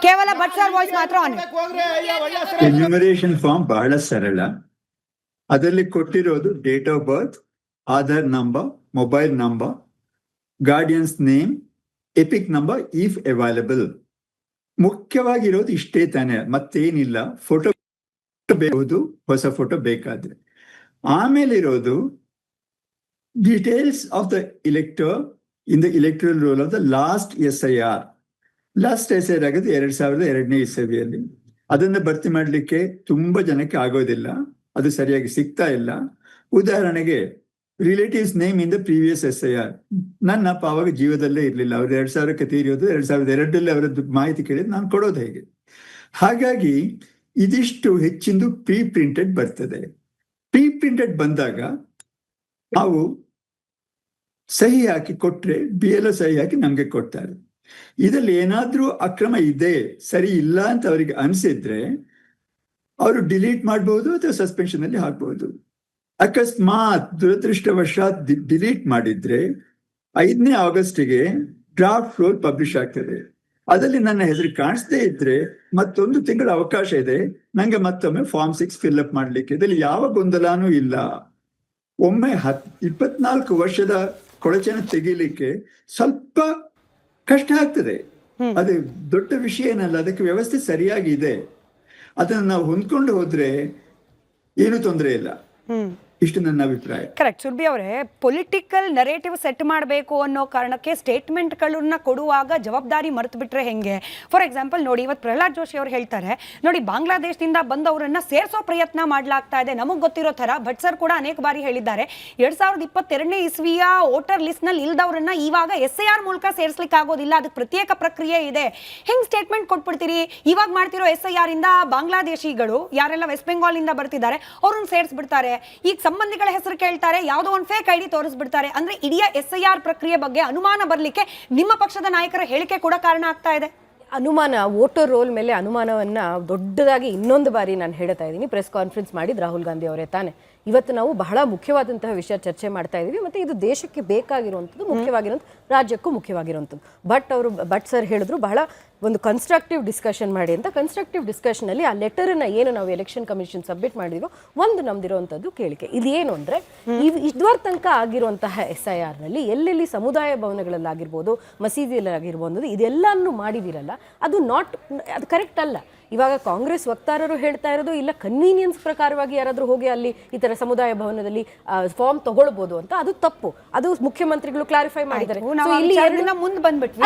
ಕೇವಲ ಭಟ್ ಸರ್ ವಾಯ್ಸ್ ಮಾತ್ರ ಆನ್ ಇರಿ. ಎನ್ಯುಮರೇಷನ್ ಫಾರ್ಮ್ ಬಹಳ ಸರಳ. ಅದರಲ್ಲಿ ಕೊಟ್ಟಿರೋದು date of birth, Aadhaar number, mobile number, guardian's name, EPIC number if available. ಮುಖ್ಯವಾಗಿರೋದು ಇಷ್ಟೇ ತಾನೆ, ಮತ್ತೇನಿಲ್ಲ. ಫೋಟೋ ಬೇಕು, ಹೊಸ ಫೋಟೋ ಬೇಕಾದ್ರೆ. ಆಮೇಲೆ ಇರೋದು details of the elector in the electoral roll of the last SIR. Last SIR ಆಗೋದು 2002ನೇ ಇಸವಿಯಲ್ಲಿ. ಅದನ್ನು ಭರ್ತಿ ಮಾಡಲಿಕ್ಕೆ ತುಂಬಾ ಜನಕ್ಕೆ ಆಗೋದಿಲ್ಲ, ಅದು ಸರಿಯಾಗಿ ಸಿಗ್ತಾ ಇಲ್ಲ. ಉದಾಹರಣೆಗೆ relatives name in the previous SIR. ನನ್ನ ಅಪ್ಪ ಆವಾಗ ಜೀವದಲ್ಲೇ ಇರಲಿಲ್ಲ, ಅವ್ರು 2000ಕ್ಕೆ ತೀರಿಯೋದು. 2002ರಲ್ಲಿ ಅವರದ್ದು ಮಾಹಿತಿ ಕೇಳಿದ್ರೆ ನಾನು ಕೊಡೋದು ಹೇಗೆ? ಹಾಗಾಗಿ ಇದಿಷ್ಟು ಹೆಚ್ಚಿಂದು ಪ್ರೀ ಪ್ರಿಂಟೆಡ್ ಬರ್ತದೆ. ಪ್ರೀ ಪ್ರಿಂಟೆಡ್ ಬಂದಾಗ ನಾವು ಸಹಿ ಹಾಕಿ ಕೊಟ್ರೆ BLO ಸಹಿ ಹಾಕಿ ನಮ್ಗೆ ಕೊಡ್ತಾರೆ. ಇದರಲ್ಲಿ ಏನಾದ್ರೂ ಅಕ್ರಮ ಇದೆ, ಸರಿ ಇಲ್ಲ ಅಂತ ಅವರಿಗೆ ಅನಿಸಿದ್ರೆ ಅವರು ಡಿಲೀಟ್ ಮಾಡಬಹುದು ಅಥವಾ ಸಸ್ಪೆನ್ಷನ್ ಅಲ್ಲಿ ಹಾಕ್ಬಹುದು. ಅಕಸ್ಮಾತ್ ದುರದೃಷ್ಟವಶಾತ್ ಡಿಲೀಟ್ ಮಾಡಿದ್ರೆ 5ನೇ ಆಗಸ್ಟ್ಗೆ ಡ್ರಾಫ್ಟ್ ರೋಲ್ ಪಬ್ಲಿಷ್ ಆಗ್ತದೆ. ಅದರಲ್ಲಿ ನನ್ನ ಹೆಸರು ಕಾಣಿಸದೇ ಇದ್ರೆ ಮತ್ತೊಂದು ತಿಂಗಳ ಅವಕಾಶ ಇದೆ ನಂಗೆ ಮತ್ತೊಮ್ಮೆ ಫಾರ್ಮ್ 6 ಫಿಲ್ ಅಪ್ ಮಾಡ್ಲಿಕ್ಕೆ. ಇದರಲ್ಲಿ ಯಾವ ಗೊಂದಲಾನೂ ಇಲ್ಲ. ಒಮ್ಮೆ 24 ವರ್ಷದ ಕೊಳಚೆನ ತೆಗಿಲಿಕ್ಕೆ ಸ್ವಲ್ಪ ಕಷ್ಟ ಆಗ್ತದೆ, ಅದು ದೊಡ್ಡ ವಿಷಯ ಏನಲ್ಲ. ಅದಕ್ಕೆ ವ್ಯವಸ್ಥೆ ಸರಿಯಾಗಿ ಇದೆ, ಅದನ್ನು ನಾವು ಹೊಂದ್ಕೊಂಡು ಹೋದ್ರೆ ಏನು ತೊಂದರೆ ಇಲ್ಲ. ಇಷ್ಟು ನನ್ನ ಅಭಿಪ್ರಾಯ. ಕರೆಕ್ಟ್. ಸುರ್ಬಿ ಅವರೇ, ಪೊಲಿಟಿಕಲ್ ನರೇಟಿವ್ ಸೆಟ್ ಮಾಡಬೇಕು ಅನ್ನೋ ಕಾರಣಕ್ಕೆ ಸ್ಟೇಟ್ಮೆಂಟ್ಗಳನ್ನ ಕೊಡುವಾಗ ಜವಾಬ್ದಾರಿ ಮರೆತು ಬಿಟ್ರೆ ಹೆಂಗೆ? ಫಾರ್ ಎಕ್ಸಾಂಪಲ್ ನೋಡಿ, ಇವತ್ತು ಪ್ರಹ್ಲಾದ್ ಜೋಶಿ ಅವರು ಹೇಳ್ತಾರೆ ನೋಡಿ, ಬಾಂಗ್ಲಾದೇಶದಿಂದ ಬಂದವರನ್ನ ಸೇರಿಸೋ ಪ್ರಯತ್ನ ಮಾಡಲಾಗ್ತಾ ಇದೆ. ನಮಗೆ ಗೊತ್ತಿರೋ ಥರ ಭಟ್ ಸರ್ ಕೂಡ ಅನೇಕ ಬಾರಿ ಹೇಳಿದ್ದಾರೆ, 2022ನೇ ಇಸ್ವಿಯ ವೋಟರ್ ಲಿಸ್ಟ್ ನಲ್ಲಿ ಇಲ್ದವ್ರನ್ನ ಇವಾಗ SIR ಮೂಲಕ ಸೇರಿಸ್ಲಿಕ್ಕೆ ಆಗೋದಿಲ್ಲ, ಅದಕ್ಕೆ ಪ್ರತ್ಯೇಕ ಪ್ರಕ್ರಿಯೆ ಇದೆ. ಹೆಂಗ್ ಸ್ಟೇಟ್ಮೆಂಟ್ ಕೊಟ್ಬಿಡ್ತೀರಿ? ಇವಾಗ ಮಾಡ್ತಿರೋ SIR ಇಂದ ಬಾಂಗ್ಲಾದೇಶಿಗಳು ಯಾರೆಲ್ಲ ವೆಸ್ಟ್ ಬೆಂಗಾಲ್ ಇಂದ ಬರ್ತಿದ್ದಾರೆ ಅವ್ರನ್ನ ಸೇರಿಸ್ಬಿಡ್ತಾರೆ. ಈಗ ಸಂಬಂಧಿಗಳ ಹೆಸರು ಕೇಳ್ತಾರೆ, ಯಾವುದೋ ಒಂದು ಫೇಕ್ ID ತೋರಿಸ್ಬಿಡ್ತಾರೆ. ಅಂದ್ರೆ ಇಡೀ SIR ಪ್ರಕ್ರಿಯೆ ಬಗ್ಗೆ ಅನುಮಾನ ಬರ್ಲಿಕ್ಕೆ ನಿಮ್ಮ ಪಕ್ಷದ ನಾಯಕರ ಹೇಳಿಕೆ ಕೂಡ ಕಾರಣ ಆಗ್ತಾ ಇದೆ. ಅನುಮಾನ, ವೋಟರ್ ರೋಲ್ ಮೇಲೆ ಅನುಮಾನವನ್ನ ದೊಡ್ಡದಾಗಿ ಇನ್ನೊಂದು ಬಾರಿ ನಾನು ಹೇಳ್ತಾ ಇದ್ದೀನಿ. ಪ್ರೆಸ್ ಕಾನ್ಫರೆನ್ಸ್ ಮಾಡಿದ್ದು ರಾಹುಲ್ ಗಾಂಧಿ ಅವರೇ ತಾನೆ. ಇವತ್ತು ನಾವು ಬಹಳ ಮುಖ್ಯವಾದಂತಹ ವಿಷಯ ಚರ್ಚೆ ಮಾಡ್ತಾ ಇದ್ದೀವಿ, ಮತ್ತು ಇದು ದೇಶಕ್ಕೆ ಬೇಕಾಗಿರುವಂಥದ್ದು, ಮುಖ್ಯವಾಗಿರುವಂಥದ್ದು, ರಾಜ್ಯಕ್ಕೂ ಮುಖ್ಯವಾಗಿರುವಂಥದ್ದು. ಭಟ್ ಸರ್ ಹೇಳಿದ್ರು ಬಹಳ ಒಂದು ಕನ್ಸ್ಟ್ರಕ್ಟಿವ್ ಡಿಸ್ಕಷನ್ ಮಾಡಿ ಅಂತ. ಕನ್ಸ್ಟ್ರಕ್ಟಿವ್ ಡಿಸ್ಕಷನಲ್ಲಿ ಆ ಲೆಟರನ್ನ ಏನು ನಾವು ಎಲೆಕ್ಷನ್ ಕಮಿಷನ್ ಸಬ್ಮಿಟ್ ಮಾಡಿದ್ವೋ ಒಂದು ನಮ್ದಿರುವಂಥದ್ದು ಕೇಳಿಕೆ ಇದೇನು ಅಂದರೆ, ಇದುವರ ತನಕ ಆಗಿರುವಂತಹ SIRನಲ್ಲಿ ಎಲ್ಲೆಲ್ಲಿ ಸಮುದಾಯ ಭವನಗಳಲ್ಲಾಗಿರ್ಬೋದು, ಮಸೀದಿಯಲ್ಲಾಗಿರ್ಬೋದು, ಇದೆಲ್ಲನೂ ಮಾಡಿದಿರಲ್ಲ, ಅದು ಅದು ಕರೆಕ್ಟ್ ಅಲ್ಲ. ಇವಾಗ ಕಾಂಗ್ರೆಸ್ ವಕ್ತಾರರು ಹೇಳ್ತಾ ಇರೋದು ಇಲ್ಲ, ಕನ್ವೀನಿಯನ್ಸ್ ಪ್ರಕಾರವಾಗಿ ಯಾರಾದರೂ ಹೋಗಿ ಅಲ್ಲಿ ಈ ಥರ ಸಮುದಾಯ ಭವನದಲ್ಲಿ ಫಾರ್ಮ್ ತಗೊಳ್ಬೋದು ಅಂತ. ಅದು ತಪ್ಪು. ಅದು ಮುಖ್ಯಮಂತ್ರಿಗಳು ಕ್ಲಾರಿಫೈ ಮಾಡಿದ್ದಾರೆ. ಮುಂದೆ ಬಂದ್ಬಿಟ್ಟು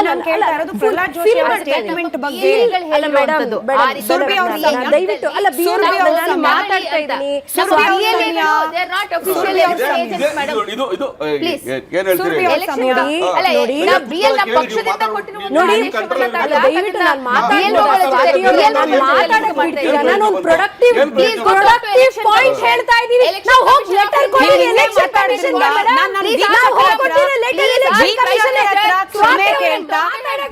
ದಯವಿಟ್ಟು ಅಲ್ಲ, ಮಾತಾಡ್ತಾ ಇದ್ದೀನಿ. ದಯವಿಟ್ಟು ನಾನು ಮಾತಾಡ್ತಾ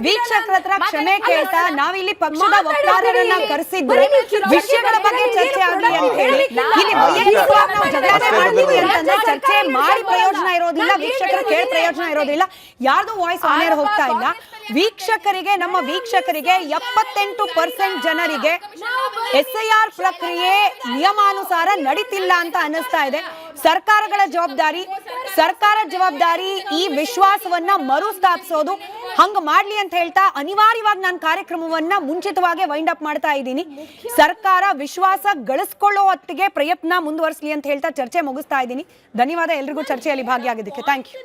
ವೀಕ್ಷಕರ ಹತ್ರ ಕ್ಷಮೆ ಕೇಳ್ತಾ ನಾವಿಲ್ಲಿ ಪಕ್ಷದ ವಕ್ತಾರರನ್ನ ಕರೆಸಿದ್ರೆ ವಿಷಯಗಳ ಬಗ್ಗೆ ಚರ್ಚೆ ಆಗಲಿ ಅಂತ ಹೇಳಿ ಇಲ್ಲಿ ವೈಯಕ್ತಿಕವಾಗಿ ನಾವು ಜಗಳಾಟೆ ಮಾಡ್ತೀವಿ ಅಂತಂದ್ರೆ ಚರ್ಚೆ ಮಾಡಿ ಪ್ರಯೋಜನ ಇರೋದಿಲ್ಲ, ವೀಕ್ಷಕರ ಕೇಳಿ ಪ್ರಯೋಜನ ಇರೋದಿಲ್ಲ, ಯಾರ್ದು ವಾಯ್ಸ್ ಆನ್ ಏರ್ ಹೋಗ್ತಾ ಇಲ್ಲ. ವೀಕ್ಷಕರಿಗೆ, ನಮ್ಮ ವೀಕ್ಷಕರಿಗೆ 78% ಜನರಿಗೆ SIR ಪ್ರಕ್ರಿಯೆ ನಿಯಮಾನುಸಾರ ನಡೀತಿಲ್ಲ ಅಂತ ಅನ್ನಿಸ್ತಾ ಇದೆ. ಸರ್ಕಾರ ಜವಾಬ್ದಾರಿ ಈ ವಿಶ್ವಾಸವನ್ನ ಮರುಸ್ಥಾಪಿಸೋದು ಹಂಗ ಮಾಡ್ಲಿ ಅಂತ ಹೇಳ್ತಾ ಅನಿವಾರ್ಯವಾಗಿ ನಾನು ಕಾರ್ಯಕ್ರಮವನ್ನ ಮುಂಚಿತವಾಗಿ ವೈಂಡ್ ಅಪ್ ಮಾಡ್ತಾ ಇದ್ದೀನಿ. ಸರ್ಕಾರ ವಿಶ್ವಾಸ ಗಳಿಸ್ಕೊಳ್ಳೋ ಹೊತ್ತಿಗೆ ಪ್ರಯತ್ನ ಮುಂದುವರಿಸಲಿ ಅಂತ ಹೇಳ್ತಾ ಚರ್ಚೆ ಮುಗಿಸ್ತಾ ಇದ್ದೀನಿ. ಧನ್ಯವಾದ ಎಲ್ರಿಗೂ ಚರ್ಚೆಯಲ್ಲಿ ಭಾಗಿಯಾಗಿದ್ದಕ್ಕೆ. Thank you.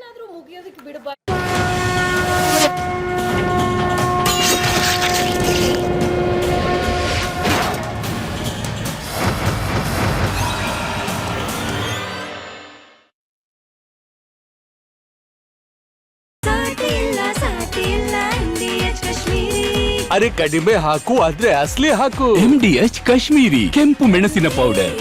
ಅರೆ ಕಡಿಮೆ ಹಾಕು ಆದ್ರೆ ಅಸಲಿ ಹಾಕು. MDH ಕಾಶ್ಮೀರಿ ಕೆಂಪು ಮೆಣಸಿನ ಪೌಡರ್.